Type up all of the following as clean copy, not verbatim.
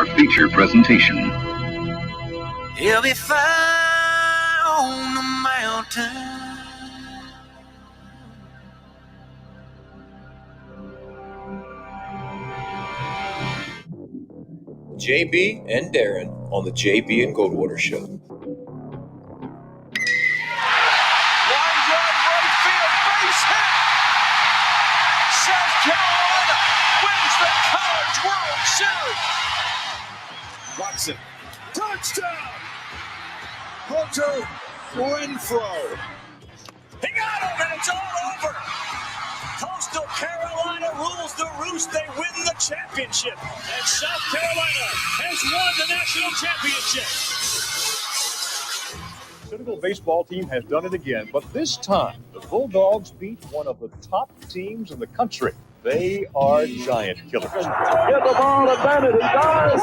our feature presentation. He'll be fine on the mountain. JB and Darren on the JB and Goldwater Show. Line drive right field, base hit. South Carolina wins the College World Series. Watson, touchdown. Hunter Renfrow. He got him, and it's all over. Coastal Carolina rules the roost. They win the championship. And South Carolina has won the national championship. The Citadel baseball team has done it again, but this time the Bulldogs beat one of the top teams in the country. They are giant killers. Get the ball to Bennett. He does.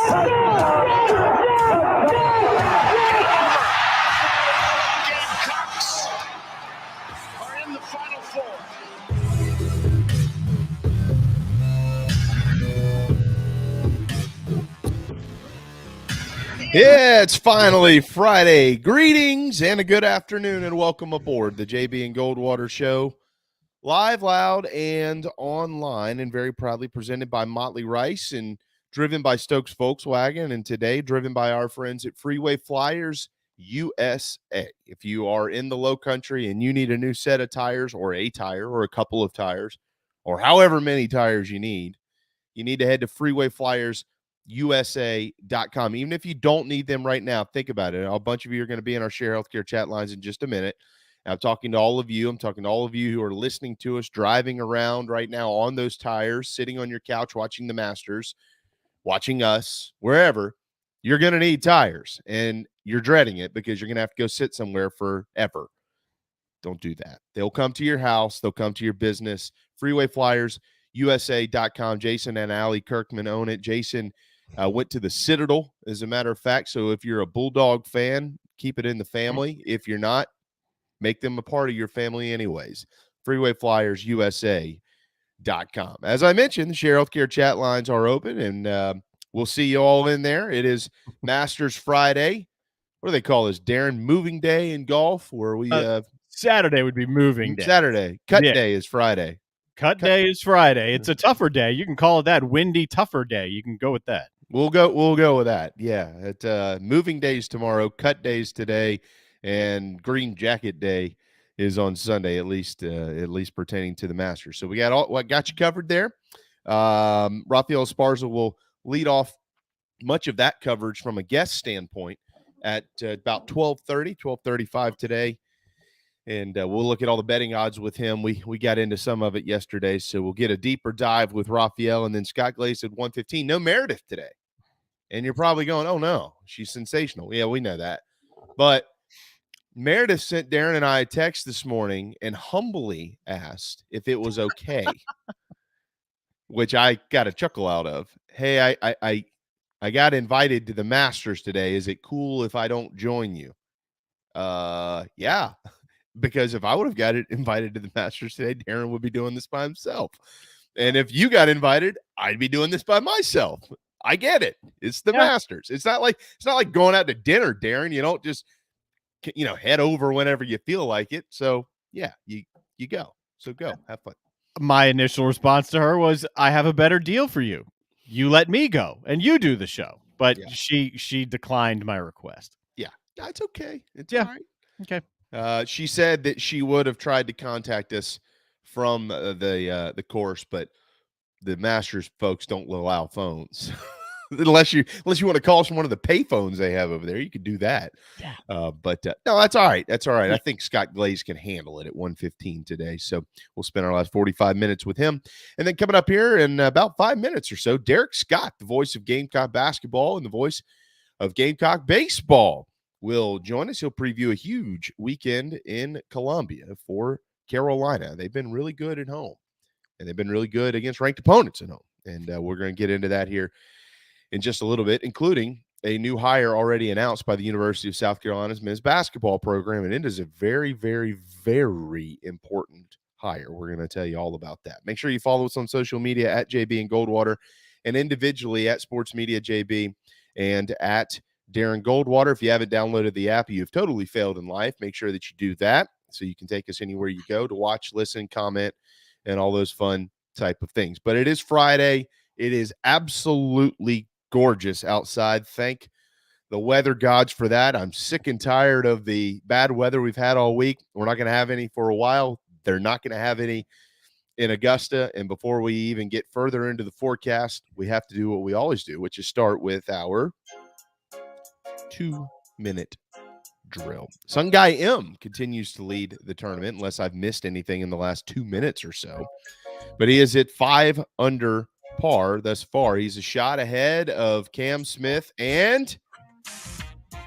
Gamecocks are in the Final Four. Yeah, it's finally Friday. Greetings and a good afternoon and welcome aboard the JB and Goldwater Show. Live, loud, and online, and very proudly presented by Motley Rice and driven by Stokes Volkswagen, and today driven by our friends at Freeway Flyers USA. If you are in the low country and you need a new set of tires or a tire or a couple of tires or however many tires you need to head to freewayflyersusa.com. Even if you don't need them right now, think about it. A bunch of you are going to be in our Share Healthcare chat lines in just a minute. I'm talking to all of you. I'm talking to all of you who are listening to us, driving around right now on those tires, sitting on your couch, watching the Masters, watching us, wherever. You're going to need tires, and you're dreading it because you're going to have to go sit somewhere forever. Don't do that. They'll come to your house. They'll come to your business. FreewayFlyersUSA.com. Jason and Allie Kirkman own it. Jason went to the Citadel, as a matter of fact. So if you're a Bulldog fan, keep it in the family. If you're not, make them a part of your family anyways. FreewayFlyersUSA.com. As I mentioned, the Share Healthcare chat lines are open, and we'll see you all in there. It is Masters Friday. What do they call this, Darren? Moving day in golf, where we Saturday would be moving day. Saturday. Cut day is Friday. Cut day is Friday. It's a tougher day. You can call it that. Windy, tougher day. You can go with that. We'll go with that. Yeah. Moving days tomorrow, cut days today, and green jacket day is on Sunday, at least pertaining to the Masters. So we got you covered there. Raphael Esparza will lead off much of that coverage from a guest standpoint at about 12:35 today. And we'll look at all the betting odds with him. We got into some of it yesterday, so we'll get a deeper dive with Raphael. And then Scott Glaze at 1:15. No Meredith today. And you're probably going, oh, no, she's sensational. Yeah, we know that. But Meredith sent Darren and I a text this morning and humbly asked if it was okay, which I got a chuckle out of. Hey, I got invited to the Masters today. Is it cool if I don't join you? Yeah. Because if I would have got invited to the Masters today, Darren would be doing this by himself. And if you got invited, I'd be doing this by myself. I get it. It's the Masters. It's not like going out to dinner, Darren. You don't just head over whenever you feel like it. So yeah, you go. So go. Have fun. My initial response to her was, I have a better deal for you. You let me go and you do the show. But she declined my request. Yeah. That's okay. It's all right. Okay. She said that she would have tried to contact us from the course, but the Masters folks don't allow phones. unless you want to call us from one of the pay phones they have over there, you could do that. Yeah. But no, that's all right. That's all right. I think Scott Glaze can handle it at 1:15 today. So we'll spend our last 45 minutes with him. And then coming up here in about 5 minutes or so, Derek Scott, the voice of Gamecock basketball and the voice of Gamecock baseball, will join us. He'll preview a huge weekend in Columbia for Carolina. They've been really good at home, and they've been really good against ranked opponents at home. And we're going to get into that here in just a little bit, including a new hire already announced by the University of South Carolina's men's basketball program. And it is a very, very, very important hire. We're going to tell you all about that. Make sure you follow us on social media at JB and Goldwater and individually at Sports Media JB and at Darren Goldwater. If you haven't downloaded the app, you've totally failed in life. Make sure that you do that so you can take us anywhere you go to watch, listen, comment, and all those fun type of things. But it is Friday. It is absolutely gorgeous outside. Thank the weather gods for that. I'm sick and tired of the bad weather we've had all week. We're not going to have any for a while. They're not going to have any in Augusta. And before we even get further into the forecast, we have to do what we always do, which is start with our 2-minute drill. Sun Guy M continues to lead the tournament, unless I've missed anything in the last 2 minutes or so. But he is at 5 under par thus far. He's a shot ahead of Cam Smith and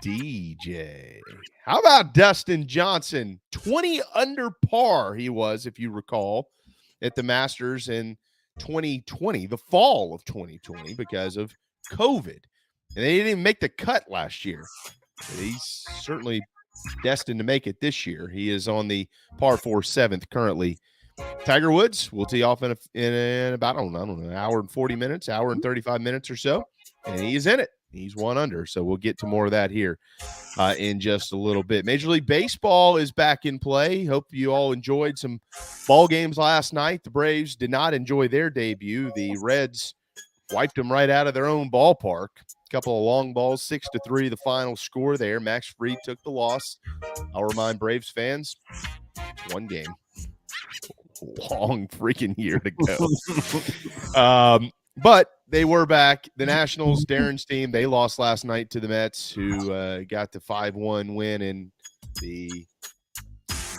DJ. How about Dustin Johnson? 20 under par he was, if you recall, at the Masters in 2020, the fall of 2020, because of COVID. And they didn't even make the cut last year. But he's certainly destined to make it this year. He is on the par 4 7th currently. Tiger Woods will tee off in about, I don't know, an hour and 40 minutes, hour and 35 minutes or so. And he's in it. He's 1 under. So we'll get to more of that here in just a little bit. Major League Baseball is back in play. Hope you all enjoyed some ball games last night. The Braves did not enjoy their debut. The Reds wiped them right out of their own ballpark. A couple of long balls, 6-3, the final score there. Max Fried took the loss. I'll remind Braves fans, it's 1 game. Long freaking year to go. But they were back. The Nationals, Darren's team, they lost last night to the Mets, who got the 5-1 win in the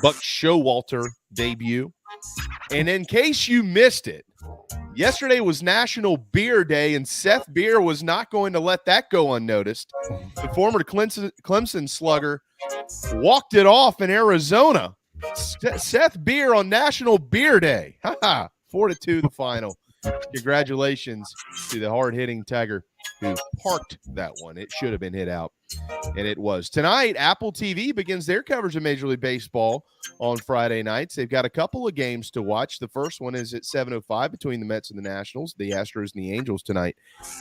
Buck Showalter debut. And in case you missed it, yesterday was National Beer Day, and Seth Beer was not going to let that go unnoticed. The former Clemson slugger walked it off in Arizona. Seth Beer on National Beer Day. 4-2 the final. Congratulations to the hard-hitting Tiger who parked that one. It should have been hit out, and it was. Tonight, Apple TV begins their coverage of Major League Baseball on Friday nights. They've got a couple of games to watch. The first one is at 7:05 between the Mets and the Nationals. The Astros and the Angels tonight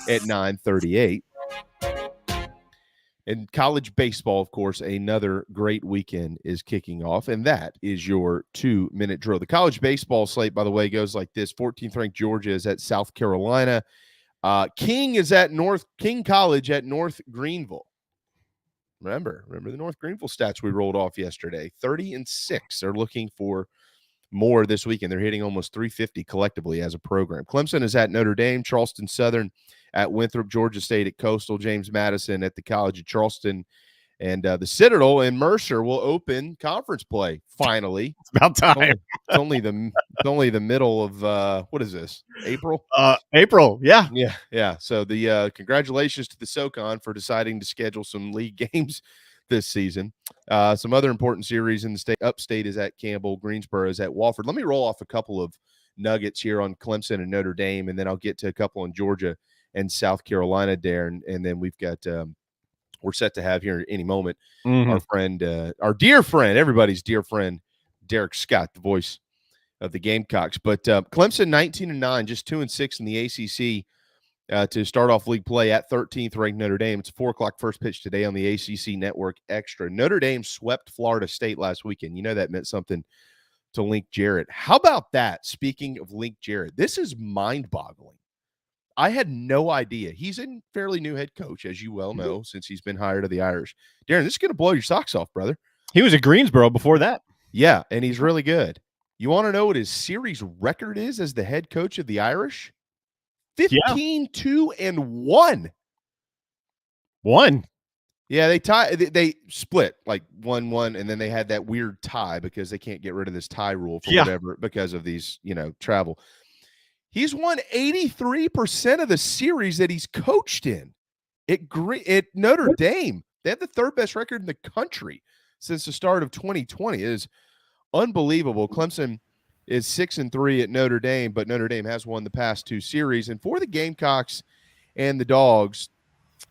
at 9:38. And college baseball, of course, another great weekend is kicking off, and that is your 2-minute drill. The college baseball slate, by the way, goes like this. 14th ranked Georgia is at South Carolina. King College at North Greenville. Remember the North Greenville stats we rolled off yesterday. 30-6. They're looking for more this weekend. They're hitting almost 350 collectively as a program. Clemson is at Notre Dame. Charleston Southern at Winthrop. Georgia State at Coastal. James Madison at the College of Charleston. And the Citadel and Mercer will open conference play finally. It's about time. It's only the middle of what is this? April? April, yeah. Yeah. So the congratulations to the SoCon for deciding to schedule some league games this season. Some other important series in the state. Upstate is at Campbell. Greensboro is at Wofford. Let me roll off a couple of nuggets here on Clemson and Notre Dame, and then I'll get to a couple on Georgia and South Carolina, Darren. And then we've got we're set to have here any moment our friend, our dear friend, everybody's dear friend, Derek Scott, the voice of the Gamecocks. But Clemson 19-9, just 2-6 in the ACC to start off league play at 13th ranked Notre Dame. It's 4:00 first pitch today on the ACC Network Extra. Notre Dame swept Florida State last weekend. You know that meant something to Link Jarrett. How about that? Speaking of Link Jarrett, this is mind-boggling. I had no idea. He's a fairly new head coach, as you well know, since he's been hired of the Irish. Darren, this is going to blow your socks off, brother. He was at Greensboro before that. Yeah, and he's really good. You want to know what his series record is as the head coach of the Irish? 15-2-1. One. Yeah, they split like 1-1, and then they had that weird tie because they can't get rid of this tie rule for whatever because of these, travel. He's won 83% of the series that he's coached in at Notre Dame. They have the third best record in the country since the start of 2020. It is unbelievable. Clemson is 6-3 at Notre Dame, but Notre Dame has won the past 2 series. And for the Gamecocks and the Dogs,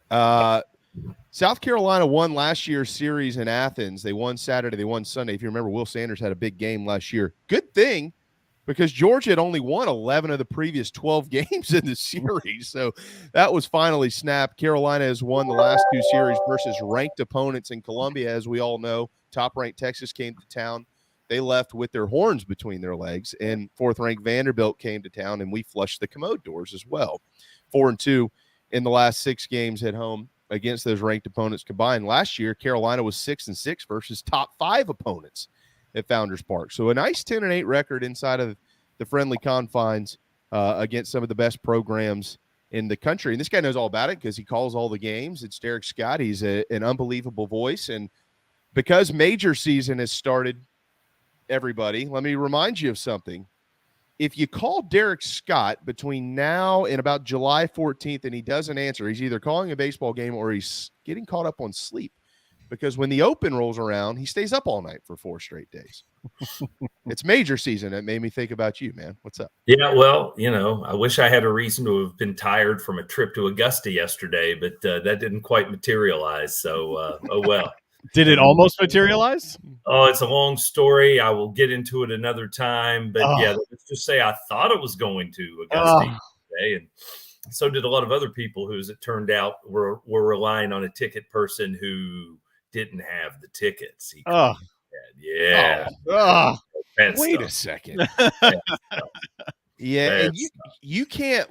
South Carolina won last year's series in Athens. They won Saturday. They won Sunday. If you remember, Will Sanders had a big game last year. Good thing because Georgia had only won 11 of the previous 12 games in the series. So that was finally snapped. Carolina has won the last 2 series versus ranked opponents in Columbia. As we all know, top-ranked Texas came to town. They left with their horns between their legs, and 4th-ranked Vanderbilt came to town, and we flushed the commode doors as well. 4-2 in the last 6 games at home against those ranked opponents combined. Last year, Carolina was 6-6 versus top 5 opponents at Founders Park. So a nice 10-8 record inside of the friendly confines against some of the best programs in the country. And this guy knows all about it because he calls all the games. It's Derek Scott. He's an unbelievable voice. And because major season has started, everybody, let me remind you of something. If you call Derek Scott between now and about July 14th and he doesn't answer, he's either calling a baseball game or he's getting caught up on sleep. Because when the Open rolls around, he stays up all night for 4 straight days. It's major season. It made me think about you, man. What's up? Yeah, well, I wish I had a reason to have been tired from a trip to Augusta yesterday, but that didn't quite materialize. So, oh well. Did it almost materialize? Oh, it's a long story. I will get into it another time. But yeah, let's just say I thought it was going to Augusta today, and so did a lot of other people who, as it turned out, were relying on a ticket person who didn't have the tickets. Yeah. Wait a second. Yeah, and you can't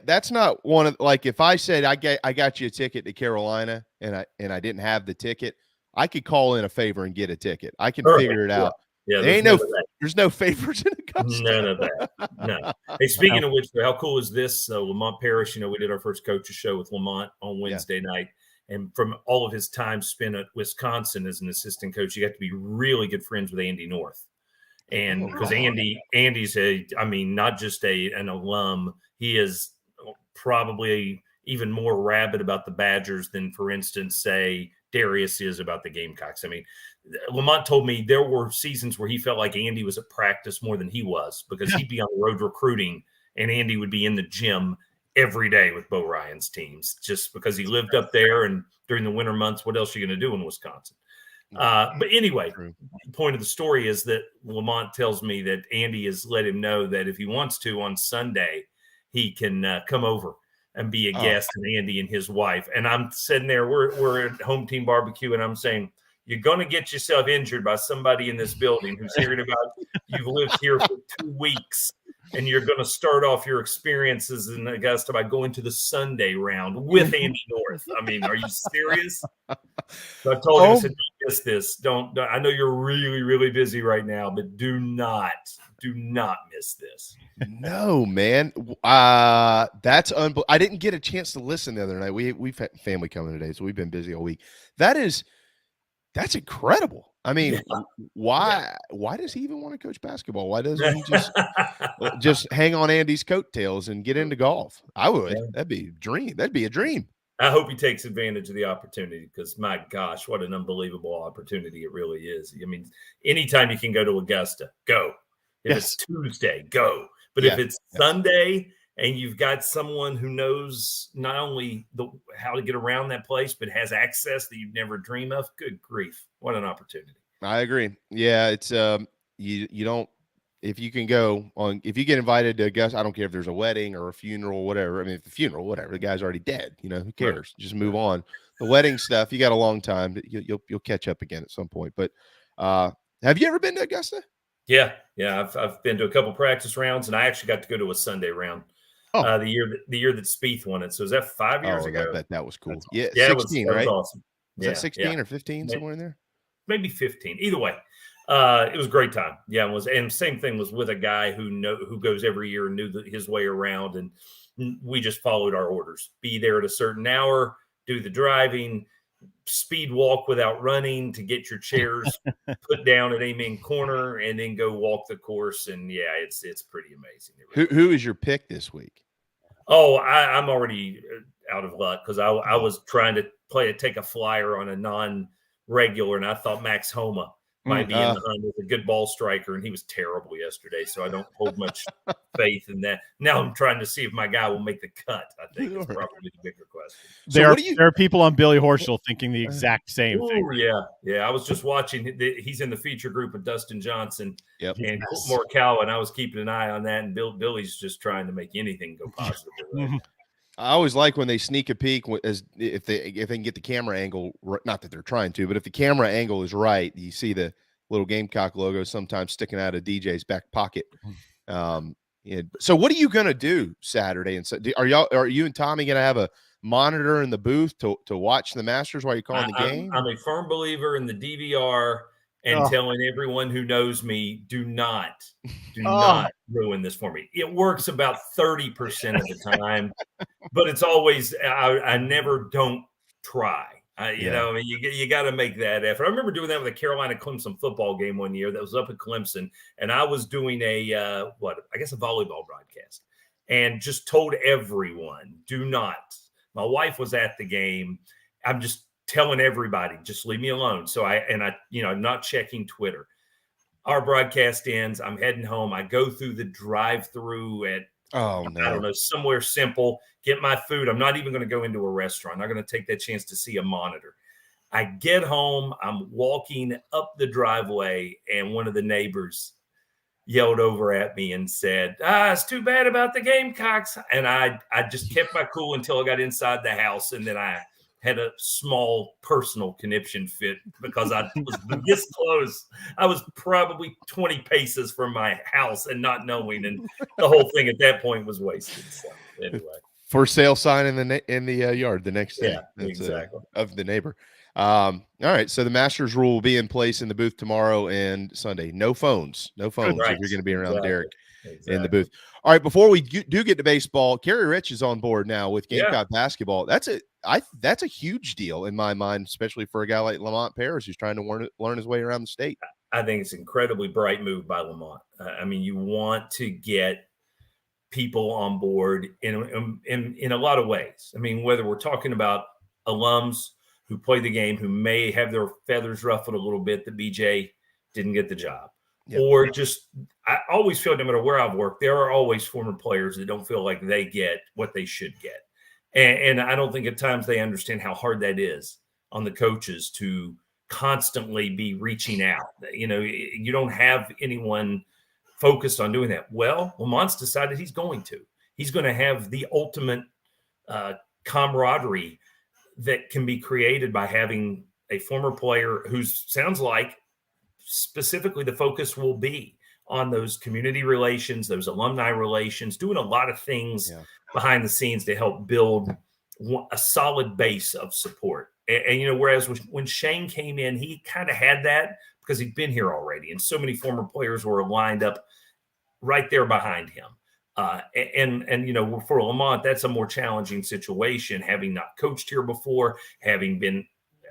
that's not one of, like, if I said I got you a ticket to Carolina and I didn't have the ticket, I could call in a favor and get a ticket. I can figure it out. Yeah, there's no favors in Augusta. None of that. No. Hey, speaking of which, how cool is this? Lamont Parrish, we did our first coaches show with Lamont on Wednesday night. And from all of his time spent at Wisconsin as an assistant coach, you got to be really good friends with Andy North. And because Andy's not just an alum, he is probably even more rabid about the Badgers than, for instance, say Darius is about the Gamecocks. I mean, Lamont told me there were seasons where he felt like Andy was at practice more than he was, because he'd be on the road recruiting and Andy would be in the gym every day with Bo Ryan's teams, just because he lived up there. And during the winter months, what else are you going to do in Wisconsin? But anyway, the point of the story is that Lamont tells me that Andy has let him know that if he wants to on Sunday, he can come over and be a guest, and Andy and his wife. And I'm sitting there, we're at home team barbecue, and I'm saying, you're going to get yourself injured by somebody in this building who's hearing about you've lived here for 2 weeks, and you're going to start off your experiences in Augusta by going to the Sunday round with Andy North. I mean, are you serious? So I told him, I said, don't miss this. Don't. I know you're really, really busy right now, but do not miss this. No, man. That's unbelievable. I didn't get a chance to listen the other night. We've had family coming today, so we've been busy all week. That's incredible. I mean, why does he even want to coach basketball? Why doesn't he just hang on Andy's coattails and get into golf? I would. Yeah. That'd be a dream. I hope he takes advantage of the opportunity, because my gosh, what an unbelievable opportunity it really is. I mean, anytime you can go to Augusta, go. If it's Tuesday, go. But if it's Sunday and you've got someone who knows not only how to get around that place, but has access that you'd never dream of, good grief, what an opportunity. I agree. Yeah, it's you don't, if you can go on, if you get invited to Augusta, I don't care if there's a wedding or a funeral, whatever. I mean, if the funeral, whatever, the guy's already dead. Who cares? Right. Just move on. The wedding stuff, you got a long time. You'll catch up again at some point. But have you ever been to Augusta? Yeah. I've been to a couple practice rounds, and I actually got to go to a Sunday round. The year that Spieth won it. So is that 5 years ago? I bet that was cool. Yeah, 16, right? Was awesome. Is that 16 or 15, somewhere in there? Maybe 15. Either way, it was a great time. Yeah, it was. And same thing was with a guy who goes every year and knew his way around, and we just followed our orders. Be there at a certain hour, do the driving, speed walk without running to get your chairs put down at Amen Corner, and then go walk the course. And yeah, it's pretty amazing. Who is your pick this week? Oh, I'm already out of luck, because I was trying to take a flyer on a non-regular, and I thought Max Homa might be in the hunt. He's a good ball striker, and he was terrible yesterday, so I don't hold much faith in that. Now I'm trying to see if my guy will make the cut. I think it's probably the bigger question. So there are people on Billy Horschel thinking the exact same thing. Yeah. I was just watching. He's in the feature group with Dustin Johnson and Morikawa, and I was keeping an eye on that, and Billy's just trying to make anything go positive. Right? I always like when they sneak a peek, as if they can get the camera angle. Not that they're trying to, but if the camera angle is right, you see the little Gamecock logo sometimes sticking out of DJ's back pocket. So what are you going to do Saturday? And so are you and Tommy going to have a monitor in the booth to watch the Masters while you're calling the game? I'm a firm believer in the DVR and telling everyone who knows me, do not ruin this for me. It works about 30% of the time, but it's always, I never don't try. You know, I mean, you got to make that effort. I remember doing that with a Carolina Clemson football game one year that was up at Clemson, and I was doing a volleyball broadcast, and just told everyone, do not. My wife was at the game. I'm just telling everybody, just leave me alone. So I'm not checking Twitter. Our broadcast ends. I'm heading home. I go through the drive-through at I don't know, somewhere simple, get my food. I'm not even going to go into a restaurant. I'm not going to take that chance to see a monitor. I get home. I'm walking up the driveway, and one of the neighbors yelled over at me and said, it's too bad about the Gamecocks. And I just kept my cool until I got inside the house, and then I had a small personal conniption fit because I was this close. I was probably 20 paces from my house and not knowing, and the whole thing at that point was wasted. So anyway, for sale sign in the yard the next day. Yeah, exactly. Of the neighbor. All right, so the Masters rule will be in place in the booth tomorrow and Sunday. No phones. If you're going to be around Derek in the booth. All right, before we do get to baseball, Kerry Rich is on board now with Gamecock basketball. That's a huge deal in my mind, especially for a guy like Lamont Paris who's trying to learn his way around the state. I think it's an incredibly bright move by Lamont. I mean, you want to get people on board in a lot of ways. I mean, whether we're talking about alums who play the game, who may have their feathers ruffled a little bit that BJ didn't get the job. Yep. Or just, I always feel no matter where I've worked, there are always former players that don't feel like they get what they should get. And I don't think at times they understand how hard that is on the coaches to constantly be reaching out. You know, you don't have anyone focused on doing that. Well, Lamont's decided he's going to. He's going to have the ultimate camaraderie that can be created by having a former player who sounds like specifically the focus will be on those community relations, those alumni relations, doing a lot of things behind the scenes to help build a solid base of support. And you know, whereas when Shane came in, he kind of had that because he'd been here already. And so many former players were lined up right there behind him. And you know, for Lamont, that's a more challenging situation, having not coached here before, having been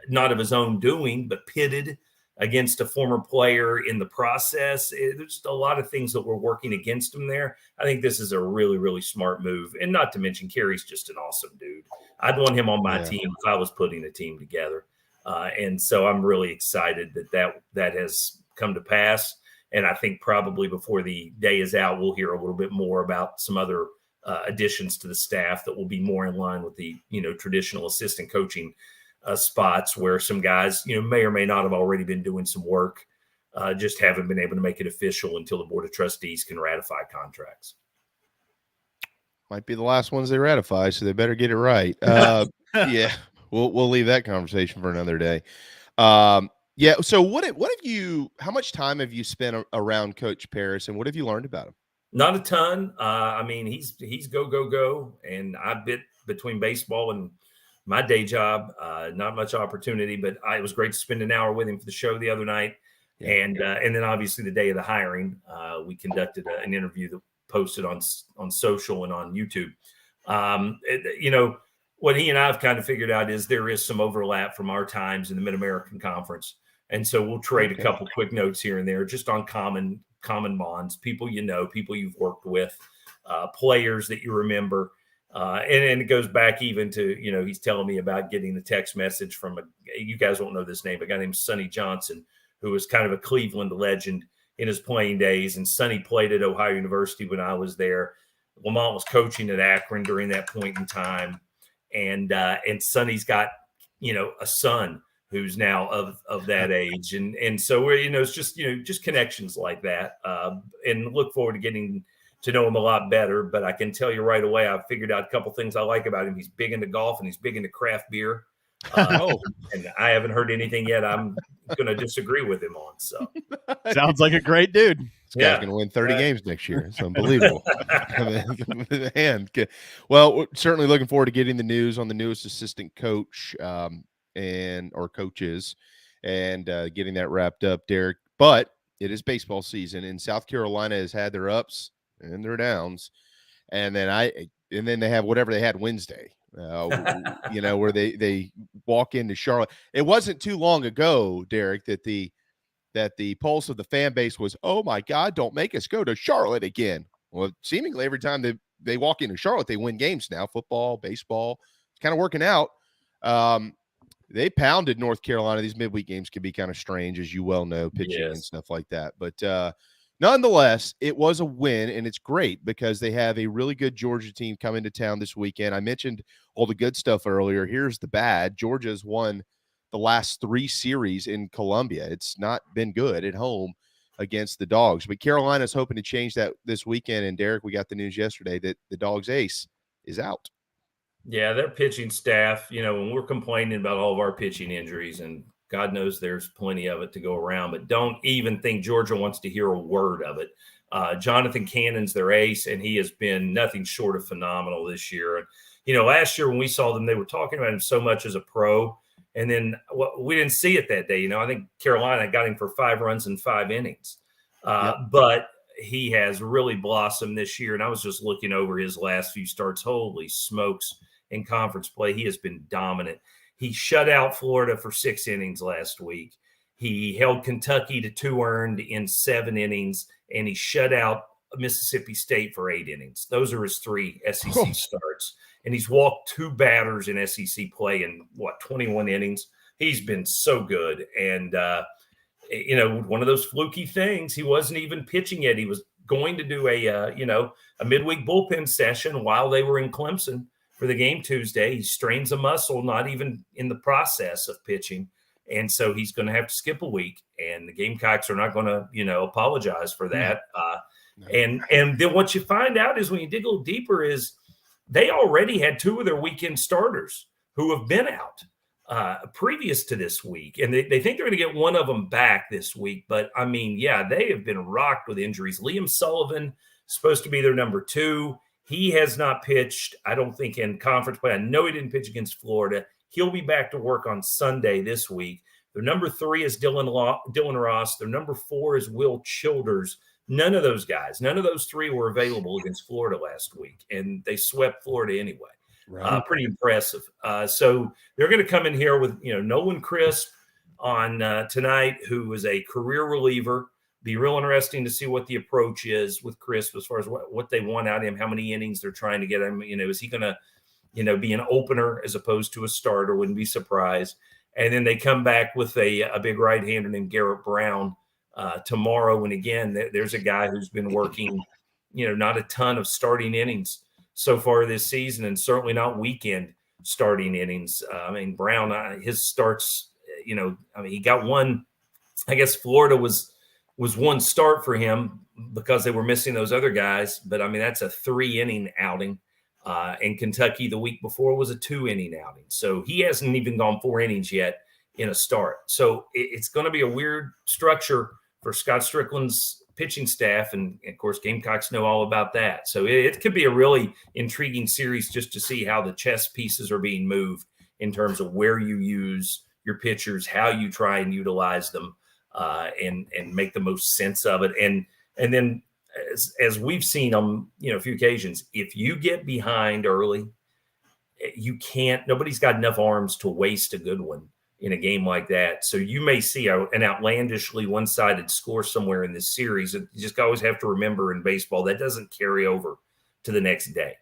not of his own doing, but pitted against a former player in the process. There's a lot of things that were working against him there. I think this is a really, really smart move. And not to mention, Kerry's just an awesome dude. I'd want him on my team if I was putting a team together. And so I'm really excited that has come to pass. And I think probably before the day is out, we'll hear a little bit more about some other additions to the staff that will be more in line with the, you know, traditional assistant coaching spots where some guys, you know, may or may not have already been doing some work, just haven't been able to make it official until the Board of Trustees can ratify contracts. Might be the last ones they ratify, so they better get it right. Yeah, we'll leave that conversation for another day. Yeah. So how much time have you spent around Coach Paris, and what have you learned about him? Not a ton. I mean, he's go. And I bit between baseball and my day job, not much opportunity, but it was great to spend an hour with him for the show the other night. Yeah. And then obviously the day of the hiring, we conducted an interview that posted on social and on YouTube. You know, what he and I have kind of figured out is there is some overlap from our times in the Mid-American Conference. And so we'll trade a couple quick notes here and there just on common bonds, people you know, people you've worked with, players that you remember. And it goes back even to, you know, he's telling me about getting the text message from you guys won't know this name, a guy named Sonny Johnson, who was kind of a Cleveland legend in his playing days. And Sonny played at Ohio University when I was there. Lamont was coaching at Akron during that point in time. And Sonny's got, a son who's now of that age. And so we're, it's just connections like that. And look forward to getting to know him a lot better. But I can tell you right away, I've figured out a couple things I like about him. He's big into golf and he's big into craft beer. And I haven't heard anything yet I'm going to disagree with him on. So sounds like a great dude. This guy's going to win 30 games next year. It's unbelievable. Well, we're certainly looking forward to getting the news on the newest assistant coach or coaches and getting that wrapped up, Derek. But it is baseball season, and South Carolina has had their ups and their downs, and then they have whatever they had Wednesday. Where they walk into Charlotte. It wasn't too long ago, Derek, that the pulse of the fan base was, oh my God, don't make us go to Charlotte again. Well, seemingly every time they walk into Charlotte, they win games now. Football, baseball, it's kind of working out. They pounded North Carolina. These midweek games can be kind of strange, as you well know, pitching and stuff like that. But nonetheless, it was a win, and it's great because they have a really good Georgia team coming to town this weekend. I mentioned all the good stuff earlier. Here's the bad. Georgia's won the last 3 series in Columbia. It's not been good at home against the Dogs. But Carolina's hoping to change that this weekend. And, Derek, we got the news yesterday that the Dogs' ace is out. Yeah, their pitching staff, when we're complaining about all of our pitching injuries, and God knows there's plenty of it to go around, but don't even think Georgia wants to hear a word of it. Jonathan Cannon's their ace, and he has been nothing short of phenomenal this year. And, last year when we saw them, they were talking about him so much as a pro, and then we didn't see it that day. I think Carolina got him for 5 runs in 5 innings. But he has really blossomed this year, and I was just looking over his last few starts. Holy smokes, in conference play, he has been dominant. He shut out Florida for 6 innings last week. He held Kentucky to 2 earned in 7 innings, and he shut out Mississippi State for 8 innings. Those are his 3 SEC starts. And he's walked 2 batters in SEC play in, 21 innings. He's been so good. And, one of those fluky things, he wasn't even pitching yet. He was going to do a midweek bullpen session while they were in Clemson for the game Tuesday. He strains a muscle, not even in the process of pitching. And so he's going to have to skip a week, and the Gamecocks are not going to, apologize for that. And then what you find out is when you dig a little deeper is they already had 2 of their weekend starters who have been out previous to this week. And they think they're going to get one of them back this week. But they have been rocked with injuries. Liam Sullivan supposed to be their number 2. He has not pitched, I don't think, in conference play. I know he didn't pitch against Florida. He'll be back to work on Sunday this week. Their number 3 is Dylan Ross. Their number 4 is Will Childers. None of those 3 were available against Florida last week, and they swept Florida anyway. Right. Pretty impressive. So they're going to come in here with, Nolan Crisp on tonight, who is a career reliever. Be real interesting to see what the approach is with Crisp as far as what they want out of him, how many innings they're trying to get him. Is he going to, be an opener as opposed to a starter? Wouldn't be surprised. And then they come back with a big right-hander named Garrett Brown tomorrow. And again, there's a guy who's been working, not a ton of starting innings so far this season, and certainly not weekend starting innings. Brown, his starts, he got one. I guess Florida was one start for him because they were missing those other guys. But, that's a 3-inning outing. And Kentucky the week before was a 2-inning outing. So he hasn't even gone 4 innings yet in a start. So it's going to be a weird structure for Scott Strickland's pitching staff. And, of course, Gamecocks know all about that. So it could be a really intriguing series just to see how the chess pieces are being moved in terms of where you use your pitchers, how you try and utilize them. And make the most sense of it. And then as we've seen on, a few occasions, if you get behind early, nobody's got enough arms to waste a good one in a game like that. So you may see an outlandishly one-sided score somewhere in this series. You just always have to remember in baseball, that doesn't carry over to the next day,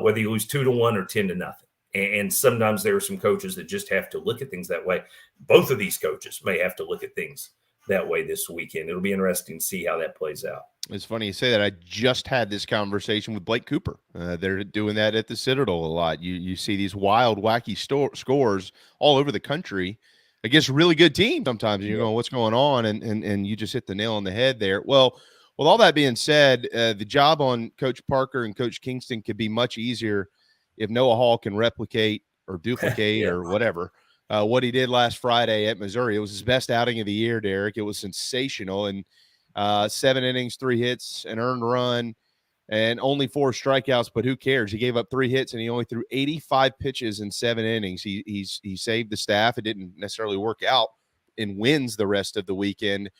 whether you lose 2-1 or 10-0. And sometimes there are some coaches that just have to look at things that way. Both of these coaches may have to look at things that way this weekend. It'll be interesting to see how that plays out. It's funny you say that. I just had this conversation with Blake Cooper. They're doing that at the Citadel a lot. You see these wild, wacky scores all over the country against really good teams sometimes. And you're going, what's going on? And you just hit the nail on the head there. Well, with all that being said, the job on Coach Parker and Coach Kingston could be much easier if Noah Hall can replicate or duplicate or whatever what he did last Friday at Missouri. It was his best outing of the year, Derek. It was sensational. And 7 innings, 3 hits, an earned run, and only 4 strikeouts. But who cares? He gave up 3 hits and he only threw 85 pitches in 7 innings. He saved the staff. It didn't necessarily work out and wins the rest of the weekend.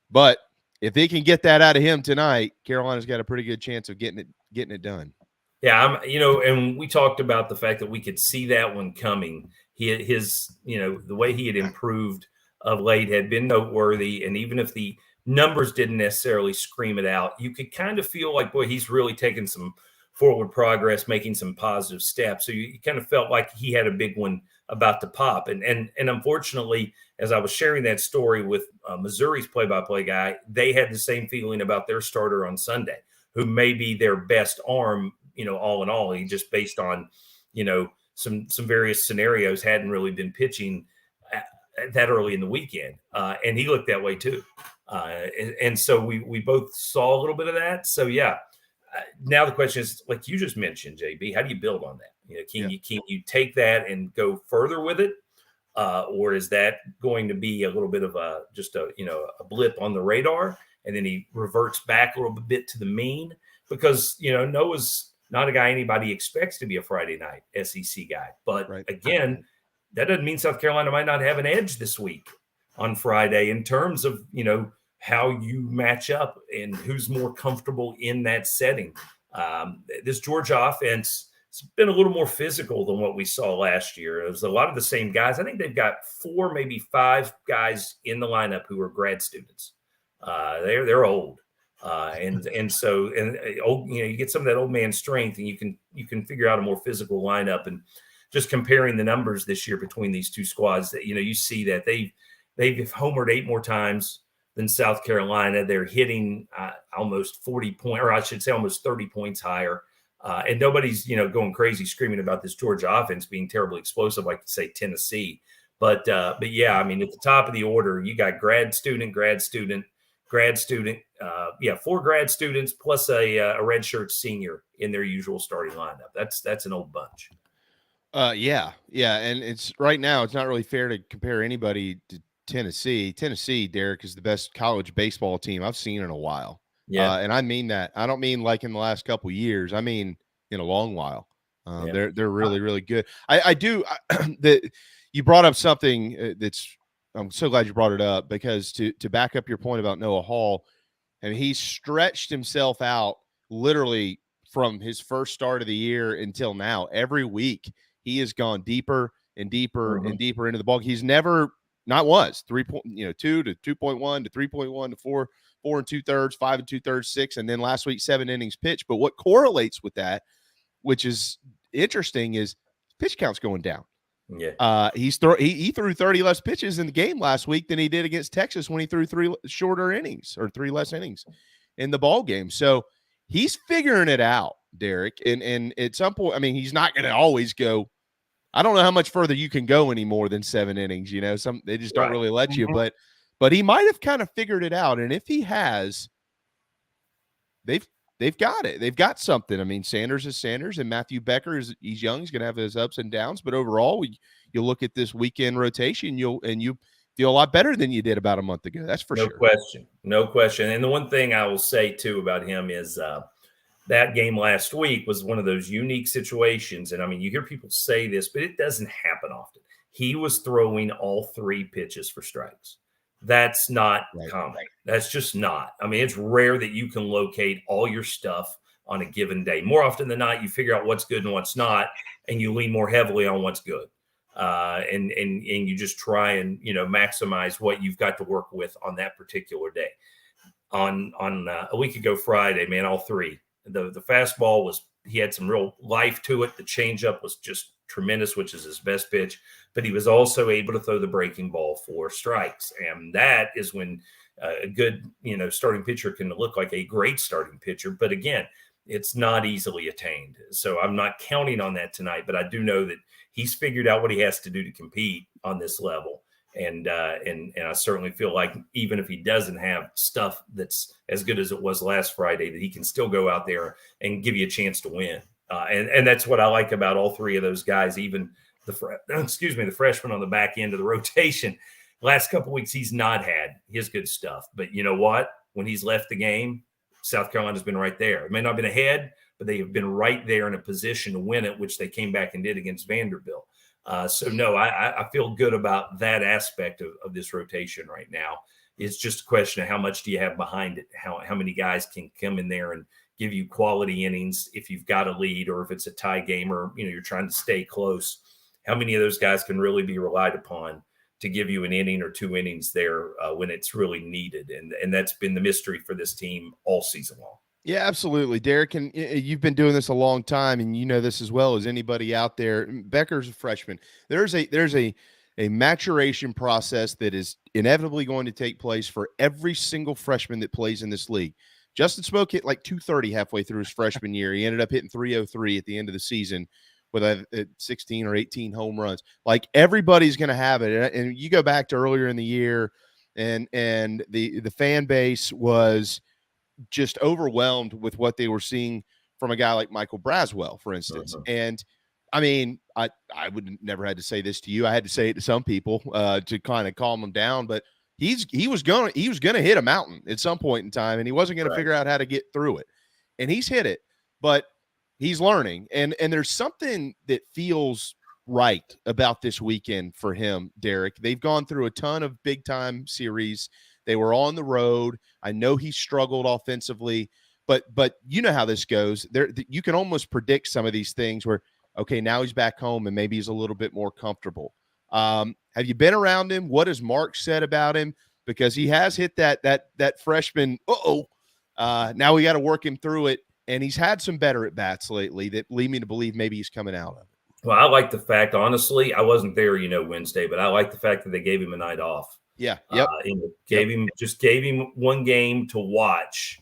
But if they can get that out of him tonight, Carolina's got a pretty good chance of getting it done. Yeah, and we talked about the fact that we could see that one coming. His the way he had improved of late had been noteworthy, and even if the numbers didn't necessarily scream it out, you could kind of feel like, boy, he's really taken some forward progress, making some positive steps. So you kind of felt like he had a big one about to pop. And unfortunately, as I was sharing that story with Missouri's play-by-play guy, they had the same feeling about their starter on Sunday, who may be their best arm, all in all. He just based on, some various scenarios hadn't really been pitching that early in the weekend. And he looked that way too. And so we both saw a little bit of that. So, yeah. Now the question is, like you just mentioned, JB, how do you build on that? Can you take that and go further with it? Or is that going to be a little bit of a blip on the radar, and then he reverts back a little bit to the mean? Because, Noah's not a guy anybody expects to be a Friday night SEC guy. But again, that doesn't mean South Carolina might not have an edge this week on Friday in terms of, how you match up and who's more comfortable in that setting. This Georgia offense has been a little more physical than what we saw last year. It was a lot of the same guys. I think they've got 4, maybe 5 guys in the lineup who are grad students. They're old. So you get some of that old man strength, and you can figure out a more physical lineup. And just comparing the numbers this year between these two squads, that you see that they've homered 8 more times than South Carolina. They're hitting almost 40 points, or I should say almost 30 points higher. And nobody's, going crazy screaming about this Georgia offense being terribly explosive, like say Tennessee. But yeah, at the top of the order, you got grad student, 4 grad students plus a redshirt senior in their usual starting lineup. That's an old bunch. Yeah. And it's right now, it's not really fair to compare anybody to Tennessee. Tennessee, Derek, is the best college baseball team I've seen in a while. Yeah. And I mean that. I don't mean like in the last couple of years. I mean in a long while. They're really, really good. I do that. You brought up something I'm so glad you brought it up, because to back up your point about Noah Hall, he stretched himself out literally from his first start of the year until now. Every week he has gone deeper and deeper and deeper into the ball. He's never not once 2 to 2.1 to 3.1 to 4 2/3, 5 2/3, 6, and then last week 7 innings pitched. But what correlates with that, which is interesting, is pitch count's going down. Yeah, he threw 30 less pitches in the game last week than he did against Texas when he threw 3 shorter innings or 3 less innings in the ball game. So he's figuring it out, Derek. And at some point, he's not going to always go. I don't know how much further you can go anymore than 7 innings. They just don't really let you. But he might have kind of figured it out. And if he has, they've got it. They've got something. Sanders is Sanders, and Matthew Becker he's young. He's going to have his ups and downs. But overall, you look at this weekend rotation, you feel a lot better than you did about a month ago. That's for sure. No question. And the one thing I will say too about him is that game last week was one of those unique situations. And you hear people say this, but it doesn't happen often. He was throwing all 3 pitches for strikes. That's not common. That's just not. It's rare that you can locate all your stuff on a given day. More often than not, you figure out what's good and what's not, and you lean more heavily on what's good. And you just try and, maximize what you've got to work with on that particular day. On a week ago Friday, man, all 3. The fastball he had some real life to it. The changeup was just tremendous, which is his best pitch, but he was also able to throw the breaking ball 4 strikes. And that is when a good, starting pitcher can look like a great starting pitcher. But again, it's not easily attained. So I'm not counting on that tonight, but I do know that he's figured out what he has to do to compete on this level. And I certainly feel like even if he doesn't have stuff that's as good as it was last Friday, that he can still go out there and give you a chance to win. And that's what I like about all 3 of those guys, even the freshman on the back end of the rotation. Last couple of weeks, he's not had his good stuff. But you know what? When he's left the game, South Carolina's been right there. It may not have been ahead, but they have been right there in a position to win it, which they came back and did against Vanderbilt. So, no, I feel good about that aspect of this rotation right now. It's just a question of how much do you have behind it, how many guys can come in there and give you quality innings if you've got a lead, or if it's a tie game, or you're trying to stay close. How many of those guys can really be relied upon to give you an inning or 2 innings there when it's really needed? And that's been the mystery for this team all season long. Yeah, absolutely, Derek. And you've been doing this a long time, and you know this as well as anybody out there. Becker's a freshman. There's a maturation process that is inevitably going to take place for every single freshman that plays in this league. Justin Smoke hit like 230 halfway through his freshman year. He ended up hitting 303 at the end of the season with 16 or 18 home runs. Like, everybody's going to have it. And you go back to earlier in the year, and the fan base was just overwhelmed with what they were seeing from a guy like Michael Braswell, for instance. And I mean, I would never had to say this to you. I had to say it to some people to kind of calm them down, but he was going to hit a mountain at some point in time, and he wasn't going to figure out how to get through it. And he's hit it, but he's learning. And there's something that feels right about this weekend for him, Derek. They've gone through a ton of big time series. They were on the road. I know he struggled offensively, but you know how this goes. You can almost predict some of these things where, okay, now he's back home and maybe he's a little bit more comfortable. Have you been around him? What has Mark said about him? Because he has hit that freshman. Now we got to work him through it, and he's had some better at bats lately that lead me to believe maybe he's coming out of it. Well, I like the fact, honestly, I wasn't there, Wednesday, but I like the fact that they gave him a night off. Yeah. Yep. Gave him one game to watch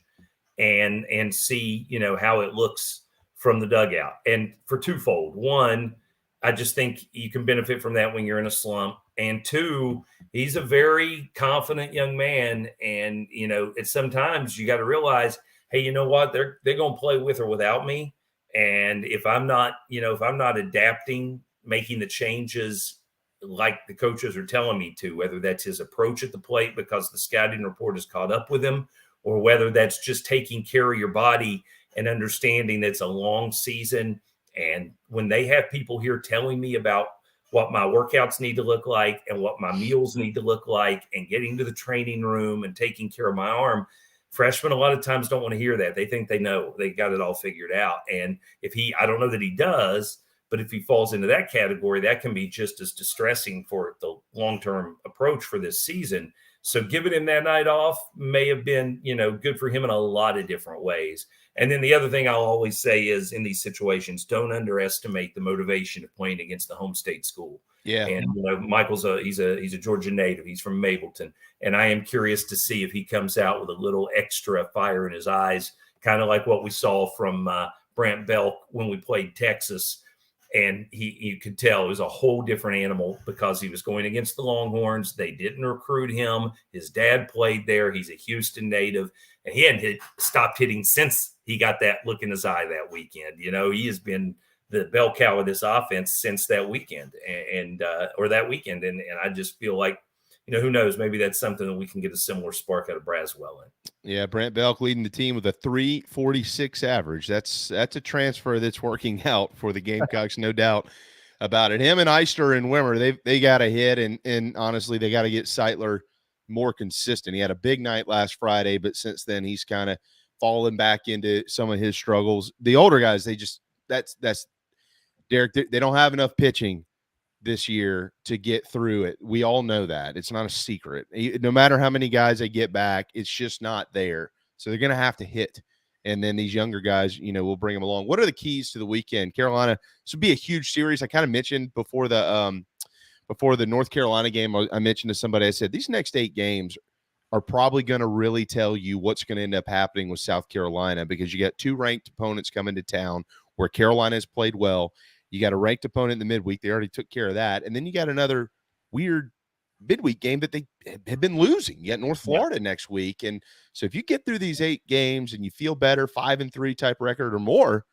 and see, how it looks from the dugout. And for twofold. One, I just think you can benefit from that when you're in a slump. And 2, he's a very confident young man. And, it's sometimes you got to realize, hey, you know what? They're going to play with or without me. And if I'm not adapting, making the changes like the coaches are telling me to, whether that's his approach at the plate because the scouting report has caught up with him, or whether that's just taking care of your body and understanding that it's a long season. And when they have people here telling me about what my workouts need to look like and what my meals need to look like and getting to the training room and taking care of my arm, freshmen a lot of times don't want to hear that. They think they know. They got it all figured out. And I don't know that he does, but if he falls into that category, that can be just as distressing for the long-term approach for this season. So giving him that night off may have been, good for him in a lot of different ways. And then the other thing I'll always say is, in these situations, don't underestimate the motivation of playing against the home state school. Yeah. And Michael's he's a Georgia native. He's from Mableton. And I am curious to see if he comes out with a little extra fire in his eyes, kind of like what we saw from Brant Belk when we played Texas. And you could tell it was a whole different animal because he was going against the Longhorns. They didn't recruit him. His dad played there. He's a Houston native. And he hadn't stopped hitting since he got that look in his eye that weekend. He has been the bell cow of this offense since that weekend or that weekend. And I just feel like, who knows, maybe that's something that we can get a similar spark out of Braswell in. Yeah, Brant Belk leading the team with a 346 average. That's a transfer that's working out for the Gamecocks, no doubt about it. Him and Eister and Wimmer, they got a hit, and honestly, they got to get Seitler more consistent. He had a big night last Friday, but since then he's kind of fallen back into some of his struggles. The older guys, that's Derek, they don't have enough pitching this year to get through it. We all know that. It's not a secret. No matter how many guys they get back, it's just not there. So they're going to have to hit. and then these younger guys, we'll bring them along. What are the keys to the weekend? Carolina, this would be a huge series. I kind of mentioned before the North Carolina game, I mentioned to somebody, I said, these next 8 games are probably going to really tell you what's going to end up happening with South Carolina, because you got 2 ranked opponents coming to town where Carolina has played well. You got a ranked opponent in the midweek. They already took care of that. And then you got another weird midweek game that they have been losing. You got North Florida next week. And so if you get through these 8 games and you feel better, 5-3 type record or more,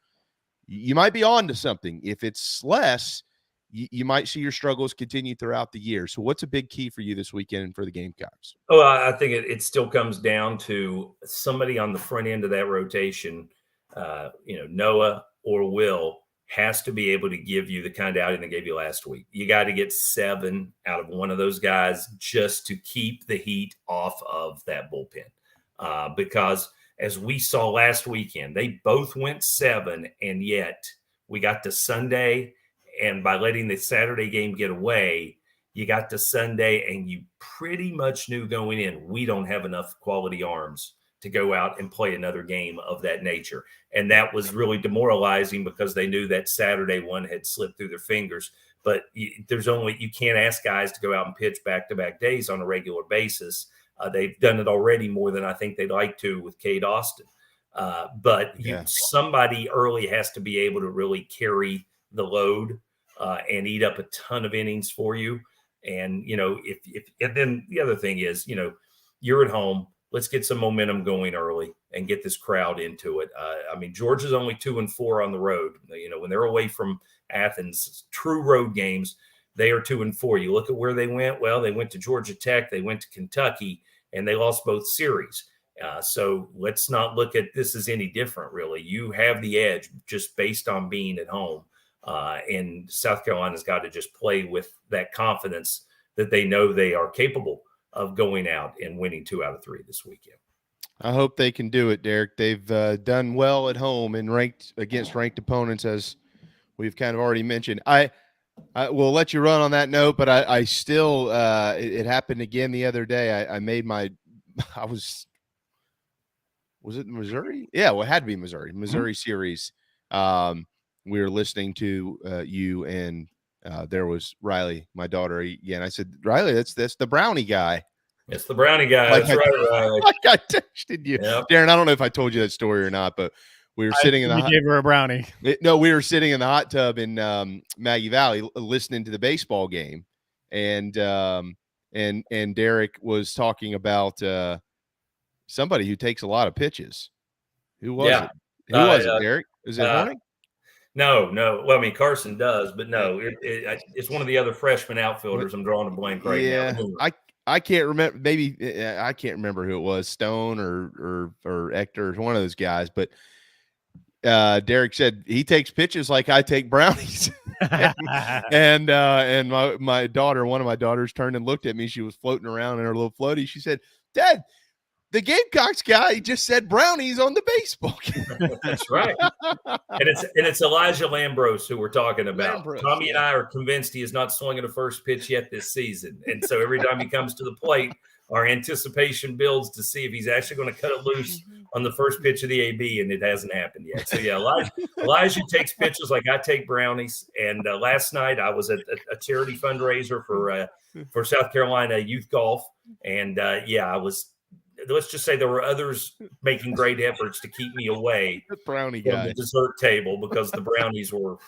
you might be on to something. If it's less, you might see your struggles continue throughout the year. So what's a big key for you this weekend for the Gamecocks? Oh, I think it still comes down to somebody on the front end of that rotation, Noah or Will, has to be able to give you the kind of outing they gave you last week. You got to get 7 out of one of those guys just to keep the heat off of that bullpen. Because as we saw last weekend, they both went 7, and yet we got to Sunday, and by letting the Saturday game get away, you got to Sunday and you pretty much knew going in, we don't have enough quality arms to go out and play another game of that nature. And that was really demoralizing because they knew that Saturday one had slipped through their fingers. But you can't ask guys to go out and pitch back-to-back days on a regular basis. They've done it already more than I think they'd like to with Cade Austin. Somebody early has to be able to really carry the load and eat up a ton of innings for you. And, and then the other thing is, you're at home. Let's get some momentum going early and get this crowd into it. Georgia's only 2-4 on the road. When they're away from Athens, true road games, they are 2-4. You look at where they went. Well, they went to Georgia Tech, they went to Kentucky, and they lost both series. So let's not look at this as any different, really. You have the edge just based on being at home. And South Carolina's got to just play with that confidence that they know they are capable of going out and winning 2 out of 3 this weekend. I hope they can do it, Derek. They've done well at home and against ranked opponents, as we've kind of already mentioned. I will let you run on that note, but I still it happened again the other day. I made was it Missouri? Yeah, well, it had to be Missouri series. We were listening to you, and there was Riley, my daughter. Again, I said, Riley, that's the Brownie guy. It's the Brownie guy. That's right, Riley. Like I texted you, yep. Darren. I don't know if I told you that story or not, but we were sitting in the. You gave her a brownie. We were sitting in the hot tub in Maggie Valley, listening to the baseball game, and Derek was talking about somebody who takes a lot of pitches. Who was it? Who was it, Derek? Is it Horning? No. Well, Carson does, but no, it's one of the other freshman outfielders. I'm drawing a blank right now. I can't remember. Maybe I can't remember who it was, Stone or Hector, one of those guys. But Derek said he takes pitches like I take brownies. and my daughter, one of my daughters, turned and looked at me. She was floating around in her little floaty. She said, "Dad, the Gamecocks guy just said brownies on the baseball game." That's right. And it's Elijah Lambros who we're talking about. Tommy and I are convinced he has not swung at a first pitch yet this season. And so every time he comes to the plate, our anticipation builds to see if he's actually going to cut it loose on the first pitch of the AB, and it hasn't happened yet. So, yeah, Elijah takes pitches like I take brownies. And last night I was at a charity fundraiser for South Carolina youth golf. And, I was – let's just say there were others making great efforts to keep me away from the dessert table because the brownies were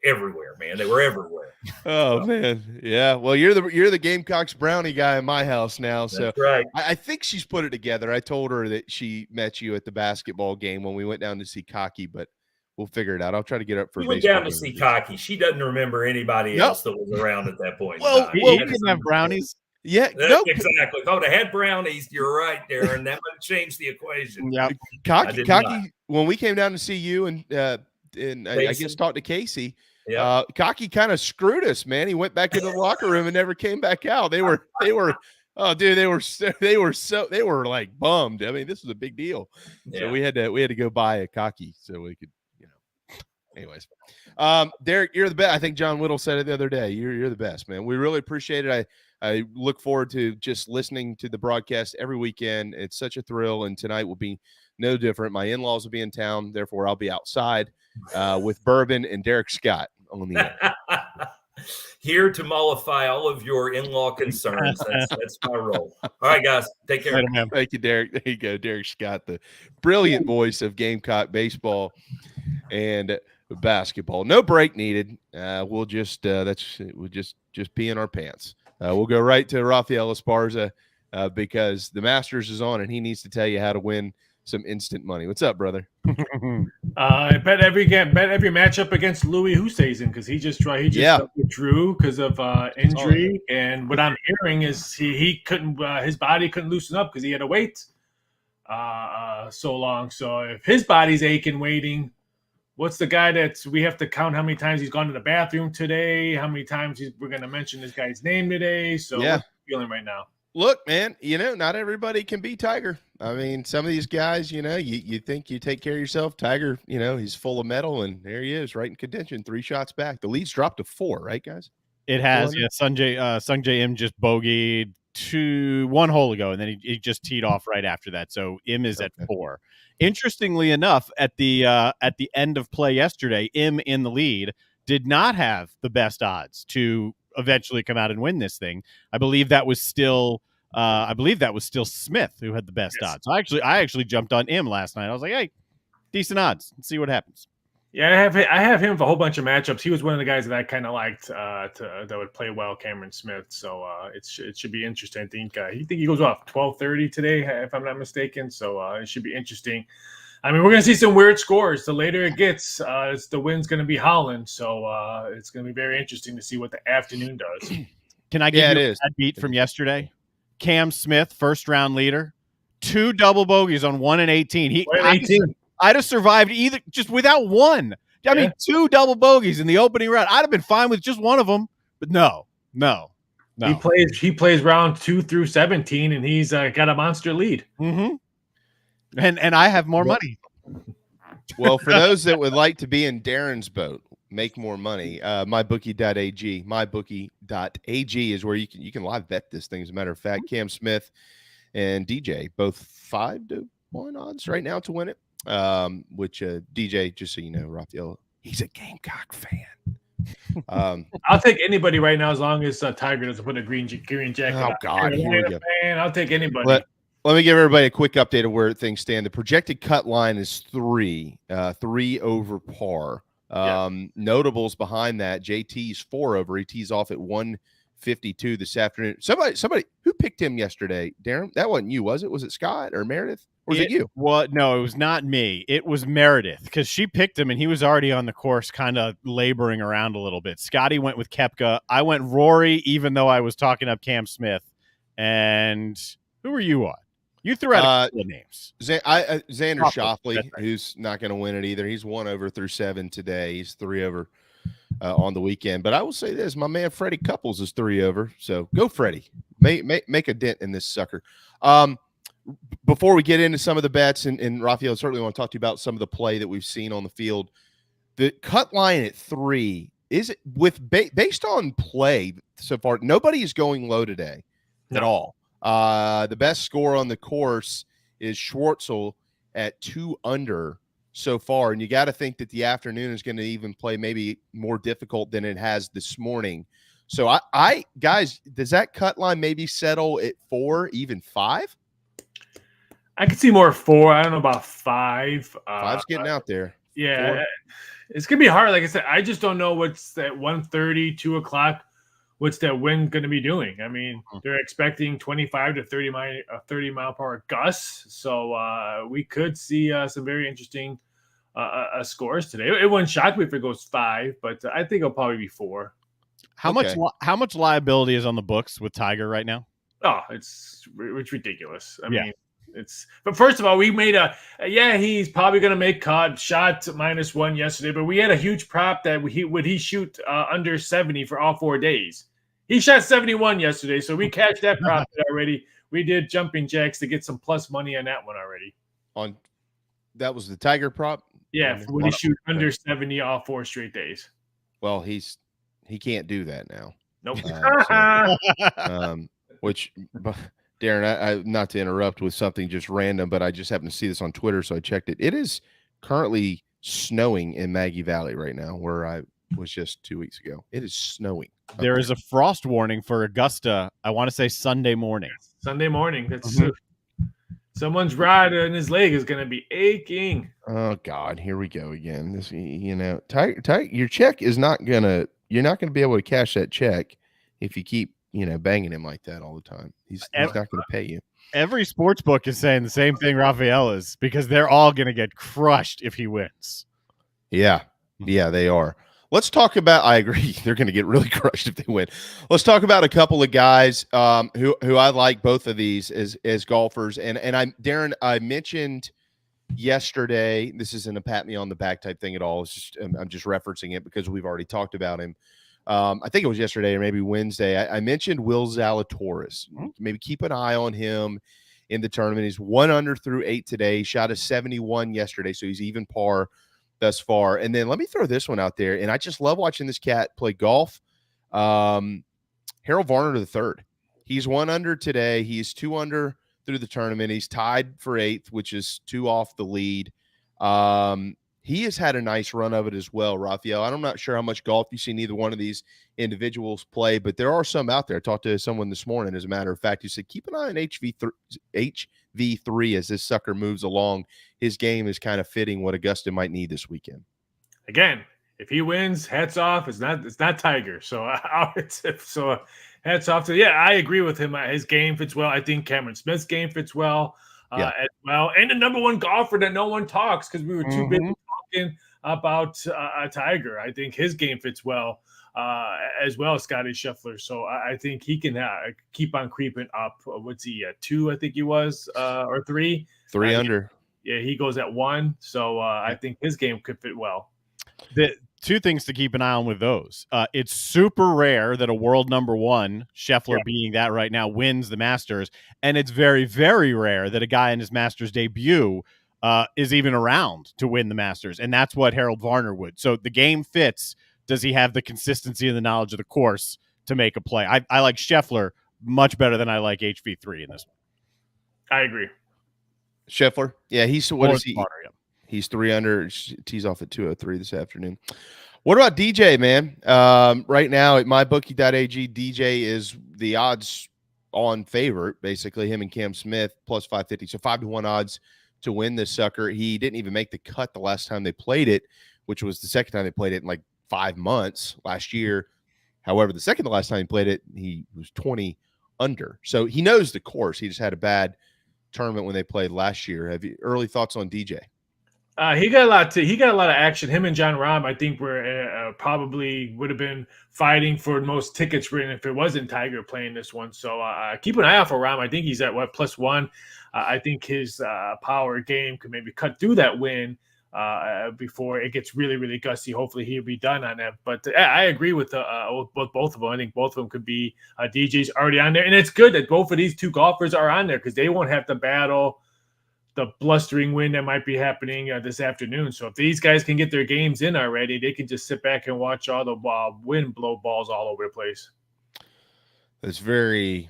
everywhere, man. They were everywhere. Oh, man. Yeah. Well, you're the Gamecocks brownie guy in my house now. So that's right. I think she's put it together. I told her that she met you at the basketball game when we went down to see Cocky, but we'll figure it out. I'll try to get up for we went down to see Cocky. She doesn't remember anybody else that was around at that point. Well, he didn't have brownies. Yeah, exactly. If I would have had brownies, you're right, Darren. That would have changed the equation. Yeah, Cocky. When we came down to see you and I guess talked to Casey, Cocky kind of screwed us, man. He went back into the locker room and never came back out. They were oh, dude, they were like bummed. I mean, this was a big deal. Yeah. So we had to go buy a Cocky so we could, Anyways, Derek, you're the best. I think John Whittle said it the other day. You're the best, man. We really appreciate it. I look forward to just listening to the broadcast every weekend. It's such a thrill, and tonight will be no different. My in-laws will be in town, therefore I'll be outside with bourbon and Derek Scott on the end. Here to mollify all of your in-law concerns. That's my role. All right, guys, take care. Thank you, Derek. There you go, Derek Scott, the brilliant voice of Gamecock baseball and basketball. No break needed. We'll just pee in our pants. We'll go right to Raphael Esparza because the Masters is on and he needs to tell you how to win some instant money. What's up, brother? I bet every matchup against Louis Oosthuizen because he just withdrew because of injury. And what I'm hearing is he couldn't his body couldn't loosen up because he had to wait so long. So if his body's aching waiting, what's the guy that we have to count how many times he's gone to the bathroom today? How many times we're going to mention this guy's name today? So what's he feeling right now? Look, man, not everybody can be Tiger. I mean, some of these guys, you think you take care of yourself. Tiger, he's full of metal, and there he is, right in contention, 3 shots back. The lead's dropped to 4, right, guys? It has, yeah. Sungjae Im just bogeyed 1 hole ago, and then he just teed off right after that. So Im is at 4. Interestingly enough, at the end of play yesterday, Im in the lead did not have the best odds to eventually come out and win this thing. I believe that was still Smith who had the best odds. So I actually jumped on Im last night. I was like, hey, decent odds. Let's see what happens. Yeah, I have him for a whole bunch of matchups. He was one of the guys that I kind of liked that would play well, Cameron Smith. So it should be interesting. I think he goes off 12:30 today, if I'm not mistaken. So it should be interesting. I mean, we're going to see some weird scores. The later it gets, the wind's going to be howling. So it's going to be very interesting to see what the afternoon does. Can I give you a bad beat from yesterday? Cam Smith, first round leader, 2 double bogeys on 1 and 18. I'd have survived either just without one. I mean, 2 double bogeys in the opening round. I'd have been fine with just one of them, but no. He plays round 2 through 17, and he's got a monster lead. Mm-hmm. And I have more money. Well, for those that would like to be in Darren's boat, make more money, mybookie.ag. Mybookie.ag is where you can live bet this thing. As a matter of fact, Cam Smith and DJ both 5-1 odds right now to win it. Which DJ, just so you know, Raphael, he's a Gamecock fan. I'll take anybody right now as long as Tiger doesn't put a green jacket. Oh God, here we go. Man, I'll take anybody. Let me give everybody a quick update of where things stand. The projected cut line is 3 over par. Notables behind that, JT's 4 over. He tees off at 152 this afternoon. Somebody who picked him yesterday, Darren? That wasn't you, was it? Was it Scott or Meredith? Or was it you? Well, no, it was not me. It was Meredith because she picked him and he was already on the course kind of laboring around a little bit. Scotty went with Koepka. I went Rory, even though I was talking up Cam Smith. And who were you on? You threw out a couple of names. Xander Schauffele, who's not going to win it either. He's 1 over through 7 today. He's 3 over on the weekend. But I will say this, my man Freddie Couples is 3 over. So go Freddie. Make a dent in this sucker. Before we get into some of the bets, and Raphael, certainly want to talk to you about some of the play that we've seen on the field. The cut line at 3, is it based on play so far? Nobody is going low today at all. The best score on the course is Schwartzel at 2 under so far. And you got to think that the afternoon is going to even play maybe more difficult than it has this morning. So I guys, does that cut line maybe settle at 4, even 5? I could see more 4. I don't know about 5. 5's getting out there. Yeah. 4. It's going to be hard. Like I said, I just don't know what's that 1:30, 2 o'clock. What's that wind going to be doing? I mean, they're expecting 25 to 30 mile per hour gusts. So we could see some very interesting scores today. It wouldn't shock me if it goes 5, but I think it'll probably be 4. How much liability is on the books with Tiger right now? Oh, it's ridiculous. I mean, but first of all, we made he's probably going to make cut shot -1 yesterday, but we had a huge prop that would he shoot under 70 for all 4 days. He shot 71 yesterday, so we cashed that prop already. We did jumping jacks to get some plus money on that one already. That was the Tiger prop? Yeah, would he shoot under 70 all 4 straight days? Well, he can't do that now. Nope. Which, Darren, I not to interrupt with something just random, but I just happened to see this on Twitter, so I checked it. It is currently snowing in Maggie Valley right now, where I was just 2 weeks ago. It is snowing. There is a frost warning for Augusta. I want to say Sunday morning. Sunday morning. That's someone's rod in his leg is going to be aching. Oh God, here we go again. This, your check is not gonna. You're not gonna be able to cash that check if you keep, banging him like that all the time. He's not gonna pay you. Every sports book is saying the same thing Raphael is, because they're all going to get crushed if he wins. Yeah, they are. Let's talk about. I agree. They're going to get really crushed if they win. Let's talk about a couple of guys who I like both of these as golfers. And Darren, I mentioned yesterday. This isn't a pat me on the back type thing at all. It's just I'm just referencing it because we've already talked about him. I think it was yesterday or maybe Wednesday. I mentioned Will Zalatoris. Maybe keep an eye on him in the tournament. He's 1 under through 8 today. He shot a 71 yesterday, so he's even par thus far. And then let me throw this one out there. And I just love watching this cat play golf. Harold Varner III. He's 1 under today. He's 2 under through the tournament. He's tied for 8th, which is 2 off the lead. He has had a nice run of it as well, Raphael. I'm not sure how much golf you've seen either one of these individuals play, but there are some out there. I talked to someone this morning, as a matter of fact, who said, keep an eye on HV3 as this sucker moves along. His game is kind of fitting what Augusta might need this weekend. Again, if he wins, hats off. It's not Tiger. So hats off to, I agree with him. His game fits well. I think Cameron Smith's game fits well as well. And the number one golfer that no one talks because we were too busy talking about Tiger. I think his game fits well as well as Scotty Scheffler. So I think he can keep on creeping up. What's he at 2? I think he was or 3. 3 under. He goes at 1. So I think his game could fit well. The 2 things to keep an eye on with those. It's super rare that a world number 1, Scheffler being that right now, wins the Masters. And it's very, very rare that a guy in his Masters debut is even around to win the Masters. And that's what Harold Varner would. So the game fits. Does he have the consistency and the knowledge of the course to make a play? I like Scheffler much better than I like HV3 in this one. I agree. Scheffler? Yeah, he's what is he? Varner, He's 3 under. Tees off at 2:03 this afternoon. What about DJ, man? Right now at mybookie.ag, DJ is the odds-on favorite, basically, him and Cam Smith, plus 550. So 5-1 odds to win this sucker. He didn't even make the cut the last time they played it, which was the second time they played it in like 5 months last year. However, the second to last time he played it, he was 20 under. So he knows the course. He just had a bad tournament when they played last year. Have you early thoughts on DJ? He got a lot of action. Him and John Rahm, I think, were probably would have been fighting for most tickets written if it wasn't Tiger playing this one. So keep an eye out for Rahm. I think he's at +1. I think his power game could maybe cut through that win before it gets really, really gusty. Hopefully he'll be done on that. But I agree with both of them. I think both of them could be DJs already on there. And it's good that both of these 2 golfers are on there because they won't have to battle the blustering wind that might be happening this afternoon. So if these guys can get their games in already, they can just sit back and watch all the wind blow balls all over the place. That's very,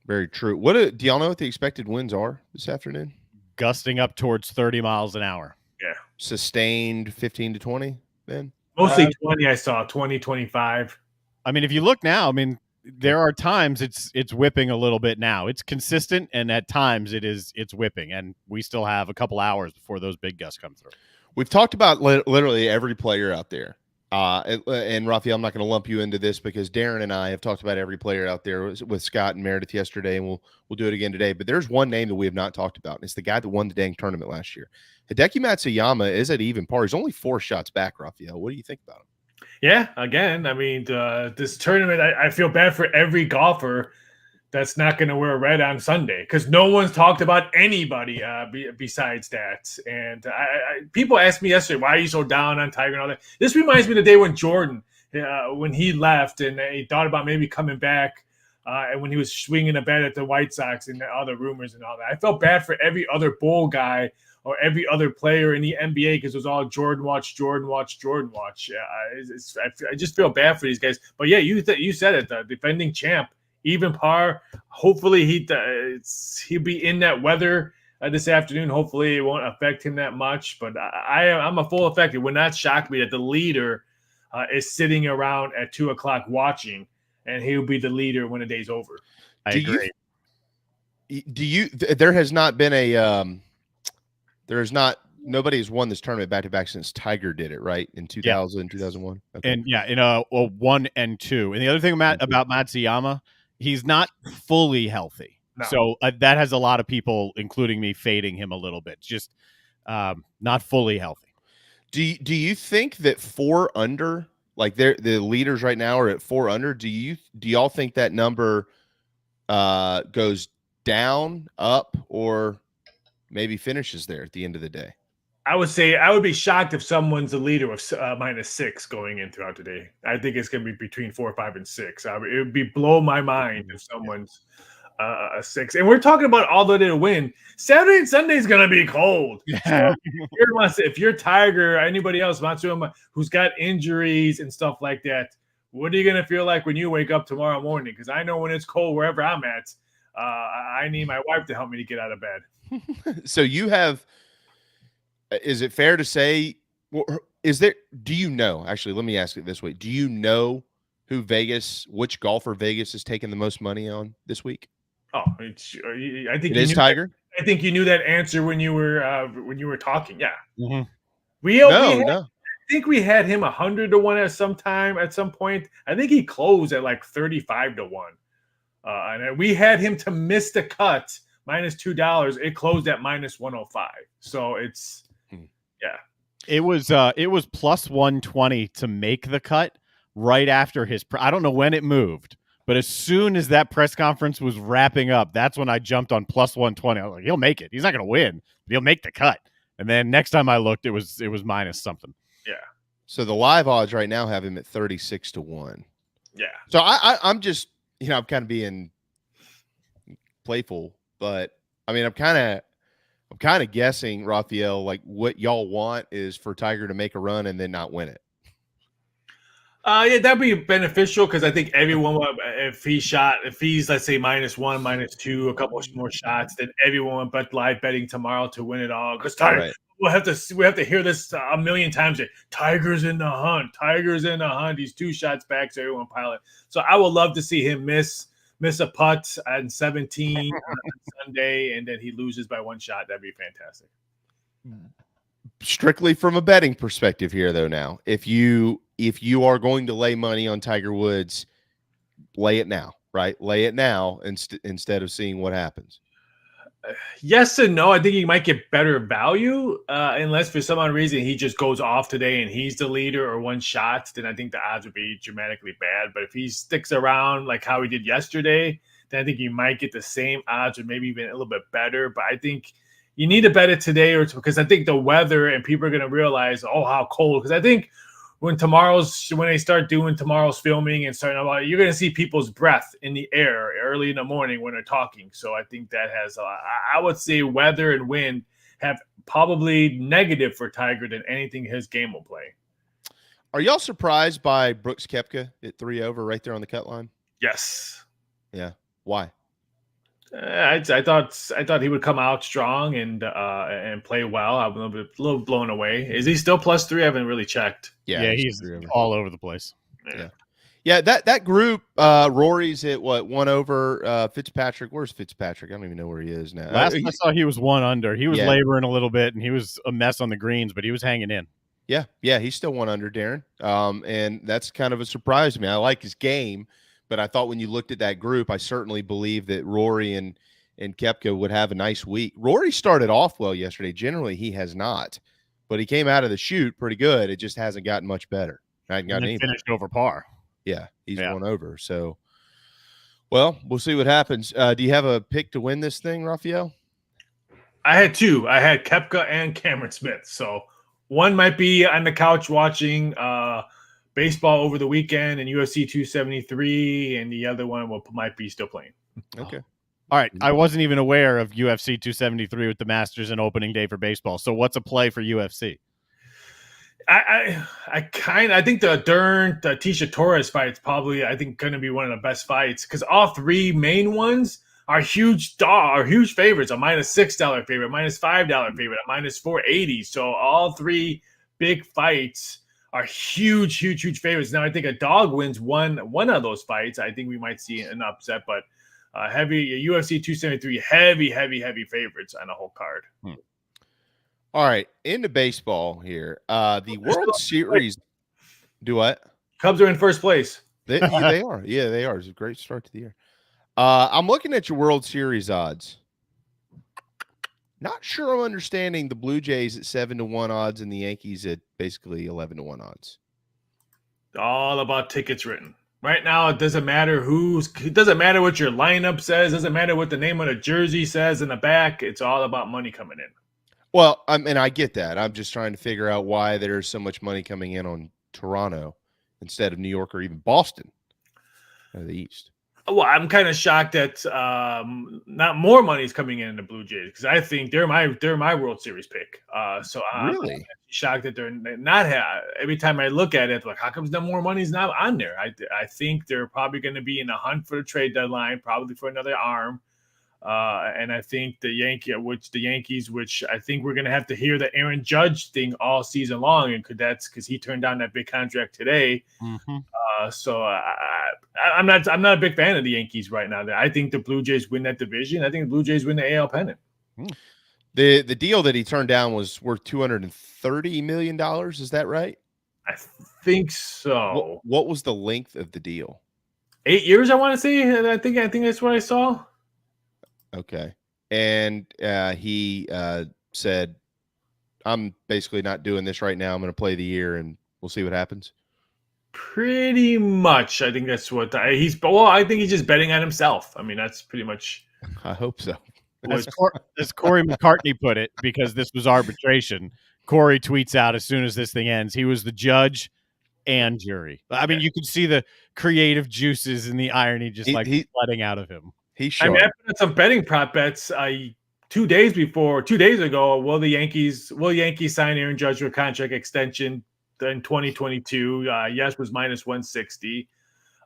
very true. Do y'all know what the expected winds are this afternoon? Gusting up towards 30 miles an hour. Yeah. Sustained 15 to 20 then? Mostly 20, I saw 20, 25. I mean, if you look now, there are times it's whipping a little bit now. It's consistent, and at times it's whipping, and we still have a couple hours before those big gusts come through. We've talked about literally every player out there. And Raphael, I'm not going to lump you into this because Darren and I have talked about every player out there with Scott and Meredith yesterday, and we'll do it again today. But there's one name that we have not talked about, and it's the guy that won the dang tournament last year. Hideki Matsuyama is at even par. He's only 4 shots back, Raphael. What do you think about him? Yeah, again, this tournament, I feel bad for every golfer that's not going to wear red on Sunday because no one's talked about anybody besides that. And people asked me yesterday, why are you so down on Tiger and all that? This reminds me of the day when Jordan, when he left and he thought about maybe coming back and when he was swinging a bat at the White Sox and all the rumors and all that. I felt bad for every other Bull guy or every other player in the NBA because it was all Jordan watch, Jordan watch, Jordan watch. Yeah, I just feel bad for these guys. But yeah, you said it. The defending champ, even par. Hopefully he'll be in that weather this afternoon. Hopefully it won't affect him that much. But I'm a full effect. It would not shock me that the leader is sitting around at 2:00 watching, and he'll be the leader when the day's over. I agree. There has not been nobody has won this tournament back to back since Tiger did it, right? In 2000, 2001. Okay. And in 1 and 2. And the other thing about Matsuyama, he's not fully healthy. No. So that has a lot of people, including me, fading him a little bit. Just not fully healthy. Do you think that 4 under, like the leaders right now are at 4 under? Do y'all think that number goes down, up, or maybe finishes there at the end of the day? I would say I would be shocked if someone's the leader with -6 going in throughout the day. I think it's going to be between 4, 5, and 6. It would blow my mind if someone's a 6. And we're talking about all the day to win. Saturday and Sunday is going to be cold. So if you're Tiger or anybody else, Matsuyama, who's got injuries and stuff like that, what are you going to feel like when you wake up tomorrow morning? Because I know when it's cold wherever I'm at, I need my wife to help me to get out of bed. So you have, is it fair to say, do you know, actually, let me ask it this way. Do you know which golfer Vegas has taken the most money on this week? Oh, I think it is Tiger. I think you knew that answer when you were talking. Yeah. Mm-hmm. I think we had him 100-1 at some point. I think he closed at like 35-1. And we had him to miss the cut -$2. It closed at -105. So it's It was +120 to make the cut right after I don't know when it moved, but as soon as that press conference was wrapping up, that's when I jumped on +120. I was like, he'll make it. He's not going to win, but he'll make the cut. And then next time I looked, it was minus something. Yeah. So the live odds right now have him at 36-1. Yeah. So I'm just, I'm kind of being playful, but I mean, I'm kind of guessing, Raphael, like what y'all want is for Tiger to make a run and then not win it. Yeah, that'd be beneficial because I think everyone, if he's, let's say -1, -2, a couple more shots, then everyone but live betting tomorrow to win it all. Because Tiger, we have to hear this a million times. Tiger's in the hunt. Tiger's in the hunt. He's 2 shots back, so everyone pilot. So I would love to see him miss a putt on 17 on Sunday, and then he loses by 1 shot. That'd be fantastic. Strictly from a betting perspective here, though, now, if you are going to lay money on Tiger Woods, lay it now, right? Lay it now instead of seeing what happens. Yes and no. I think he might get better value unless for some odd reason he just goes off today and he's the leader or 1 shot, then I think the odds would be dramatically bad. But if he sticks around like how he did yesterday, then I think you might get the same odds or maybe even a little bit better. But I think you need to bet it today because I think the weather and people are going to realize, how cold. Because I think when they start doing tomorrow's filming and starting about, you're going to see people's breath in the air early in the morning when they're talking. So I think that has I would say weather and wind have probably negative for Tiger than anything his game will play. Are y'all surprised by Brooks Koepka at 3 over right there on the cut line? Yes. Yeah. Why? I thought he would come out strong and play well. I'm a little blown away. Is he still +3? I haven't really checked. Yeah, he's all over the place. Yeah. That group, Rory's at 1 over. Fitzpatrick, where's Fitzpatrick? I don't even know where he is now. Last I saw, he was 1 under. He was laboring a little bit, and he was a mess on the greens, but he was hanging in. Yeah, he's still 1 under, Darren. And that's kind of a surprise to me. I like his game. But I thought when you looked at that group, I certainly believe that Rory and Koepka would have a nice week. Rory started off well yesterday. Generally, he has not. But he came out of the chute pretty good. It just hasn't gotten much better. Finished over par. Yeah, he's 1 over. So, well, we'll see what happens. Do you have a pick to win this thing, Raphael? I had 2. I had Koepka and Cameron Smith. So one might be on the couch watching baseball over the weekend and UFC 273, and the other one might be still playing. Okay. All right, I wasn't even aware of UFC 273 with the Masters and opening day for baseball. So what's a play for UFC? I think the Tisha Torres fight is probably, I think, going to be one of the best fights because all three main ones are huge favorites. A -$6 favorite, -$5 favorite, a -480. So all three big fights are huge favorites. Now I think a dog wins one of those fights. I think we might see an upset, but heavy UFC 273, heavy favorites on the whole card. All right, into baseball here. The World Series. Do what? Cubs are in first place. They are. Yeah, they are. It's a great start to the year. I'm looking at your World Series odds. Not sure I'm understanding the Blue Jays at 7-1 odds and the Yankees at basically 11-1 odds. All about tickets written. Right now, it doesn't matter it doesn't matter what your lineup says, doesn't matter what the name of the jersey says in the back. It's all about money coming in. Well, I get that. I'm just trying to figure out why there's so much money coming in on Toronto instead of New York or even Boston out of the East. Well, I'm kind of shocked that not more money is coming in the Blue Jays because I think they're my World Series pick. So I'm really shocked that they're not. Every time I look at it, like, how come no more money's not on there? I think they're probably going to be in a hunt for the trade deadline, probably for another arm. And I think the Yankees, which I think we're going to have to hear the Aaron Judge thing all season long, and that's because he turned down that big contract today. Mm-hmm. So I'm not a big fan of the Yankees right now. I think the Blue Jays win that division. I think the Blue Jays win the AL pennant. The deal that he turned down was worth $230 million. Is that right? I think so. What was the length of the deal? 8 years, I want to say. I think that's what I saw. Okay. And he said, I'm basically not doing this right now. I'm going to play the year and we'll see what happens. Pretty much. I think that's what I think he's just betting on himself. I mean, that's pretty much. I hope so. As Corey McCartney put it, because this was arbitration, Corey tweets out as soon as this thing ends, he was the judge and jury. I mean, you could see the creative juices and the irony just flooding out of him. He's I put some betting prop bets 2 days ago. Will Yankees sign Aaron Judge to a contract extension in 2022? Yes was -160.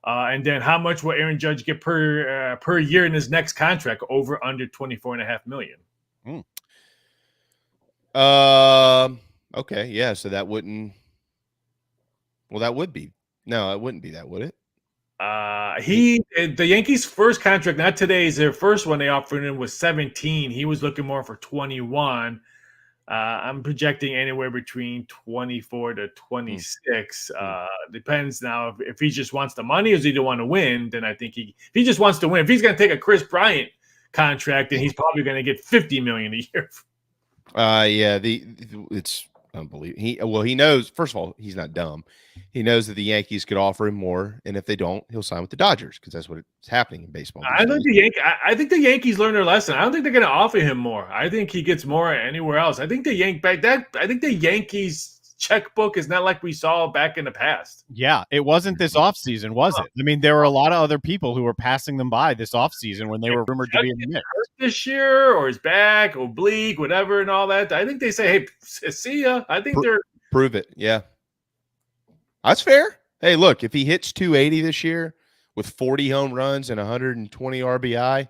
And then how much will Aaron Judge get per year in his next contract? Over under $24.5 million. Okay, yeah. So that wouldn't. Well, that would be. No, it wouldn't be that, would it? The Yankees' first contract, not today's, their first one they offered him was 17. He was looking more for 21. I'm projecting anywhere between 24 to 26. Depends now if he just wants the money or does he don't want to win. Then I think if he just wants to win, if he's going to take a Chris Bryant contract, then he's probably going to get $50 million a year. Yeah, it's unbelievable. He knows. First of all, he's not dumb. He knows that the Yankees could offer him more, and if they don't, he'll sign with the Dodgers because that's what's happening in baseball. I think the Yankees learned their lesson. I don't think they're going to offer him more. I think he gets more anywhere else. I think the Yankees checkbook is not like we saw back in the past. Yeah, it wasn't this offseason, was it? I mean, there were a lot of other people who were passing them by this offseason when they were rumored to be in the mix. This year, or his back, oblique, whatever, and all that. I think they say, hey, see ya. I think they're – prove it. Yeah. That's fair. Hey, look, if he hits 280 this year with 40 home runs and 120 RBI, I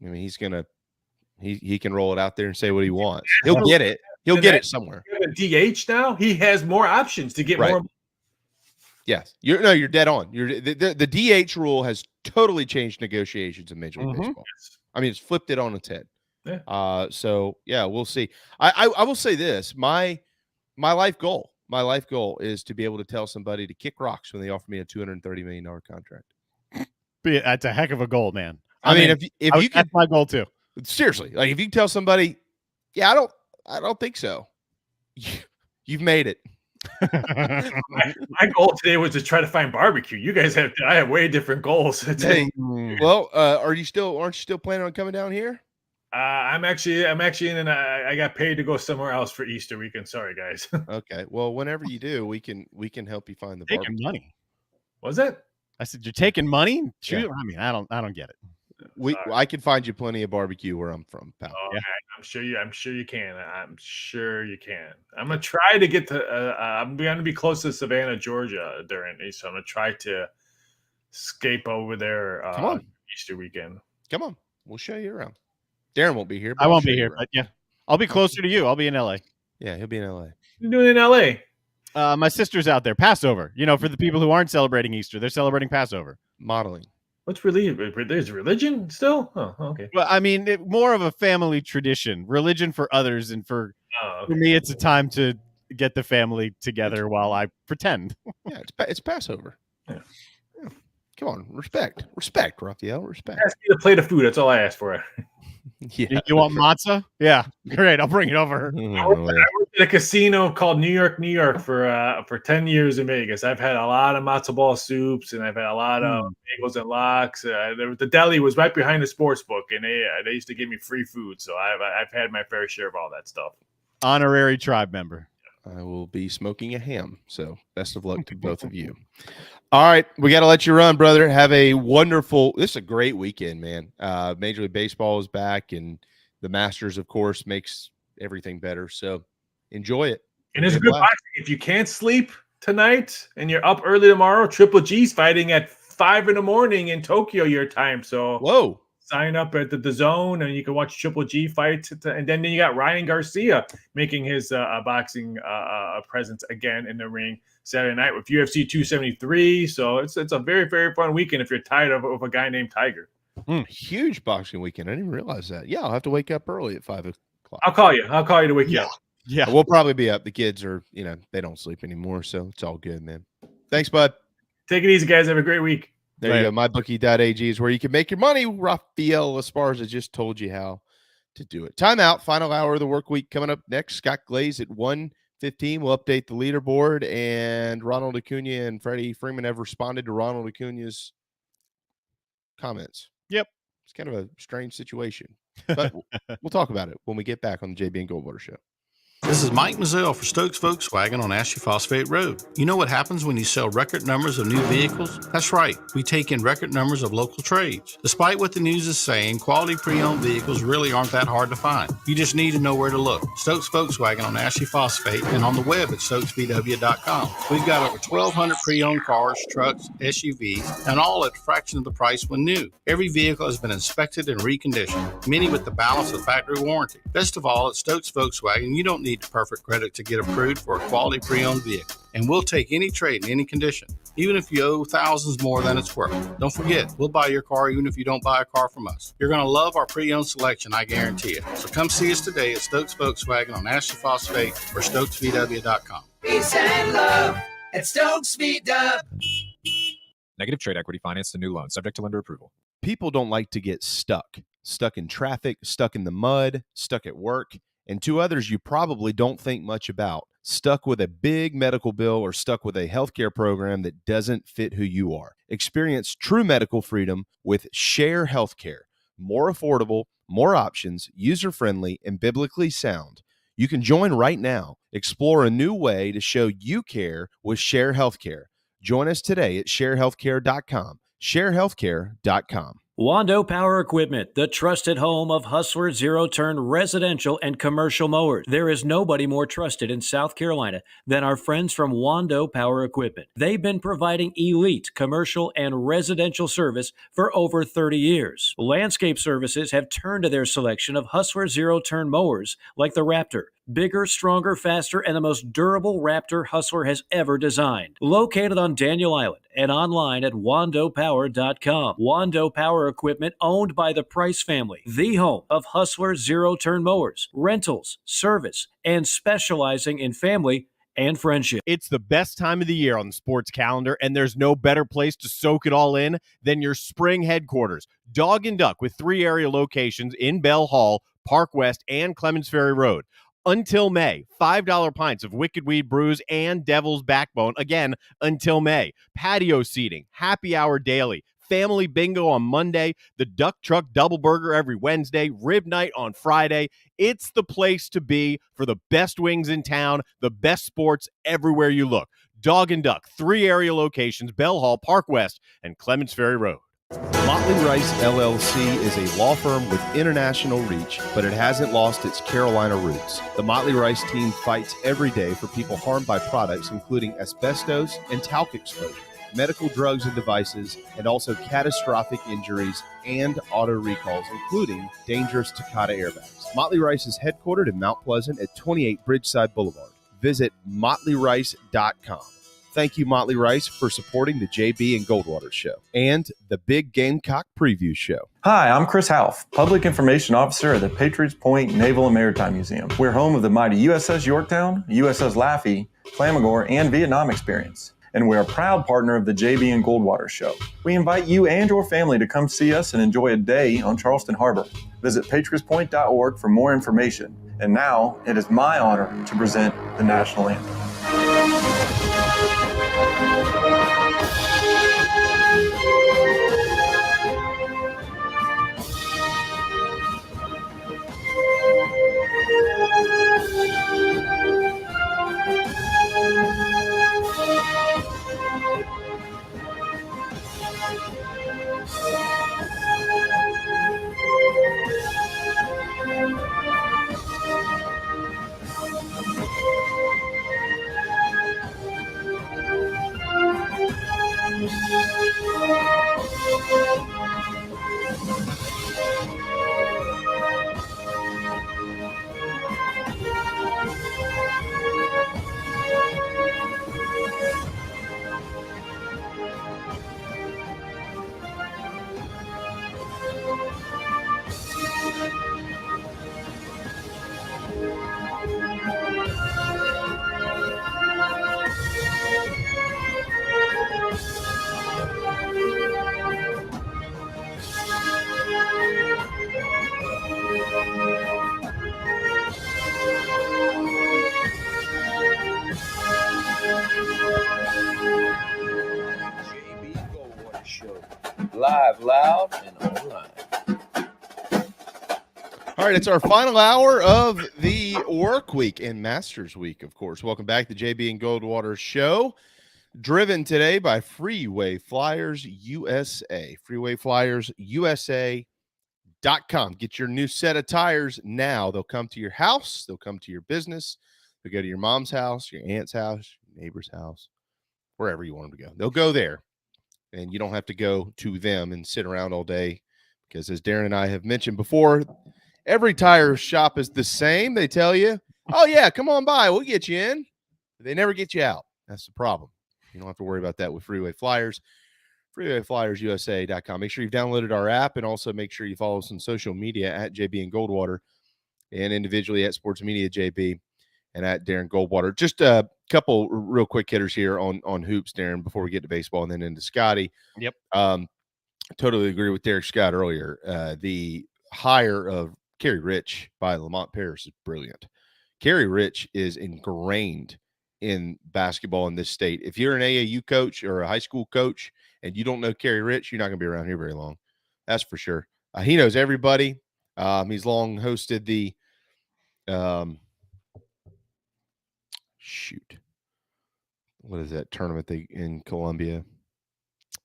mean, he's going to – he can roll it out there and say what he wants. He'll get it. He'll get it somewhere. DH now, he has more options to get more. Yes, you're dead on. The DH rule has totally changed negotiations in Major League Baseball. I mean, it's flipped it on its head. Yeah. So yeah, we'll see. I will say this: my life goal is to be able to tell somebody to kick rocks when they offer me a $230 million contract. That's a heck of a goal, man. I mean, if you can, that's my goal too. Seriously, like if you can tell somebody, yeah, I don't think so. You've made it. My goal today was to try to find barbecue. You guys I have way different goals. Hey, well, aren't you still planning on coming down here? I'm actually in, and I got paid to go somewhere else for Easter weekend. Sorry, guys. Okay. Well, whenever you do, we can help you find the barbecue. Money. Was that? I said, you're taking money? Shoot. Yeah. I mean, I don't get it. I can find you plenty of barbecue where I'm from, pal. Oh, yeah. Man, I'm sure you can. I'm sure you can. I'm gonna try to get to. I'm gonna be close to Savannah, Georgia during Easter. I'm gonna try to escape over there. Come on, Easter weekend. Come on, we'll show you around. Darren won't be here. I won't be here, but yeah, I'll be closer to you. I'll be in LA. Yeah, he'll be in LA. What are you doing in LA? My sister's out there. Passover. For the people who aren't celebrating Easter, they're celebrating Passover. Modeling. What's religion? There's religion still? Oh, okay. Well, I mean, more of a family tradition. Religion for others, and for me, it's a time to get the family together while I pretend. Yeah, it's Passover. Yeah. Come on, respect, Raphael, respect. Ask me a plate of food. That's all I asked for. Yeah. You want matzah? Yeah, great. I'll bring it over. I worked at a casino called New York for 10 years in Vegas. I've had a lot of matzo ball soups, and I've had a lot of bagels and lox. The deli was right behind the sports book, and they used to give me free food. So I've had my fair share of all that stuff. Honorary tribe member. I will be smoking a ham. So best of luck to both of you. All right, we got to let you run, brother. Have a wonderful. This is a great weekend, man. Major League Baseball is back, and the Masters, of course, makes everything better. So enjoy it. And it's a good boxing. If you can't sleep tonight and you're up early tomorrow, Triple G's fighting at 5 a.m. in Tokyo your time. So whoa. Sign up at the Zone, and you can watch Triple G fight. And then you got Ryan Garcia making his boxing presence again in the ring Saturday night with UFC 273. So it's a very, very fun weekend if you're tired of a guy named Tiger. Huge boxing weekend. I didn't realize that. Yeah, I'll have to wake up early at 5 o'clock. I'll call you to wake you up. Yeah, we'll probably be up. The kids are, they don't sleep anymore, so it's all good, man. Thanks, bud. Take it easy, guys. Have a great week. There you go. MyBookie.ag is where you can make your money. Raphael Esparza just told you how to do it. Timeout. Final hour of the work week coming up next. Scott Glaze at 1:15. We'll update the leaderboard. And Ronald Acuna and Freddie Freeman have responded to Ronald Acuna's comments. Yep. It's kind of a strange situation. But we'll talk about it when we get back on the JB and Goldwater Show. This is Mike Mazzell for Stokes Volkswagen on Ashley Phosphate Road. You know what happens when you sell record numbers of new vehicles? That's right, we take in record numbers of local trades. Despite what the news is saying, quality pre-owned vehicles really aren't that hard to find. You just need to know where to look. Stokes Volkswagen on Ashley Phosphate and on the web at stokesvw.com. We've got over 1,200 pre-owned cars, trucks, SUVs, and all at a fraction of the price when new. Every vehicle has been inspected and reconditioned, many with the balance of factory warranty. Best of all, at Stokes Volkswagen, you don't need perfect credit to get approved for a quality pre-owned vehicle. And we'll take any trade in any condition, even if you owe thousands more than it's worth. Don't forget, we'll buy your car even if you don't buy a car from us. You're going to love our pre-owned selection, I guarantee it. So come see us today at Stokes Volkswagen on Ashley Phosphate or stokesvw.com. Peace and love at Stokes VW. Negative trade equity financed a new loan subject to lender approval. People don't like to get stuck in traffic, stuck in the mud, stuck at work. And two others you probably don't think much about, stuck with a big medical bill or stuck with a healthcare program that doesn't fit who you are. Experience true medical freedom with Share Healthcare. More affordable, more options, user-friendly, and biblically sound. You can join right now. Explore a new way to show you care with Share Healthcare. Join us today at sharehealthcare.com. sharehealthcare.com. Wando Power Equipment, the trusted home of Hustler zero-turn residential and commercial mowers. There is nobody more trusted in South Carolina than our friends from Wando Power Equipment. They've been providing elite commercial and residential service for over 30 years. Landscape Services have turned to their selection of Hustler zero-turn mowers like the Raptor. Bigger, stronger, faster, and the most durable Raptor Hustler has ever designed. Located on Daniel Island and online at wandopower.com. Wando Power Equipment, owned by the Price family, the home of Hustler zero-turn mowers, rentals, service, and specializing in family and friendship. It's the best time of the year on the sports calendar, and there's no better place to soak it all in than your spring headquarters. Dog and Duck, with 3 area locations in Bell Hall, Park West, and Clements Ferry Road. Until May, $5 pints of Wicked Weed Brews and Devil's Backbone. Again, until May. Patio seating, happy hour daily, family bingo on Monday, the Duck Truck Double Burger every Wednesday, rib night on Friday. It's the place to be for the best wings in town, the best sports everywhere you look. Dog and Duck, 3 area locations, Bell Hall, Park West, and Clements Ferry Road. Motley Rice LLC is a law firm with international reach, but it hasn't lost its Carolina roots. The Motley Rice team fights every day for people harmed by products including asbestos and talc exposure, medical drugs and devices, and also catastrophic injuries and auto recalls, including dangerous Takata airbags. Motley Rice is headquartered in Mount Pleasant at 28 Bridgeside Boulevard. Visit motleyrice.com. Thank you, Motley Rice, for supporting the JB and Goldwater Show and the Big Gamecock Preview Show. Hi, I'm Chris Half, Public Information Officer at the Patriots Point Naval and Maritime Museum. We're home of the mighty USS Yorktown, USS Laffey, Flamagore, and Vietnam experience. And we're a proud partner of the JB and Goldwater Show. We invite you and your family to come see us and enjoy a day on Charleston Harbor. Visit patriotspoint.org for more information. And now, it is my honor to present the National Anthem. Live, loud, and online. All right, it's our final hour of the work week and Masters week, of course. Welcome back to JB and Goldwater Show, driven today by Freeway Flyers USA. FreewayFlyersUSA.com. Get your new set of tires now. They'll come to your house. They'll come to your business. They'll go to your mom's house, your aunt's house, your neighbor's house, wherever you want them to go. They'll go there. And you don't have to go to them and sit around all day because, as Darren and I have mentioned before, every tire shop is the same. They tell you, oh, yeah, come on by. We'll get you in. But they never get you out. That's the problem. You don't have to worry about that with Freeway Flyers. FreewayFlyersUSA.com. Make sure you've downloaded our app and also make sure you follow us on social media at JB and Goldwater and individually at Sports Media JB and at Darren Goldwater. Just a couple real quick hitters here on hoops, Darren, before we get to baseball and then into Scotty. Yep. Totally agree with Derek Scott earlier. The hire of Kerry Rich by Lamont Paris is brilliant. Kerry Rich is ingrained in basketball in this state. If you're an AAU coach or a high school coach and you don't know Kerry Rich, you're not going to be around here very long. That's for sure. He knows everybody. He's long hosted the what is that tournament in Columbia?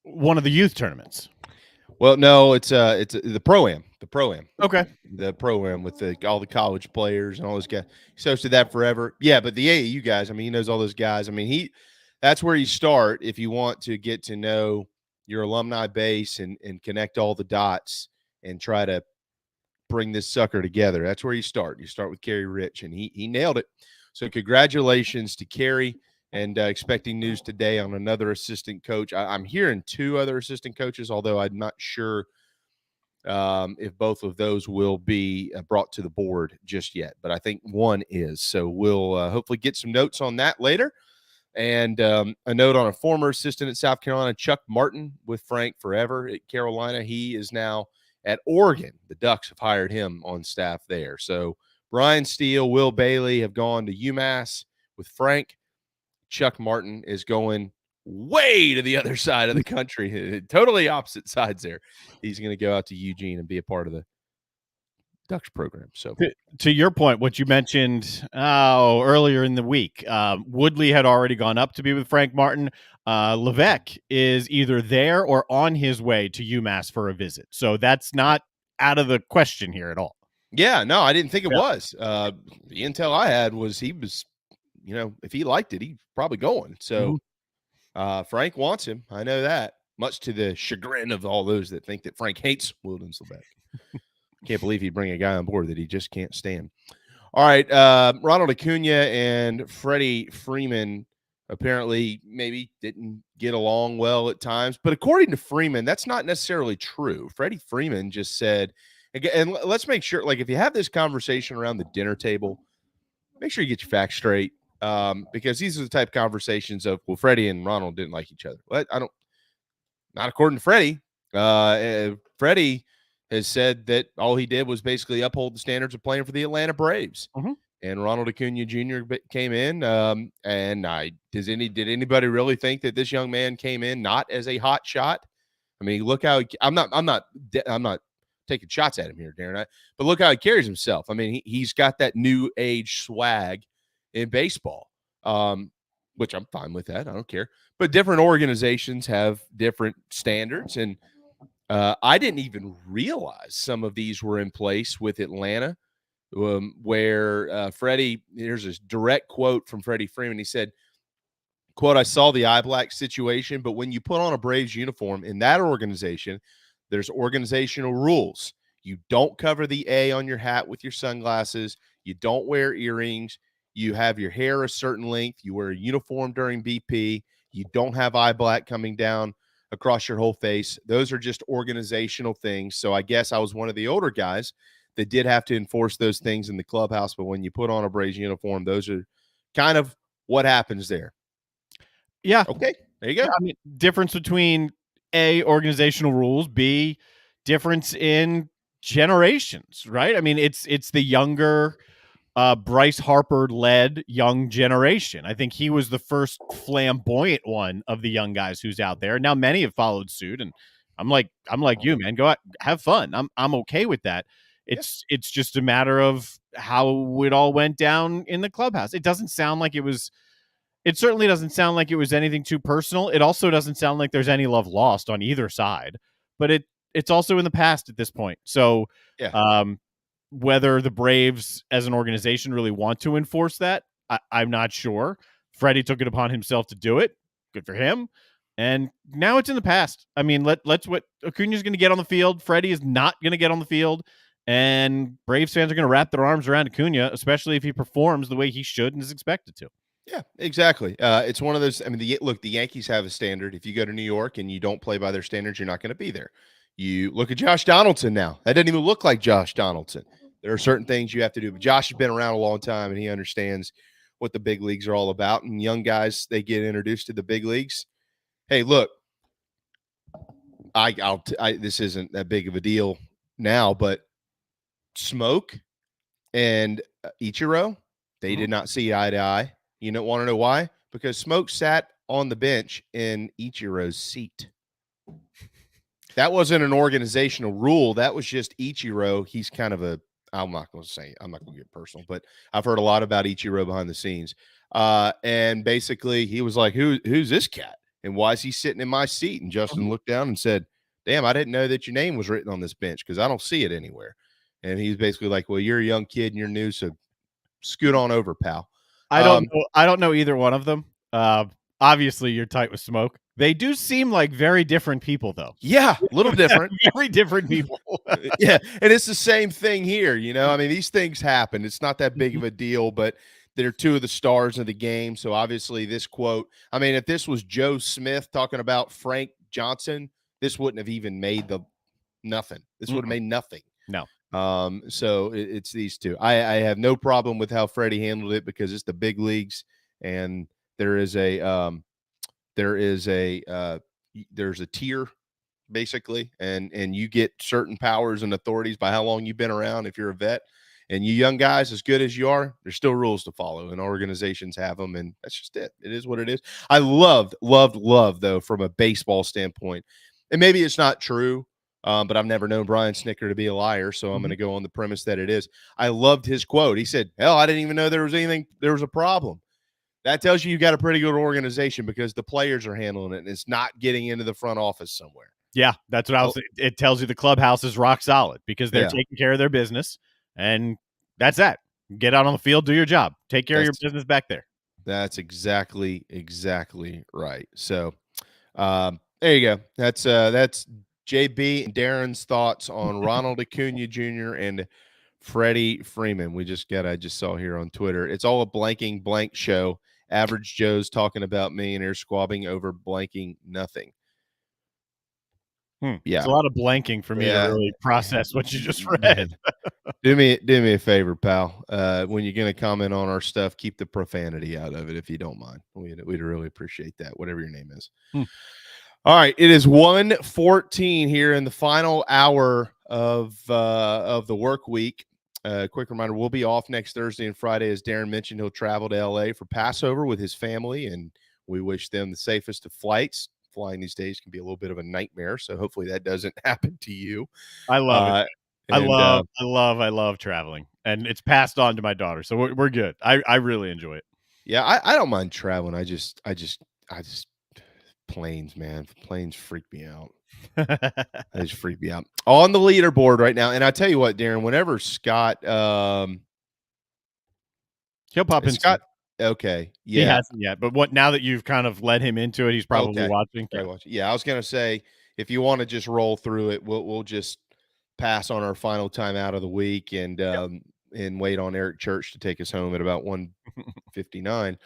One of the youth tournaments. Well, no, it's the Pro-Am. The Pro-Am. Okay. The Pro-Am with all the college players and all those guys. He's hosted that forever. Yeah, but the AAU guys, I mean, he knows all those guys. I mean, that's where you start if you want to get to know your alumni base and connect all the dots and try to bring this sucker together. That's where you start. You start with Kerry Rich, and he nailed it. So congratulations to Kerry, and expecting news today on another assistant coach. I'm hearing 2 other assistant coaches, although I'm not sure if both of those will be brought to the board just yet. But I think one is. So we'll hopefully get some notes on that later. And a note on a former assistant at South Carolina, Chuck Martin, with Frank forever at Carolina. He is now at Oregon. The Ducks have hired him on staff there. So Brian Steele, Will Bailey have gone to UMass with Frank. Chuck Martin is going way to the other side of the country, totally opposite sides there. He's going to go out to Eugene and be a part of the Ducks program. So to your point, what you mentioned earlier in the week, Woodley had already gone up to be with Frank Martin. Levesque is either there or on his way to UMass for a visit. So that's not out of the question here at all. Yeah, no, I didn't think it was. The intel I had was he was, if he liked it, he's probably going. So Frank wants him. I know that, much to the chagrin of all those that think that Frank hates Wildens Levesque. Can't believe he'd bring a guy on board that he just can't stand. All right, Ronald Acuna and Freddie Freeman apparently maybe didn't get along well at times. But according to Freeman, that's not necessarily true. Freddie Freeman just said, and let's make sure, like, if you have this conversation around the dinner table, make sure you get your facts straight, because these are the type of conversations of, well, Freddie and Ronald didn't like each other. What? Not according to Freddie. Freddie has said that all he did was basically uphold the standards of playing for the Atlanta Braves. And Ronald Acuna Jr. came in, did anybody really think that this young man came in not as a hot shot? I mean, look how I'm not taking shots at him here, Darren, but look how he carries himself. I mean, he's got that new age swag in baseball, which I'm fine with that. I don't care. But different organizations have different standards, and I didn't even realize some of these were in place with Atlanta, where Freddie, here's a direct quote from Freddie Freeman. He said, quote, "I saw the eye black situation, but when you put on a Braves uniform in that organization, there's organizational rules. You don't cover the A on your hat with your sunglasses. You don't wear earrings. You have your hair a certain length. You wear a uniform during BP. You don't have eye black coming down across your whole face. Those are just organizational things." So I guess I was one of the older guys that did have to enforce those things in the clubhouse. But when you put on a Braves uniform, those are kind of what happens there. Yeah. Okay. There you go. I mean, difference between A, organizational rules, B, difference in generations, right? I mean, it's the younger Bryce Harper led young generation. I think he was the first flamboyant one of the young guys who's out there. Now many have followed suit, and I'm like you, man. Go out, have fun. I'm okay with that. It's just a matter of how it all went down in the clubhouse. It doesn't sound like it was. It certainly doesn't sound like it was anything too personal. It also doesn't sound like there's any love lost on either side. But it's also in the past at this point. So whether the Braves as an organization really want to enforce that, I'm not sure. Freddie took it upon himself to do it. Good for him. And now it's in the past. I mean, let's what Acuna's going to get on the field. Freddie is not going to get on the field. And Braves fans are going to wrap their arms around Acuna, especially if he performs the way he should and is expected to. Yeah, exactly. It's one of those. I mean, the Yankees have a standard. If you go to New York and you don't play by their standards, you're not going to be there. You look at Josh Donaldson now. That doesn't even look like Josh Donaldson. There are certain things you have to do. But Josh has been around a long time, and he understands what the big leagues are all about. And young guys, they get introduced to the big leagues. Hey, look, this isn't that big of a deal now, but Smoke and Ichiro, they did not see eye to eye. You don't want to know why? Because Smoke sat on the bench in Ichiro's seat. That wasn't an organizational rule. That was just Ichiro. He's kind of I'm not going to get personal, but I've heard a lot about Ichiro behind the scenes. And basically he was like, who's this cat? And why is he sitting in my seat? And Justin looked down and said, damn, I didn't know that your name was written on this bench because I don't see it anywhere. And he's basically like, well, you're a young kid and you're new, so scoot on over, pal. I don't know either one of them. Obviously, you're tight with Smoke. They do seem like very different people, though. Yeah, a little different. Very different people. Yeah, and it's the same thing here. I mean, these things happen. It's not that big of a deal, but they're two of the stars of the game. So obviously, this quote. I mean, if this was Joe Smith talking about Frank Johnson, this wouldn't have even made nothing. This would have made nothing. No. So it's these two. I have no problem with how Freddie handled it because it's the big leagues, and there's a tier basically, and you get certain powers and authorities by how long you've been around. If you're a vet, and you young guys, as good as you are, there's still rules to follow, and organizations have them, and that's just it. It is what it is. I loved though, from a baseball standpoint, and maybe it's not true, But I've never known Brian Snicker to be a liar, so I'm going to go on the premise that it is. I loved his quote. He said, hell, I didn't even know there was a problem. That tells you got a pretty good organization because the players are handling it, and it's not getting into the front office somewhere. Yeah, that's what I was. It tells you the clubhouse is rock solid because they're taking care of their business, and that's that. Get out on the field, do your job, take care of your business back there. That's exactly right. So, there you go. That's JB and Darren's thoughts on Ronald Acuna Jr. and Freddie Freeman. I just saw here on Twitter. It's all a blanking blank show. Average Joe's talking about millionaires squabbing over blanking nothing. Yeah, it's a lot of blanking for me to really process what you just read. do me a favor, pal. When you're going to comment on our stuff, keep the profanity out of it if you don't mind. We'd really appreciate that. Whatever your name is. All right, it is 1:14 here in the final hour of the work week. Quick reminder: we'll be off next Thursday and Friday, as Darren mentioned. He'll travel to LA for Passover with his family, and we wish them the safest of flights. Flying these days can be a little bit of a nightmare, so hopefully that doesn't happen to you. I love it. I love traveling, and it's passed on to my daughter, so we're good. I really enjoy it. Yeah, I don't mind traveling. I just planes, man. Planes freak me out. They just freak me out. On the leaderboard right now, and I tell you what, Darren, whenever Scott, he'll pop in. Scott. Okay. Yeah. He hasn't yet, but now that you've kind of led him into it, he's probably watching. Yeah, I was gonna say, if you want to just roll through it, we'll just pass on our final time out of the week and wait on Eric Church to take us home at about 1:59.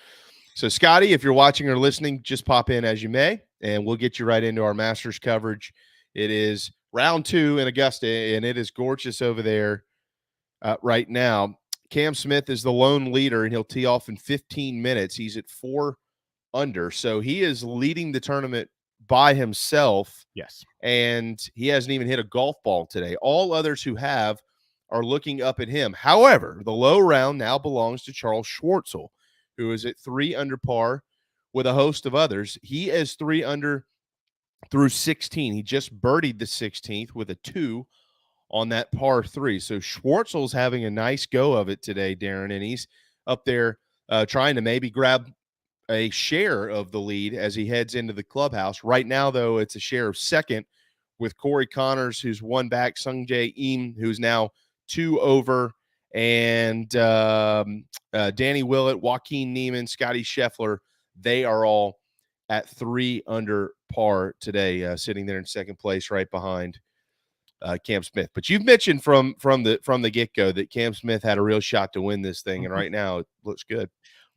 So, Scotty, if you're watching or listening, just pop in as you may, and we'll get you right into our Masters coverage. It is round 2 in Augusta, and it is gorgeous over there right now. Cam Smith is the lone leader, and he'll tee off in 15 minutes. He's at 4 under, so he is leading the tournament by himself. Yes. And he hasn't even hit a golf ball today. All others who have are looking up at him. However, the low round now belongs to Charles Schwartzel, who is at 3 under par with a host of others. He is 3 under through 16. He just birdied the 16th with a 2 on that par 3. So Schwartzel's having a nice go of it today, Darren, and he's up there trying to maybe grab a share of the lead as he heads into the clubhouse. Right now, though, it's a share of second with Corey Connors, who's 1 back, Sungjae Im, who's now 2 over, and Danny Willett, Joaquin Neiman, Scotty Scheffler. They are all at 3 under par today, sitting there in second place right behind Cam Smith. But you've mentioned from the get-go that Cam Smith had a real shot to win this thing, and right now it looks good.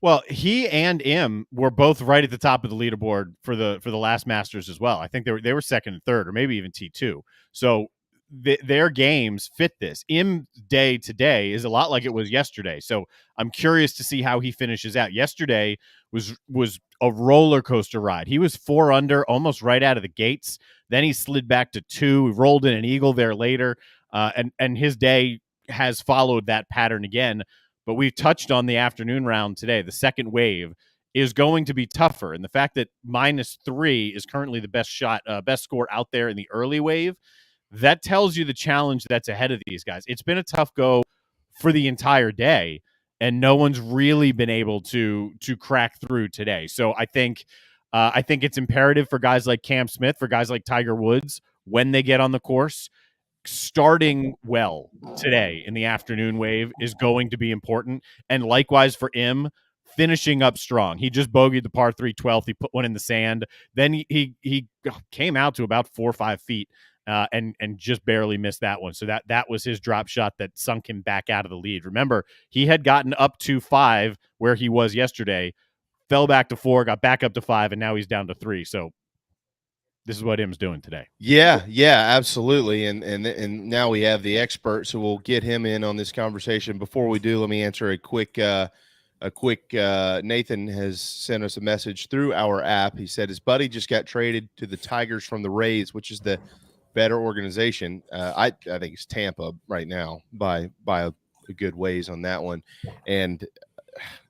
Well, he and Im were both right at the top of the leaderboard for the last Masters as well. I think they were second and third, or maybe even T2. So their games fit this. Im's day today is a lot like it was yesterday. So I'm curious to see how he finishes out. Yesterday was a roller coaster ride. He was 4 under almost right out of the gates. Then he slid back to 2, rolled in an eagle there later, and his day has followed that pattern again. But we've touched on the afternoon round today. The second wave is going to be tougher, and the fact that -3 is currently the best score out there in the early wave, that tells you the challenge that's ahead of these guys. It's been a tough go for the entire day, and no one's really been able to crack through today. So I think it's imperative for guys like Cam Smith, for guys like Tiger Woods, when they get on the course, starting well today in the afternoon wave is going to be important. And likewise for Im, finishing up strong. He just bogeyed the par 3 12th. He put one in the sand. Then he came out to about 4 or 5 feet and just barely missed that one. So that was his drop shot that sunk him back out of the lead. Remember, he had gotten up to 5 where he was yesterday, fell back to 4, got back up to 5, and now he's down to 3. So this is what Im's doing today. Yeah, absolutely. And now we have the expert, so we'll get him in on this conversation. Before we do, let me answer a quick Nathan has sent us a message through our app. He said his buddy just got traded to the Tigers from the Rays, which is the better organization. I think it's Tampa right now by a good ways on that one. And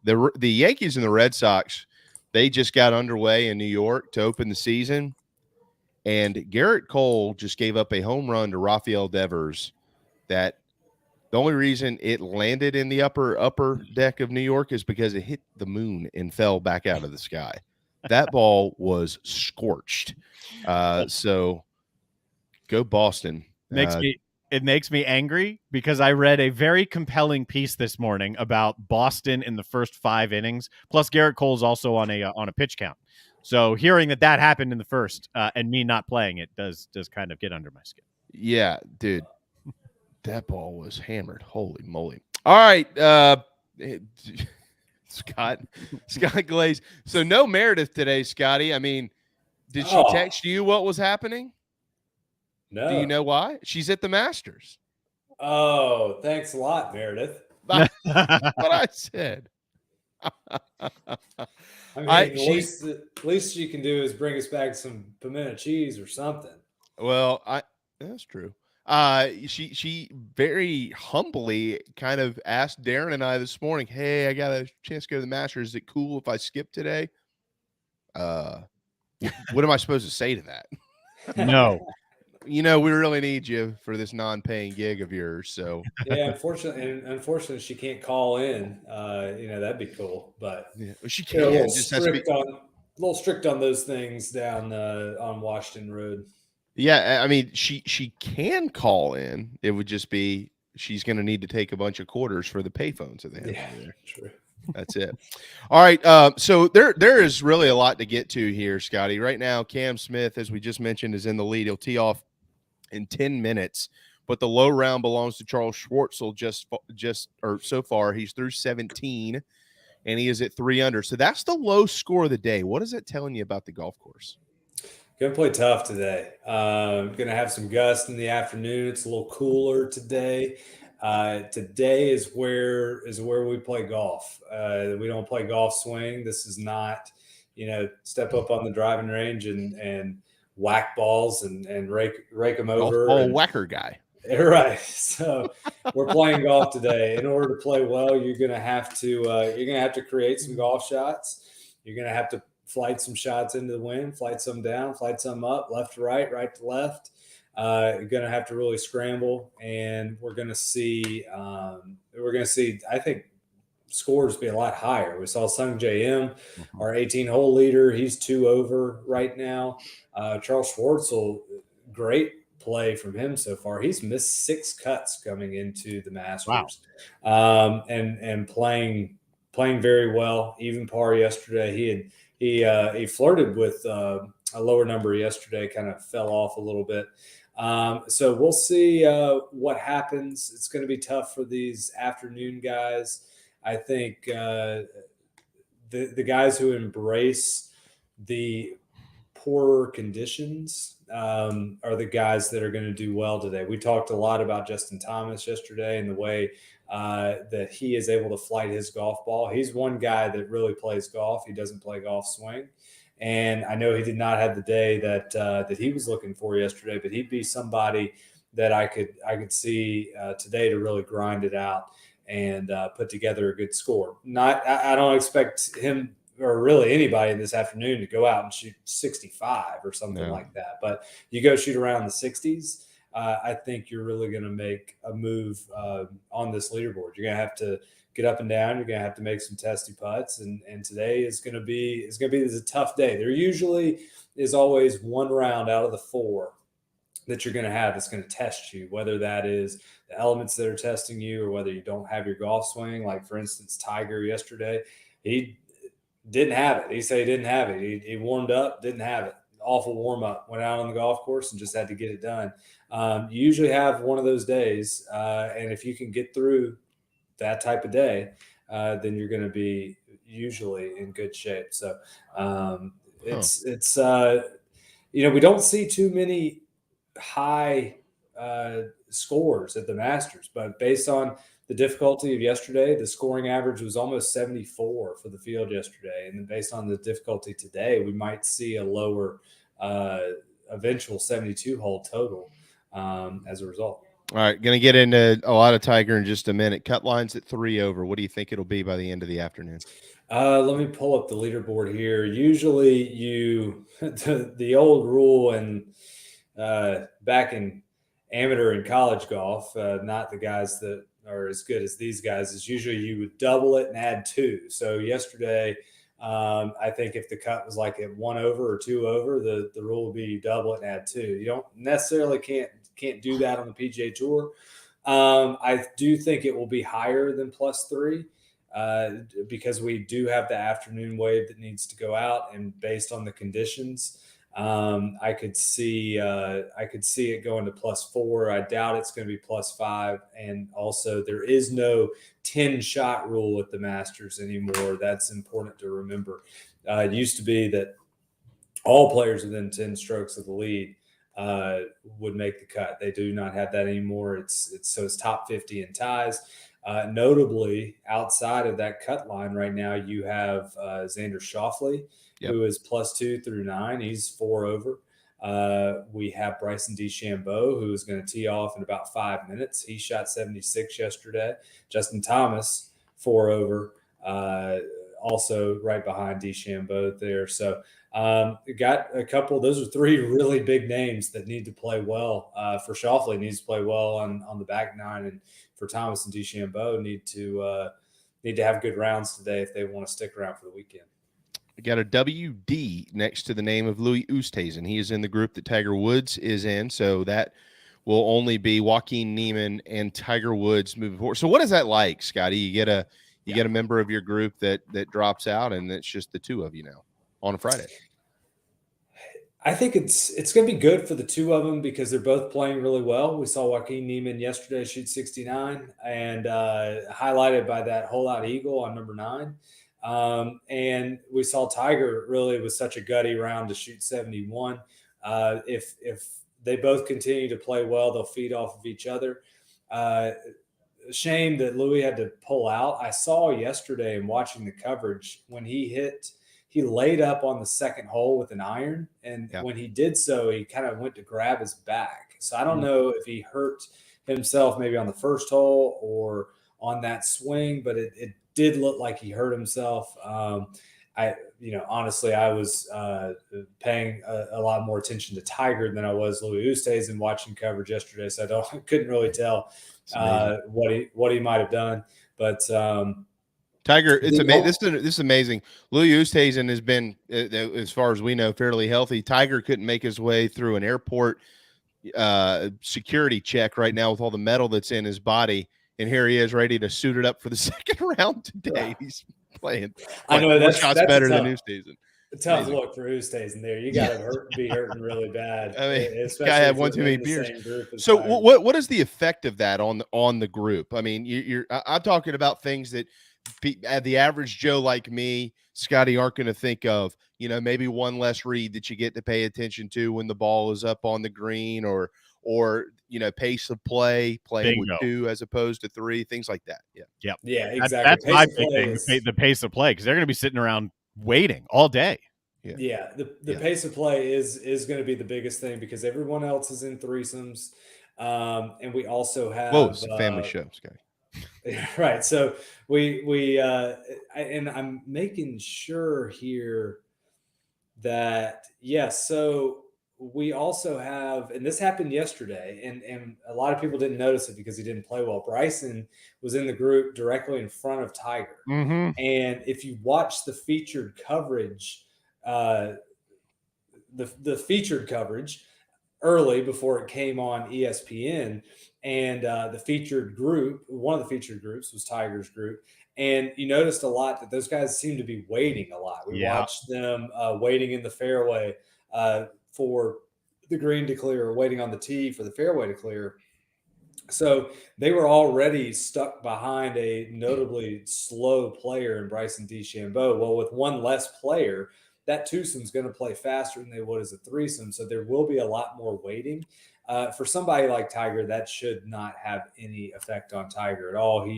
the Yankees and the Red Sox, they just got underway in New York to open the season. And Garrett Cole just gave up a home run to Raphael Devers that the only reason it landed in the upper deck of New York is because it hit the moon and fell back out of the sky. That ball was scorched. So go Boston. It makes me angry because I read a very compelling piece this morning about Boston in the first 5 innings. Plus, Garrett Cole's also on a pitch count. So hearing that happened in the first and me not playing it does kind of get under my skin. Yeah, dude, that ball was hammered. Holy moly! All right, Scott Glaze. So no Meredith today, Scotty. I mean, did she text you what was happening? No. Do you know why? She's at the Masters. Oh, thanks a lot, Meredith. That's what I said. I mean, the least she can do is bring us back some pimento cheese or something. Well, that's true. She very humbly kind of asked Darren and I this morning, "Hey, I got a chance to go to the Masters. Is it cool if I skip today?" What am I supposed to say to that? No. We really need you for this non-paying gig of yours. So yeah, unfortunately, she can't call in. That'd be cool, but yeah, she can't. A little strict on those things down on Washington Road. Yeah, I mean, she can call in. It would just be she's going to need to take a bunch of quarters for the payphones at the end. Yeah, true. That's it. All right. So there is really a lot to get to here, Scotty. Right now, Cam Smith, as we just mentioned, is in the lead. He'll tee off in 10 minutes, but the low round belongs to Charles Schwartzel. So far, he's through 17, and he is at 3 under. So that's the low score of the day. What is that telling you about the golf course? Gonna play tough today. Gonna have some gusts in the afternoon. It's a little cooler today. Today is where we play golf. We don't play golf swing. This is not, step up on the driving range and whack balls and rake them over. Whacker guy. Right. So we're playing golf today. In order to play well, you're gonna have to create some golf shots. You're gonna have to flight some shots into the wind, flight some down, flight some up, left to right, right to left. You're going to have to really scramble, and we're going to see, I think, scores be a lot higher. We saw Sung J M, our 18-hole leader. He's 2 over right now. Charles Schwartzel, great play from him so far. He's missed 6 cuts coming into the Masters. Wow. And playing very well. Even par yesterday. He flirted with a lower number yesterday, kind of fell off a little bit. So we'll see what happens. It's going to be tough for these afternoon guys. I think the guys who embrace the poorer conditions are the guys that are going to do well today. We talked a lot about Justin Thomas yesterday and the way that he is able to flight his golf ball. He's one guy that really plays golf. He doesn't play golf swing. And I know he did not have the day that he was looking for yesterday, but he'd be somebody that I could see today to really grind it out and put together a good score. I don't expect him or really anybody this afternoon to go out and shoot 65 or something like that. But you go shoot around the 60s. I think you're really going to make a move on this leaderboard. You're going to have to get up and down. You're going to have to make some testy putts. And today is going to be a tough day. There usually is always one round out of the 4 that you're going to have that's going to test you, whether that is the elements that are testing you or whether you don't have your golf swing. Like, for instance, Tiger yesterday, he didn't have it. He said he didn't have it. He warmed up, didn't have it. Awful warm up, went out on the golf course and just had to get it done. You usually have one of those days. And if you can get through that type of day, then you're going to be usually in good shape. So we don't see too many high scores at the Masters, but based on the difficulty of yesterday, the scoring average was almost 74 for the field yesterday. And then based on the difficulty today, we might see a lower eventual 72-hole total as a result. All right, going to get into a lot of Tiger in just a minute. Cut lines at 3 over. What do you think it'll be by the end of the afternoon? Let me pull up the leaderboard here. Usually the old rule and back in amateur and college golf, not the guys that are as good as these guys, is usually you would double it and add 2. So yesterday, I think if the cut was like at 1 over or 2 over, the rule would be you double it and add 2. You don't necessarily can't do that on the PGA Tour. I do think it will be higher than +3 because we do have the afternoon wave that needs to go out, and based on the conditions, I could see it going to +4. I doubt it's going to be +5. And also, there is no 10-shot rule at the Masters anymore. That's important to remember. It used to be that all players within 10 strokes of the lead would make the cut. They do not have that anymore. It's top 50 in ties. Notably, outside of that cut line right now, you have Xander Schauffele, who is +2 through 9. He's 4 over. We have Bryson DeChambeau, who is going to tee off in about 5 minutes. He shot 76 yesterday. Justin Thomas, 4 over, also right behind DeChambeau there. So got a couple. Those are 3 really big names that need to play well. For Schauffele, needs to play well on the back 9, and for Thomas and DeChambeau need to have good rounds today if they want to stick around for the weekend. We got a WD next to the name of Louis Oosthuizen. He is in the group that Tiger Woods is in, so that will only be Joaquin Niemann and Tiger Woods moving forward. So what is that like, Scotty? You get a member of your group that drops out, and it's just the 2 of you now on a Friday. I think it's going to be good for the 2 of them because they're both playing really well. We saw Joaquin Niemann yesterday shoot 69 and highlighted by that hole-out eagle on number 9. And we saw Tiger really was such a gutty round to shoot 71. If they both continue to play well, they'll feed off of each other. Shame that Louis had to pull out. I saw yesterday in watching the coverage when he laid up on the second hole with an iron. And when he did so, he kind of went to grab his back. So I don't know if he hurt himself maybe on the first hole or on that swing, but it did look like he hurt himself. Honestly, I was paying a lot more attention to Tiger than I was Louis Oosthuizen watching coverage yesterday. So I couldn't really tell what he might have done. But Tiger, it's amazing. This is amazing. Louis Oosthuizen has been, as far as we know, fairly healthy. Tiger couldn't make his way through an airport security check right now with all the metal that's in his body, and here he is ready to suit it up for the second round today. He's playing. I know that's better than Oosthuizen. A tough look for Oosthuizen there. You got to be hurting really bad. I mean, this guy had one too many beers. So what is the effect of that on the group? I mean, I'm talking about things that the average Joe like me, Scotty, aren't going to think of. Maybe one less read that you get to pay attention to when the ball is up on the green, or pace of playing with 2 as opposed to 3, things like that. Yeah, exactly. That's my big thing, the pace of play, because they're going to be sitting around waiting all day. The pace of play is going to be the biggest thing because everyone else is in threesomes, and we also have it's a family show, Scotty. Right. So and I'm making sure here that so we also have, and this happened yesterday, and a lot of people didn't notice it because he didn't play well. Bryson was in the group directly in front of Tiger. Mm-hmm. And if you watch the featured coverage, the featured coverage early before it came on ESPN, and the featured group, one of the featured groups was Tiger's group. And you noticed a lot that those guys seem to be waiting a lot. We watched them waiting in the fairway for the green to clear, or waiting on the tee for the fairway to clear. So they were already stuck behind a notably slow player in Bryson DeChambeau. Well, with one less player, that twosome is going to play faster than they would as a threesome. So there will be a lot more waiting. For somebody like Tiger, that should not have any effect on Tiger at all.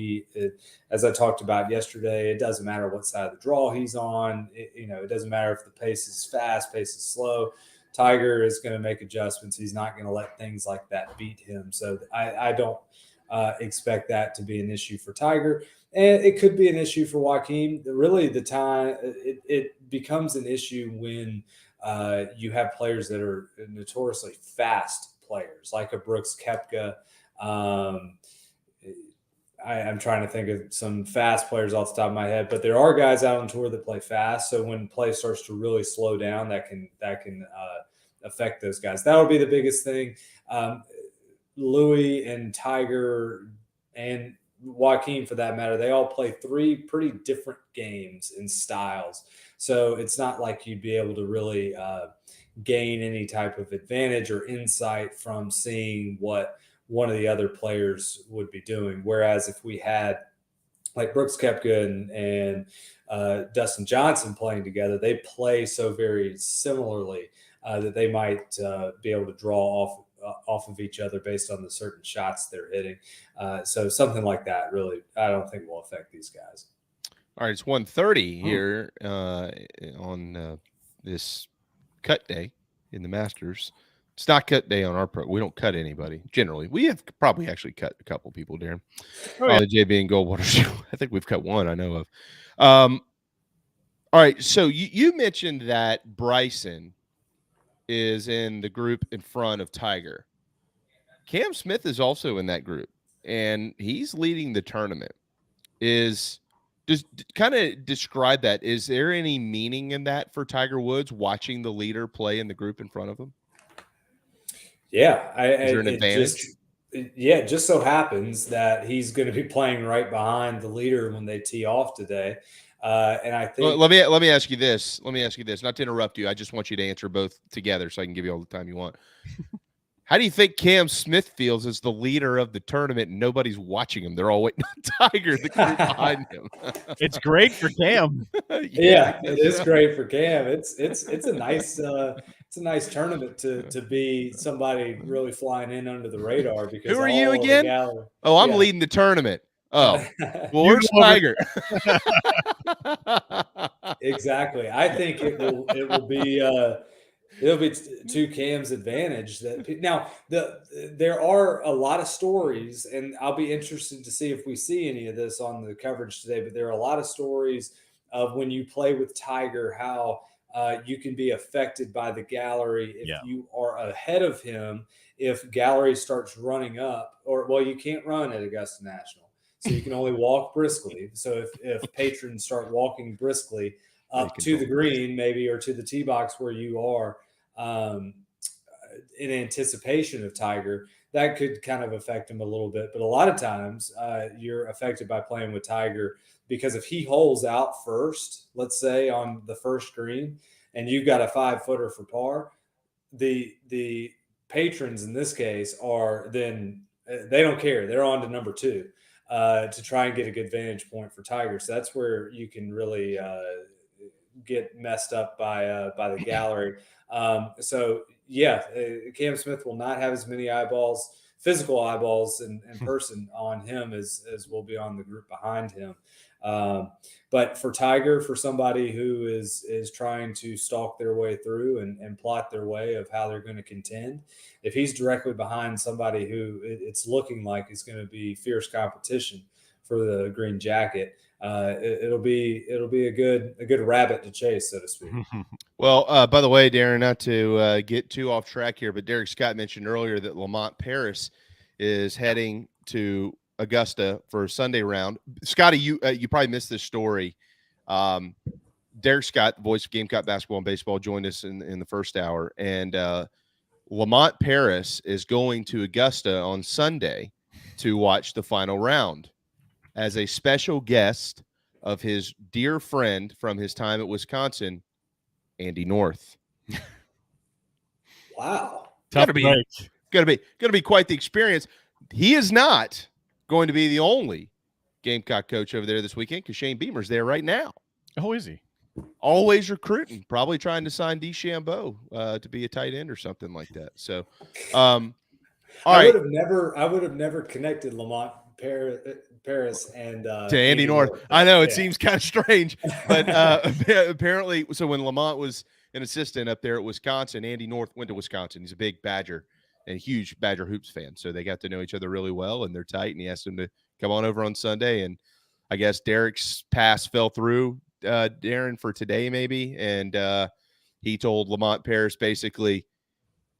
As I talked about yesterday, it doesn't matter what side of the draw he's on. It doesn't matter if the pace is fast, pace is slow. Tiger is going to make adjustments. He's not going to let things like that beat him. So I don't expect that to be an issue for Tiger. And it could be an issue for Joaquin. Really, the time it becomes an issue when you have players that are notoriously fast players, like a Brooks Koepka. I'm trying to think of some fast players off the top of my head, but there are guys out on tour that play fast. So when play starts to really slow down, that can affect those guys. That would be the biggest thing. Louis and Tiger and Joaquin, for that matter, they all play 3 pretty different games and styles. So it's not like you'd be able to really gain any type of advantage or insight from seeing what one of the other players would be doing. Whereas if we had like Brooks Koepka and Dustin Johnson playing together, they play so very similarly that they might be able to draw off of each other based on the certain shots they're hitting. So something like that really, I don't think will affect these guys. All right, it's 1:30 here on this cut day in the Masters. It's not cut day on our pro. We don't cut anybody generally. We have probably actually cut a couple people, Darren. On the JB and Goldwater show. I think we've cut one I know of. All right, so you mentioned that Bryson is in the group in front of Tiger. Cam Smith is also in that group, and he's leading the tournament. Just kind of describe that. Is there any meaning in that for Tiger Woods watching the leader play in the group in front of him? Yeah. Is there an advantage? It just so happens that he's going to be playing right behind the leader when they tee off today. And I think let me ask you this. Not to interrupt you. I just want you to answer both together so I can give you all the time you want. How do you think Cam Smith feels as the leader of the tournament and nobody's watching him? They're all waiting on Tiger, the group behind him. It's great for Cam. Yeah, it is great for Cam. It's a nice tournament to be somebody really flying in under the radar. Because who are you again? Oh, I'm leading the tournament. Oh, well, where's Tiger? Exactly. I think it'll be to Cam's advantage. That now there are a lot of stories, and I'll be interested to see if we see any of this on the coverage today. But there are a lot of stories of when you play with Tiger, how you can be affected by the gallery if you are ahead of him. If gallery starts running up, you can't run at Augusta National. So you can only walk briskly. So if patrons start walking briskly up to the green, maybe, or to the tee box where you are in anticipation of Tiger, that could kind of affect him a little bit. But a lot of times you're affected by playing with Tiger because if he holes out first, let's say on the first green, and you've got a 5-footer for par, the patrons in this case are then they don't care. They're on to number 2. To try and get a good vantage point for Tiger. So that's where you can really get messed up by the gallery. So Cam Smith will not have as many physical eyeballs in person on him as will be on the group behind him. But for Tiger, for somebody who is trying to stalk their way through and plot their way of how they're going to contend, if he's directly behind somebody who it's looking like is going to be fierce competition for the green jacket, it'll be a good rabbit to chase, so to speak. Well, by the way, Darren, not to get too off track here, but Derek Scott mentioned earlier that Lamont Paris is heading to Augusta for a Sunday round. Scotty, you probably missed this story. Derek Scott, the voice of Gamecock basketball and baseball, joined us in the first hour, and Lamont Paris is going to Augusta on Sunday to watch the final round as a special guest of his dear friend from his time at Wisconsin, Andy North. Wow. Gotta be quite the experience. He is not going to be the only Gamecock coach over there this weekend because Shane Beamer's there right now. Oh, is he? Always recruiting, probably trying to sign DeChambeau to be a tight end or something like that. So, I would have never connected Lamont Paris and to Andy North. I know it seems kind of strange, but apparently, so when Lamont was an assistant up there at Wisconsin, Andy North went to Wisconsin. He's a big Badger and a huge Badger Hoops fan. So they got to know each other really well, and they're tight. And he asked him to come on over on Sunday. And I guess Derek's pass fell through, Darren, for today maybe. And he told Lamont Paris basically,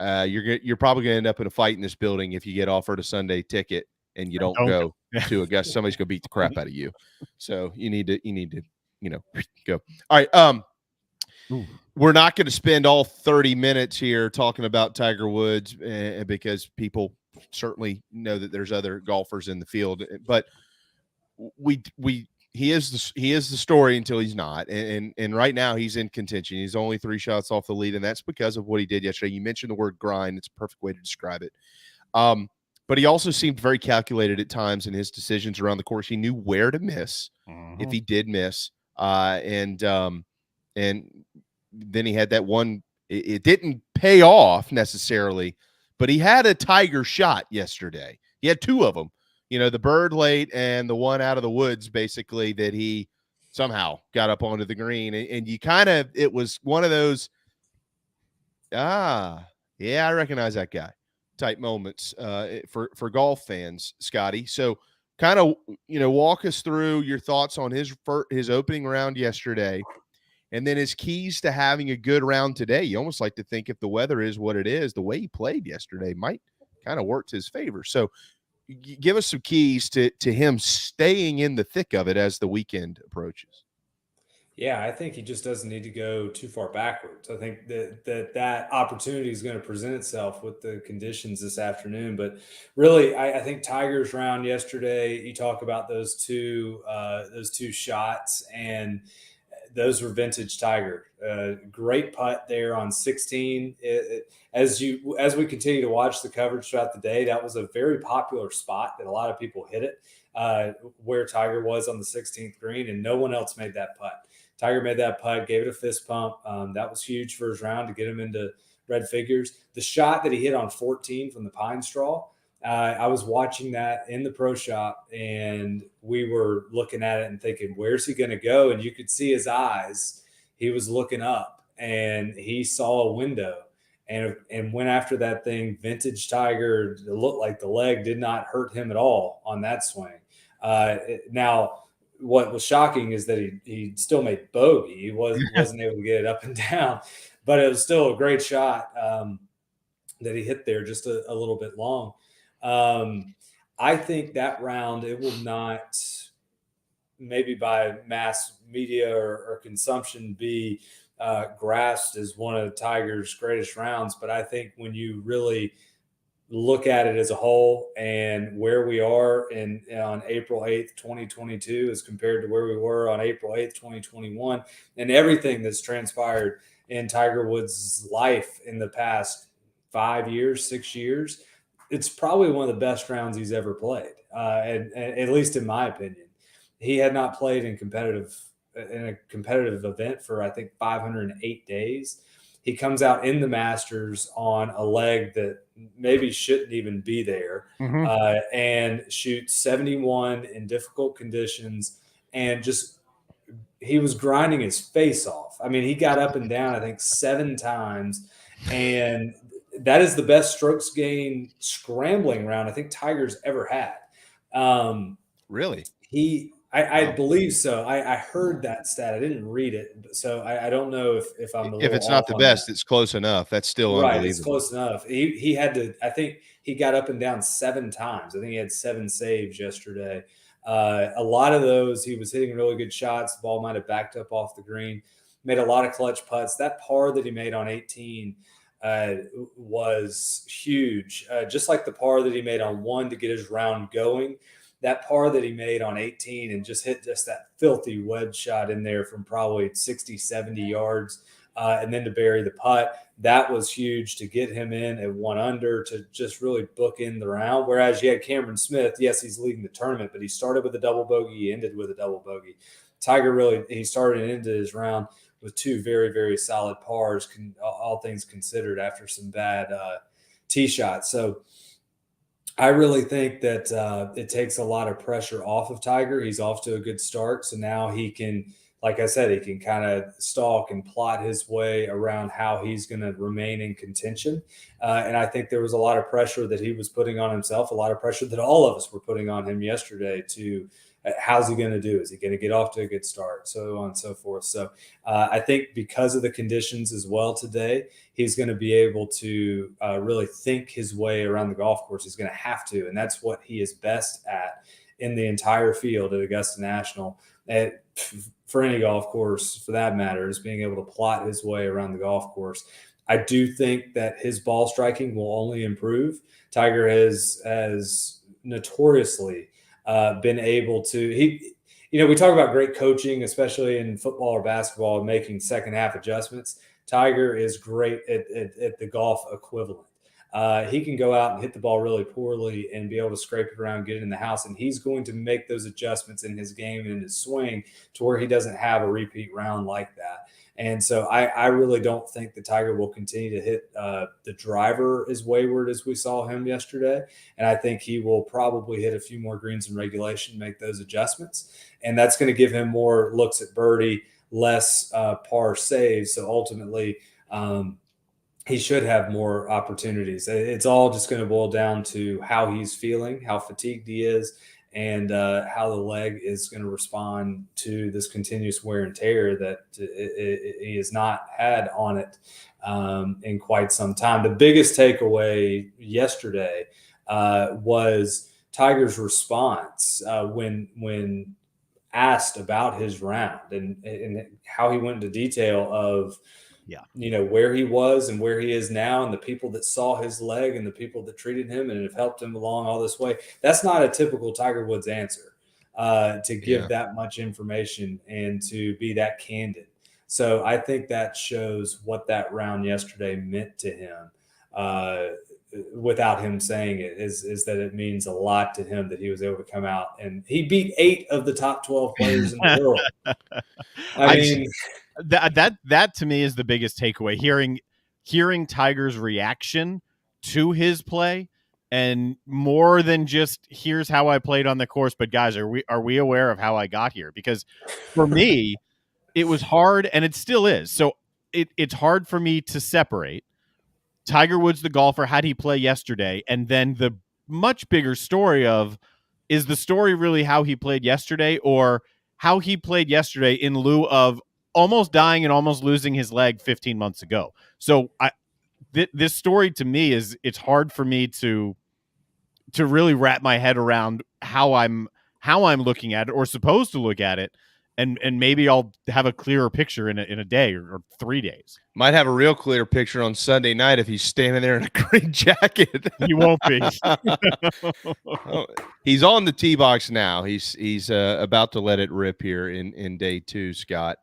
you're probably going to end up in a fight in this building if you get offered a Sunday ticket and you don't go to a guest. Somebody's going to beat the crap out of you. So you need to, go. All right. We're not going to spend all 30 minutes here talking about Tiger Woods because people certainly know that there's other golfers in the field, but he is the story until he's not. And right now he's in contention. He's only 3 shots off the lead, and that's because of what he did yesterday. You mentioned the word grind. It's a perfect way to describe it. But he also seemed very calculated at times in his decisions around the course. He knew where to miss if he did miss. And then he had that one. It didn't pay off necessarily, but he had a Tiger shot yesterday. He had 2 of them. The bird late and the one out of the woods, basically, that he somehow got up onto the green. And you it was one of those, yeah, I recognize that guy type moments for golf fans, Scotty. So kind of, walk us through your thoughts on his opening round yesterday, and then his keys to having a good round today. You almost like to think if the weather is what it is, the way he played yesterday might kind of work to his favor. So give us some keys to him staying in the thick of it as the weekend approaches. Yeah, I think he just doesn't need to go too far backwards. I think that opportunity is going to present itself with the conditions this afternoon. But really, I think Tiger's round yesterday, you talk about those two shots, and those were vintage Tiger. Great putt there on 16. As we continue to watch the coverage throughout the day, that was a very popular spot that a lot of people hit it, where Tiger was on the 16th green, and no one else made that putt. Tiger made that putt, gave it a fist pump. That was huge for his round to get him into red figures. The shot that he hit on 14 from the pine straw, I was watching that in the pro shop, and we were looking at it and thinking, where's he going to go? And you could see his eyes. He was looking up, and he saw a window and went after that thing. Vintage Tiger. It looked like the leg did not hurt him at all on that swing. Now, what was shocking is that he still made bogey. He wasn't able to get it up and down, but it was still a great shot that he hit there, just a little bit long. I think that round, it will not, maybe by mass media or consumption, be grasped as one of Tiger's greatest rounds. But I think when you really look at it as a whole and where we are on April 8th, 2022, as compared to where we were on April 8th, 2021, and everything that's transpired in Tiger Woods' life in the past 5 years, 6 years, it's probably one of the best rounds he's ever played, and at least in my opinion. He had not played in a competitive event for, I think, 508 days. He comes out in the Masters on a leg that maybe shouldn't even be there, and shoots 71 in difficult conditions, and he was grinding his face off. I mean, he got up and down, I think, 7 times, and that is the best strokes gain scrambling round I think Tiger's ever had. Really? I believe so. I heard that stat. I didn't read it, so I don't know if I'm if it's not the best, it's close enough. That's still right. Unbelievable. It's close enough. He had to. I think he got up and down 7 times. I think he had 7 saves yesterday. A lot of those, he was hitting really good shots. The ball might have backed up off the green. Made a lot of clutch putts. That par that he made on 18 was huge. Just like the par that he made on 1 to get his round going. That par that he made on 18 and just hit just that filthy wedge shot in there from probably 60, 70 yards, and then to bury the putt, that was huge to get him in at 1 under to just really book in the round. Whereas you had Cameron Smith, yes, he's leading the tournament, but he started with a double bogey, he ended with a double bogey. Tiger he started and ended his round with 2 very, very solid pars, all things considered, after some bad tee shots. So I really think that it takes a lot of pressure off of Tiger. He's off to a good start, so now he can like I said, he can kind of stalk and plot his way around how he's going to remain in contention. And I think there was a lot of pressure that he was putting on himself, a lot of pressure that all of us were putting on him yesterday to how's he going to do? Is he going to get off to a good start? So on and so forth. So I think because of the conditions as well today, he's going to be able to really think his way around the golf course. He's going to have to, and that's what he is best at in the entire field at Augusta National. For any golf course, for that matter, is being able to plot his way around the golf course. I do think that his ball striking will only improve. Tiger has notoriously been able to, we talk about great coaching, especially in football or basketball, making second half adjustments. Tiger is great at the golf equivalent. He can go out and hit the ball really poorly and be able to scrape it around, get it in the house, and he's going to make those adjustments in his game and in his swing to where he doesn't have a repeat round like that. And so I really don't think that Tiger will continue to hit the driver as wayward as we saw him yesterday. And I think he will probably hit a few more greens in regulation, make those adjustments. And that's going to give him more looks at birdie, less par saves. So ultimately, he should have more opportunities. It's all just going to boil down to how he's feeling, how fatigued he is, and how the leg is going to respond to this continuous wear and tear that he has not had on it in quite some time. The biggest takeaway yesterday was Tiger's response when asked about his round and how he went into detail of where he was and where he is now and the people that saw his leg and the people that treated him and have helped him along all this way. That's not a typical Tiger Woods answer to give that much information and to be that candid. So I think that shows what that round yesterday meant to him without him saying it is that it means a lot to him that he was able to come out and he beat 8 of the top 12 players in the world. I mean, that to me is the biggest takeaway. Hearing Tiger's reaction to his play, and more than just here's how I played on the course, but guys, are we aware of how I got here? Because for me, it was hard, and it still is. So it's hard for me to separate Tiger Woods, the golfer, how'd he play yesterday, and then the much bigger story of, is the story really how he played yesterday, or how he played yesterday in lieu of almost dying and almost losing his leg 15 months ago. So this story to me it's hard for me to really wrap my head around how I'm looking at it or supposed to look at it. And maybe I'll have a clearer picture in a day or 3 days. Might have a real clear picture on Sunday night if he's standing there in a green jacket. He won't be. He's on the tee box now. He's about to let it rip here in day 2, Scott.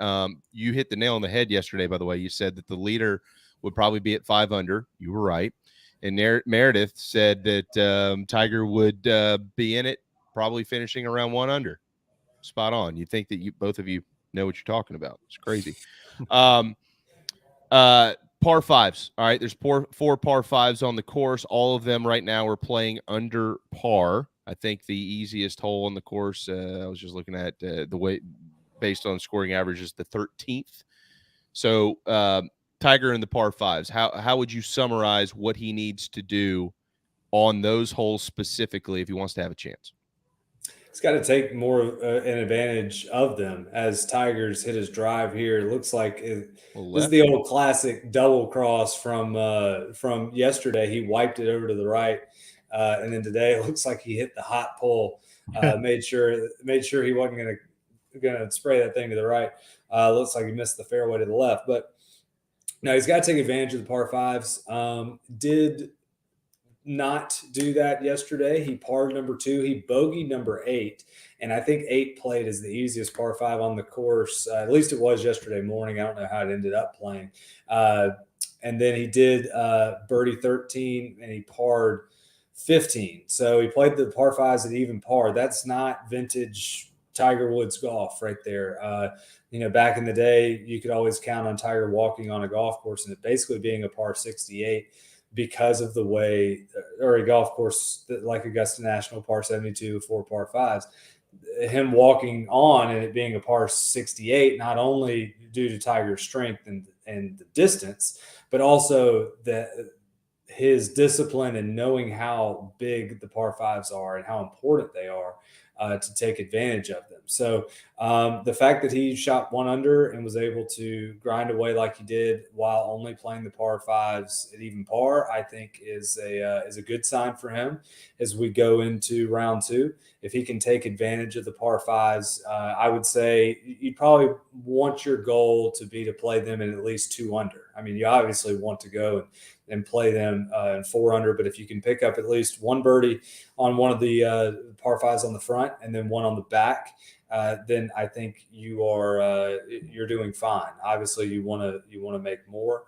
You hit the nail on the head yesterday, by the way. You said that the leader would probably be at 5 under. You were right. And Meredith said that Tiger would be in it, probably finishing around 1 under. Spot on. You think that both of you know what you're talking about. It's crazy. Par fives. All right. There's four par fives on the course. All of them right now are playing under par. I think the easiest hole on the course, I was just looking at the way based on scoring average is the 13th. So Tiger in the par fives, how would you summarize what he needs to do on those holes specifically if he wants to have a chance? He's got to take more an advantage of them as Tiger's hit his drive here. It looks like this is the old classic double cross from yesterday. He wiped it over to the right, and then today it looks like he hit the hot pull. Made sure he wasn't gonna spray that thing to the right. Looks like he missed the fairway to the left, but no, he's got to take advantage of the par fives. Did not do that yesterday. He parred number 2. He bogeyed number 8. And I think 8 played as the easiest par 5 on the course. At least it was yesterday morning. I don't know how it ended up playing. And then he did birdie 13 and he parred 15. So he played the par 5s at even par. That's not vintage Tiger Woods golf right there. Back in the day, you could always count on Tiger walking on a golf course and it basically being a par 68. Because of the way, or a golf course like Augusta National, par 72, 4 par 5s, him walking on and it being a par 68, not only due to Tiger's strength and the distance, but also his discipline and knowing how big the par fives are and how important they are to take advantage of them. So the fact that he shot 1 under and was able to grind away like he did while only playing the par fives at even par, I think is a good sign for him as we go into round 2. If he can take advantage of the par fives, I would say you probably want your goal to be to play them in at least 2 under. I mean, you obviously want to go and play them in 4 under, but if you can pick up at least 1 birdie on one of the par fives on the front and then 1 on the back, then I think you're doing fine. Obviously, you want to make more,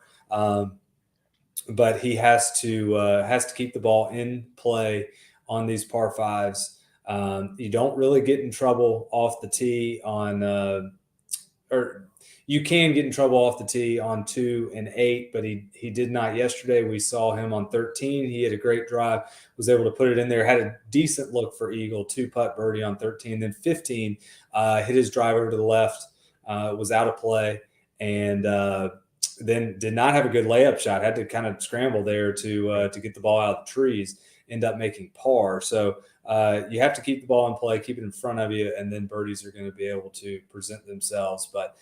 but he has to keep the ball in play on these par fives. You don't really get in trouble off the tee or you can get in trouble off the tee on 2 and 8, but he did not yesterday. We saw him on 13. He had a great drive, was able to put it in there, had a decent look for eagle, 2-putt birdie on 13. Then 15, hit his drive over to the left, was out of play, and then did not have a good layup shot. Had to kind of scramble there to get the ball out of the trees, end up making par. So you have to keep the ball in play, keep it in front of you, and then birdies are going to be able to present themselves. But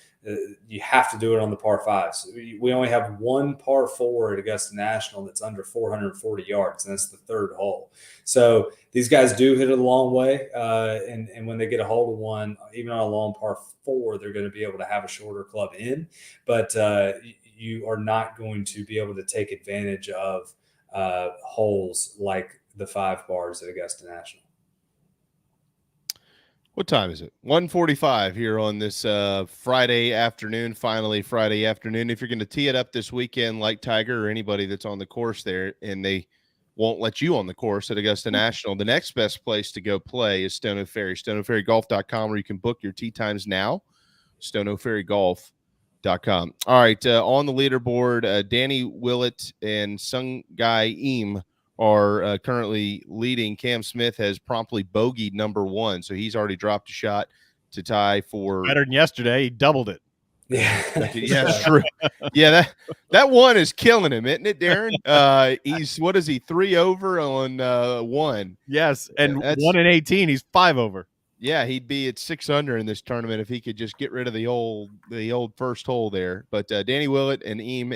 you have to do it on the par fives. We only have 1 par 4 at Augusta National that's under 440 yards, and that's the 3rd hole. So these guys do hit it a long way, and when they get a hold of one, even on a long par 4, they're going to be able to have a shorter club in. But you are not going to be able to take advantage of holes like the 5 bars at Augusta National. What time is it? 1:45 here on this Friday afternoon, finally Friday afternoon. If you're going to tee it up this weekend like Tiger or anybody that's on the course there, and they won't let you on the course at Augusta National, the next best place to go play is Stone Oak Ferry, stoneoakferrygolf.com, where you can book your tee times now, stoneoakferrygolf.com. All right, on the leaderboard, Danny Willett and Sung Gai Im are currently leading. Cam Smith has promptly bogeyed number 1, so he's already dropped a shot to tie for better than yesterday. He doubled it. Yeah, that's true. Yeah, that 1 is killing him, isn't it, Darren? He's what is he 3 over on 1? Yes, and 1 in 18, he's 5 over. Yeah, he'd be at 6 under in this tournament if he could just get rid of the old first hole there. But Danny Willett and Im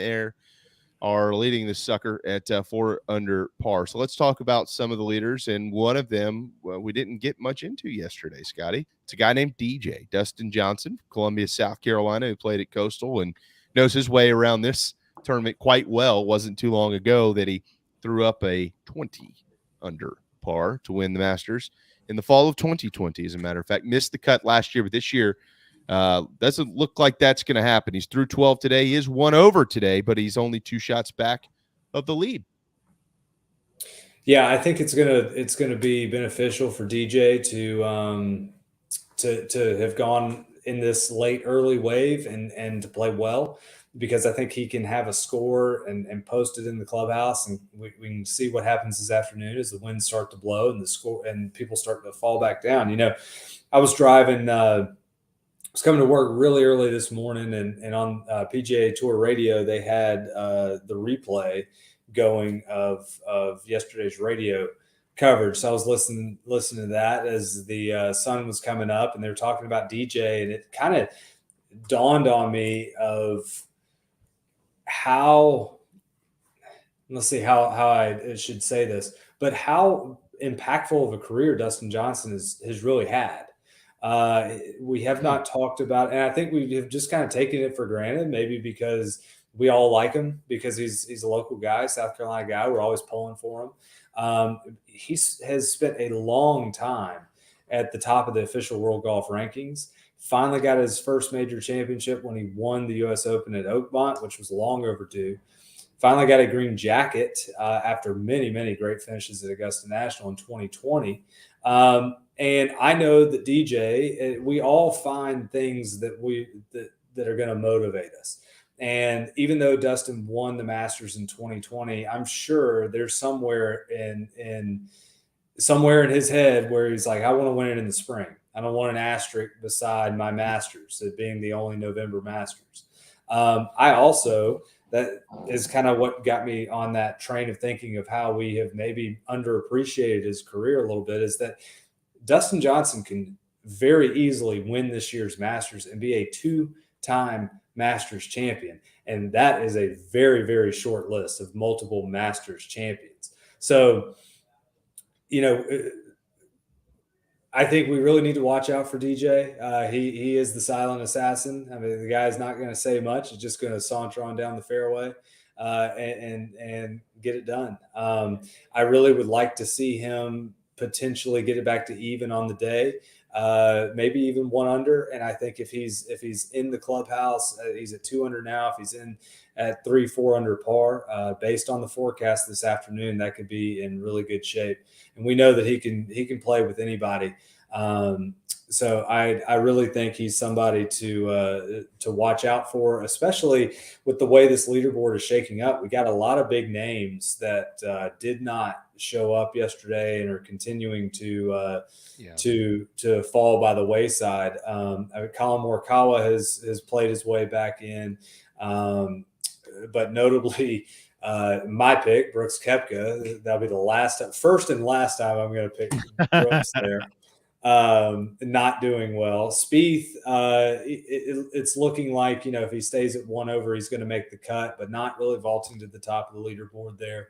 are leading the sucker at 4 under par. So let's talk about some of the leaders, and one of them we didn't get much into yesterday, Scotty. It's a guy named DJ, Dustin Johnson, Columbia, South Carolina, who played at Coastal and knows his way around this tournament quite well. Wasn't too long ago that he threw up a 20 under par to win the Masters in the fall of 2020, as a matter of fact. Missed the cut last year, but this year doesn't look like that's going to happen. He's through 12 today. He is 1 over today, but he's only 2 shots back of the lead. Yeah, I think it's gonna be beneficial for DJ to have gone in this late early wave and to play well, because I think he can have a score and post it in the clubhouse, and we can see what happens this afternoon as the winds start to blow and the score and people start to fall back down. You know, I was driving. I was coming to work really early this morning, and on PGA Tour Radio, they had the replay going of yesterday's radio coverage. So I was listening to that as the sun was coming up, and they were talking about DJ, and it kind of dawned on me of how, let's see how I should say this, but how impactful of a career Dustin Johnson has really had. We have not talked about, and I think we have just kind of taken it for granted, maybe because we all like him because he's a local guy, South Carolina guy. We're always pulling for him. He has spent a long time at the top of the official world golf rankings. Finally got his first major championship when he won the U.S. Open at Oakmont, which was long overdue. Finally got a green jacket after many, many great finishes at Augusta National in 2020. And I know that DJ, we all find things that are going to motivate us. And even though Dustin won the Masters in 2020, I'm sure there's somewhere in somewhere in his head where he's like, I want to win it in the spring. I don't want an asterisk beside my Masters, it being the only November Masters. That is kind of what got me on that train of thinking of how we have maybe underappreciated his career a little bit, is that Dustin Johnson can very easily win this year's Masters and be a 2-time Masters champion. And that is a very, very short list of multiple Masters champions. So, I think we really need to watch out for DJ. He is the silent assassin. I mean, the guy's not going to say much. He's just going to saunter on down the fairway and get it done. I really would like to see him potentially get it back to even on the day, maybe even 1 under. And I think if he's in the clubhouse, he's at 2 under now. If he's in at 3-4 under par, based on the forecast this afternoon, that could be in really good shape. And we know that he can play with anybody. So I really think he's somebody to watch out for, especially with the way this leaderboard is shaking up. We got a lot of big names that did not show up yesterday and are continuing to fall by the wayside. Colin Morikawa has played his way back in, but notably, my pick, Brooks Koepka, that'll be the first and last time I'm going to pick Brooks there. Not doing well. Spieth, it's looking like, if he stays at 1 over, he's going to make the cut, but not really vaulting to the top of the leaderboard there.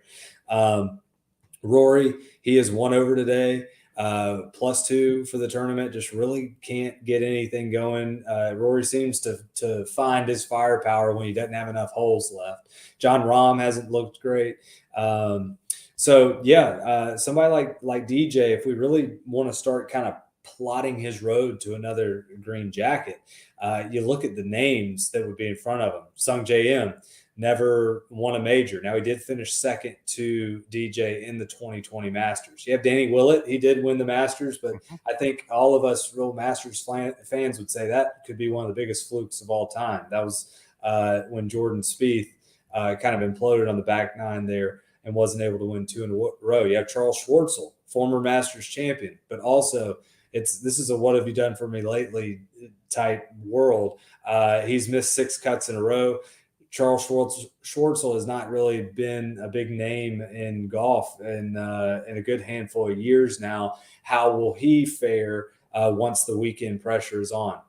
Rory, he is 1 over today, +2 for the tournament. Just really can't get anything going. Rory seems to find his firepower when he doesn't have enough holes left. John Rahm hasn't looked great. Somebody like DJ, if we really want to start kind of plotting his road to another green jacket, you look at the names that would be in front of him. Sung J M never won a major. Now, he did finish second to DJ in the 2020 Masters. You have Danny Willett. He did win the Masters, but I think all of us real Masters fans would say that could be one of the biggest flukes of all time. That was when Jordan Spieth kind of imploded on the back nine there and wasn't able to win 2 in a row. You have Charles Schwartzel, former Masters champion, but also this is a what have you done for me lately type world. He's missed 6 cuts in a row. Charles Schwartzel has not really been a big name in golf in a good handful of years now. How will he fare once the weekend pressure is on?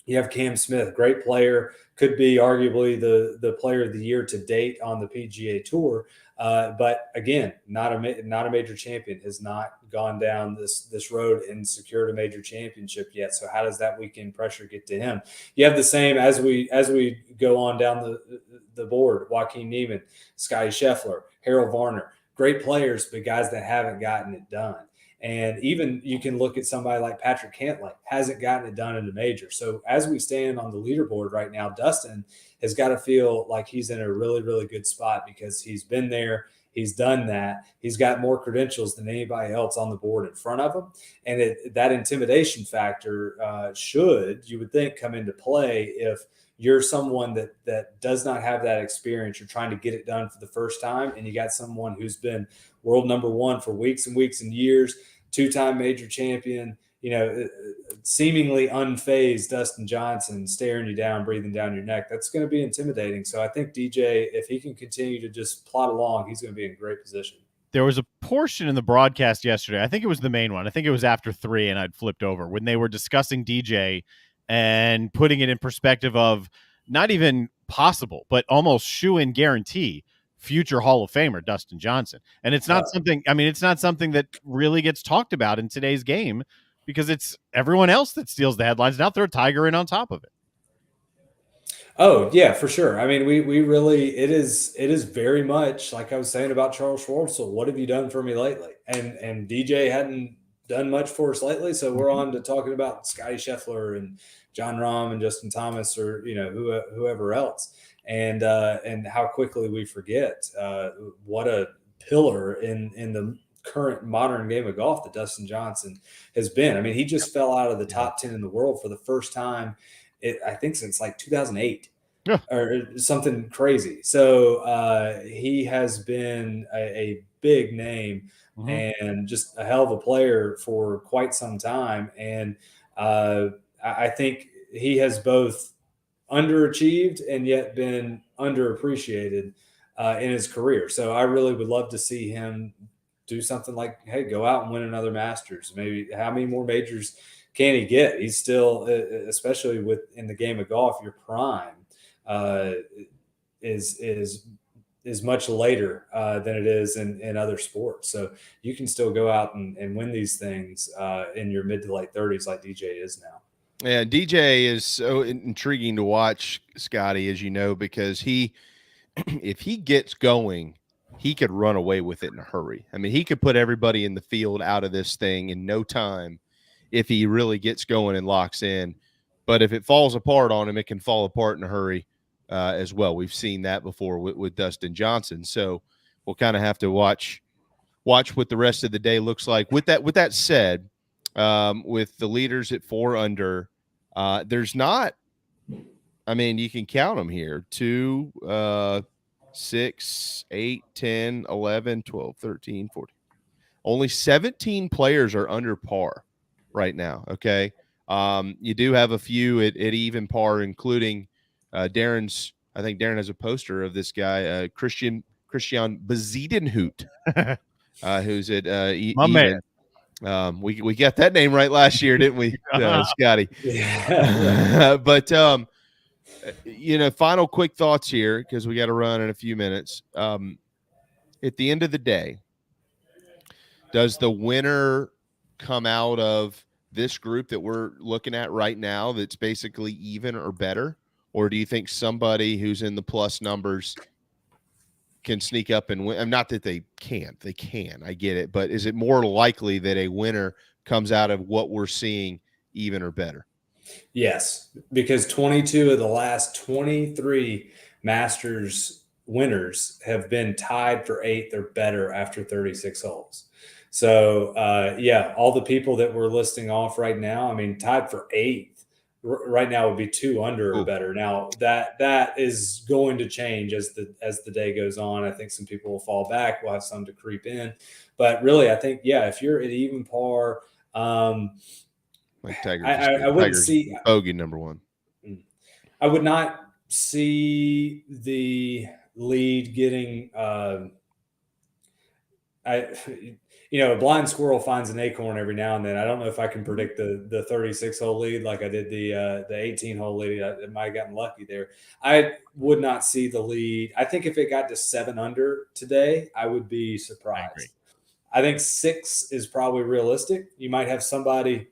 You have Cam Smith, great player, could be arguably the player of the year to date on the PGA Tour. But again, not a major champion, has not gone down this road and secured a major championship yet. So how does that weekend pressure get to him? You have the same as we go on down the board. Joaquin Niemann, Scotty Scheffler, Harold Varner, great players, but guys that haven't gotten it done. And even you can look at somebody like Patrick Cantlay, hasn't gotten it done in a major. So as we stand on the leaderboard right now, Dustin has got to feel like he's in a really, really good spot because he's been there. He's done that. He's got more credentials than anybody else on the board in front of him. And that intimidation factor you would think, come into play if you're someone that does not have that experience. You're trying to get it done for the first time, and you got someone who's been world number 1 for weeks and weeks and years, 2-time major champion, seemingly unfazed Dustin Johnson staring you down, breathing down your neck. That's going to be intimidating. So I think DJ, if he can continue to just plod along, he's going to be in great position. There was a portion in the broadcast yesterday, I think it was the main one, I think it was after 3 and I'd flipped over, when they were discussing DJ and putting it in perspective of not even possible, but almost shoe-in guarantee future Hall of Famer Dustin Johnson. And it's not something that really gets talked about in today's game because it's everyone else that steals the headlines. Now throw Tiger in on top of it. Oh yeah, for sure. I mean, we really, it is very much like I was saying about Charles Schwartzel. What have you done for me lately? And DJ hadn't done much for us lately. So we're on to talking about Scotty Scheffler and John Rahm and Justin Thomas, or whoever else, and how quickly we forget what a pillar in the current modern game of golf that Dustin Johnson has been. I mean, he just fell out of the top 10 in the world for the first time, I think since like 2008 or something crazy. So he has been a big name and just a hell of a player for quite some time. And I think he has both underachieved and yet been underappreciated in his career. So I really would love to see him do something like, hey, go out and win another Masters. Maybe how many more majors can he get? He's still, especially in the game of golf, your prime is much later than it is in other sports. So you can still go out and win these things in your mid to late 30s like DJ is now. Yeah, DJ is so intriguing to watch, Scotty, as you know, because if he gets going, he could run away with it in a hurry. I mean, he could put everybody in the field out of this thing in no time if he really gets going and locks in. But if it falls apart on him, it can fall apart in a hurry as well. We've seen that before with Dustin Johnson. So we'll kind of have to watch what the rest of the day looks like. With that said, with the leaders at 4 under, there's not, I mean, you can count them here, 2, 6, 8, 10, 11, 12, 13, 14. Only 17 players are under par right now. Okay. You do have a few at even par, including Darren's. I think Darren has a poster of this guy, Christian Bezuidenhout, who's at even. Man. We got that name right last year, didn't we, Scotty? Yeah. But final quick thoughts here, because we got to run in a few minutes. At the end of the day, does the winner come out of this group that we're looking at right now that's basically even or better? Or do you think somebody who's in the plus numbers can sneak up and win? Not that they can't. They can. I get it. But is it more likely that a winner comes out of what we're seeing even or better? Yes, because 22 of the last 23 Masters winners have been tied for 8th or better after 36 holes. So, all the people that we're listing off right now, I mean, tied for 8th right now would be 2 under or better. Now that is going to change as the day goes on. I think some people will fall back. We'll have some to creep in, but really, I think, if you're at even par, like Tiger, I wouldn't see bogey number 1. I would not see the lead getting a blind squirrel finds an acorn every now and then. I don't know if I can predict the 36-hole lead like I did the 18-hole lead. I might have gotten lucky there. I would not see the lead. I think if it got to 7 under today, I would be surprised. I think 6 is probably realistic. You might have somebody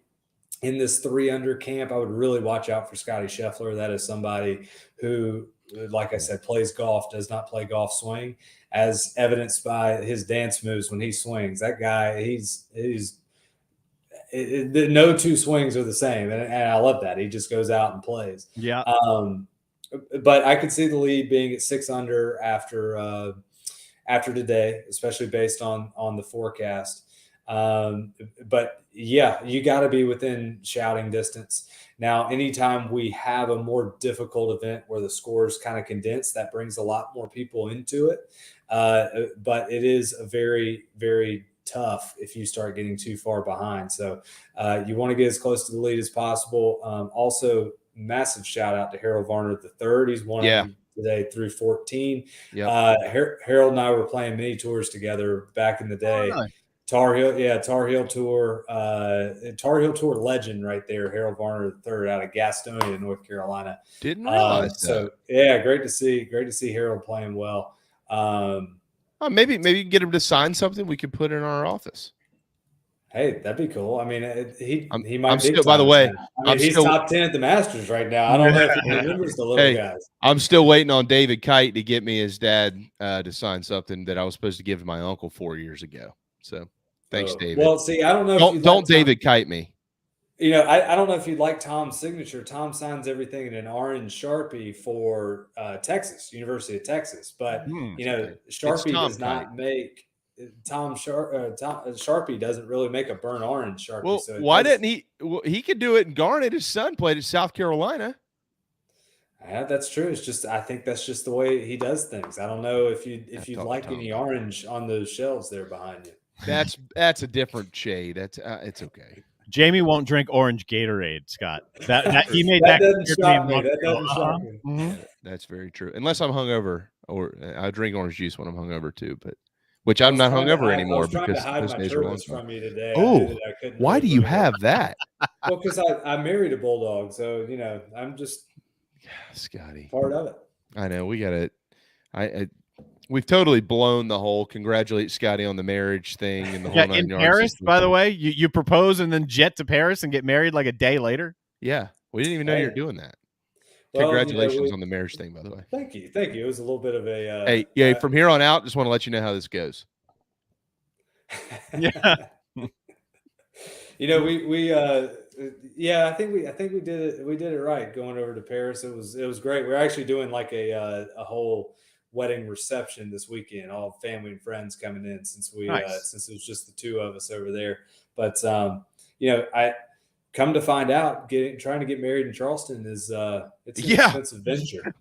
in this 3 under camp. I would really watch out for Scotty Scheffler. That is somebody who, like I said, plays golf, does not play golf swing, as evidenced by his dance moves when he swings. That guy, no 2 swings are the same. And I love that. He just goes out and plays. Yeah. But I could see the lead being at 6 under after today, especially based on the forecast. But you got to be within shouting distance. Now, anytime we have a more difficult event where the scores kind of condense, that brings a lot more people into it. But it is a very, very tough if you start getting too far behind. So you want to get as close to the lead as possible. Also, massive shout out to Harold Varner III. He's won today through 14. Yep. Harold and I were playing mini tours together back in the day. Oh, nice. Tar Heel Tour legend right there, Harold Varner III out of Gastonia, North Carolina. Didn't realize that. So great to see Harold playing well. Maybe you can get him to sign something we could put in our office. Hey, that'd be cool. I mean, he might. Still, by the way, he's top 10 at the Masters right now. I don't know if he remembers the little guys. I'm still waiting on David Kite to get me his dad to sign something that I was supposed to give to my uncle 4 years ago. So thanks, David. Well, see, I don't know. Don't David Kite me. I don't know if you'd like Tom's signature. Tom signs everything in an orange Sharpie for Texas, University of Texas. But Sharpie does not make Sharpie doesn't really make a burnt orange Sharpie. Well, why didn't he? Well, he could do it in Garnet. His son played at South Carolina. Yeah, that's true. It's just I think that's just the way he does things. I don't know if you'd like any orange on those shelves there behind you. That's a different shade. That's it's okay. Jamie won't drink orange Gatorade, Scott. That he made that that doesn't shock me. That doesn't shock me. Mm-hmm. That's very true. Unless I'm hungover, or I drink orange juice when I'm hungover too. But which I'm not hungover anymore because those days are long from you today. Oh, why do you have that? Well, because I married a bulldog, so I'm just Scotty part of it. I know we got it. We've totally blown the whole congratulate Scotty on the marriage thing and the whole 9 in yards. Paris, by the way, you propose and then jet to Paris and get married like a day later. Yeah, we didn't even know you were doing that. Well, congratulations on the marriage thing, by the way. Thank you. It was a little bit of a from here on out, just want to let you know how this goes. Yeah. I think we did it. We did it right going over to Paris. It was great. We're actually doing like a whole wedding reception this weekend, all family and friends coming in since since it was just the two of us over there. But I come to find out trying to get married in Charleston is it's an expensive venture.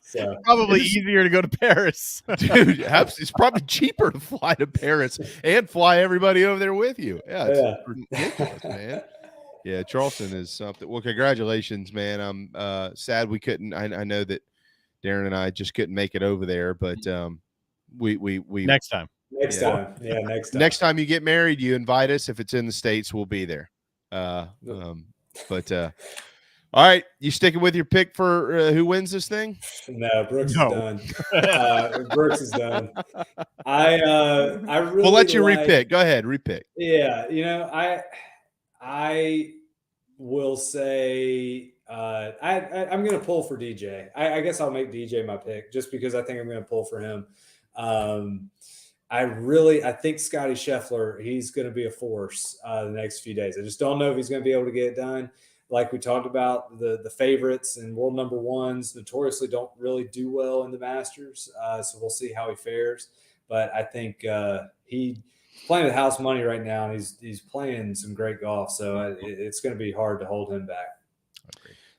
So probably easier to go to Paris. Dude, it's probably cheaper to fly to Paris and fly everybody over there with you. Yeah, it's ridiculous, man. Yeah, Charleston is something. Well, congratulations, man. I'm sad we couldn't. I know that Darren and I just couldn't make it over there, but we next time. Next time. Next time you get married, you invite us. If it's in the States, we'll be there. All right, you sticking with your pick for who wins this thing? No, Brooks is done. Brooks is done. I really we'll let you repick. Go ahead, repick. Yeah, I will say I'm going to pull for DJ. I guess I'll make DJ my pick just because I think I'm going to pull for him. I think Scotty Scheffler, he's going to be a force the next few days. I just don't know if he's going to be able to get it done. Like we talked about, the favorites and world number ones notoriously don't really do well in the Masters. So we'll see how he fares. But I think he's playing with house money right now, and he's playing some great golf. So it's going to be hard to hold him back.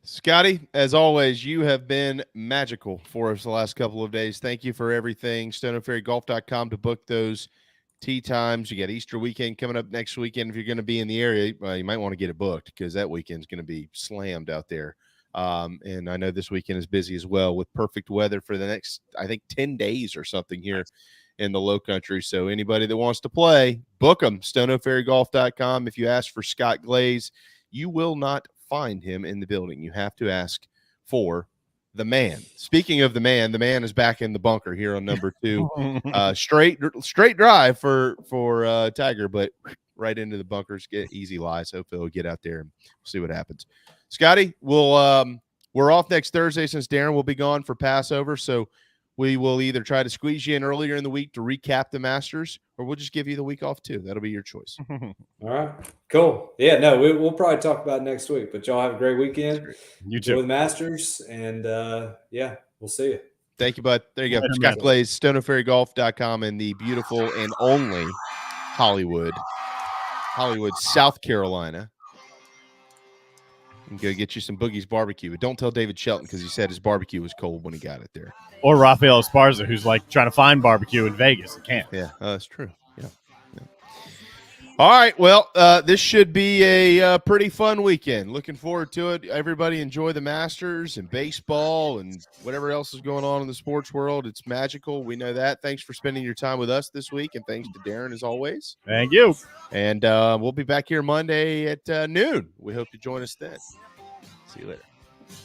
Scotty, as always, you have been magical for us the last couple of days. Thank you for everything. StoneandFerryGolf.com to book those tee times. You got Easter weekend coming up next weekend. If you're going to be in the area, you might want to get it booked because that weekend's going to be slammed out there. And I know this weekend is busy as well with perfect weather for the next, I think, 10 days or something here in the low country. So anybody that wants to play, book them. StoneandFerryGolf.com. If you ask for Scott Glaze, you will not find him in the building. You have to ask for the man. Speaking of the man is back in the bunker here on number 2. Straight drive for Tiger, but right into the bunkers. Get easy lies. Hopefully he'll get out there and see what happens. Scotty, we're off next Thursday since Darren will be gone for Passover, so we will either try to squeeze you in earlier in the week to recap the Masters, or we'll just give you the week off too. That'll be your choice. All right, cool. Yeah, no, we'll probably talk about it next week, but y'all have a great weekend. You too. With Masters, and we'll see you. Thank you, bud. There you go. Scott Glaze, StoneandFerryGolf.com, and the beautiful and only Hollywood, South Carolina. And go get you some Boogie's barbecue. But don't tell David Shelton because he said his barbecue was cold when he got it there. Or Raphael Esparza, who's like trying to find barbecue in Vegas and can't. Yeah, that's true. Yeah. All right. Well, this should be a pretty fun weekend. Looking forward to it. Everybody enjoy the Masters and baseball and whatever else is going on in the sports world. It's magical. We know that. Thanks for spending your time with us this week, and thanks to Darren as always. Thank you. And we'll be back here Monday at noon. We hope you join us then. See you later.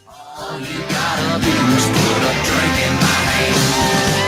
All you gotta do is put a drink in my hand.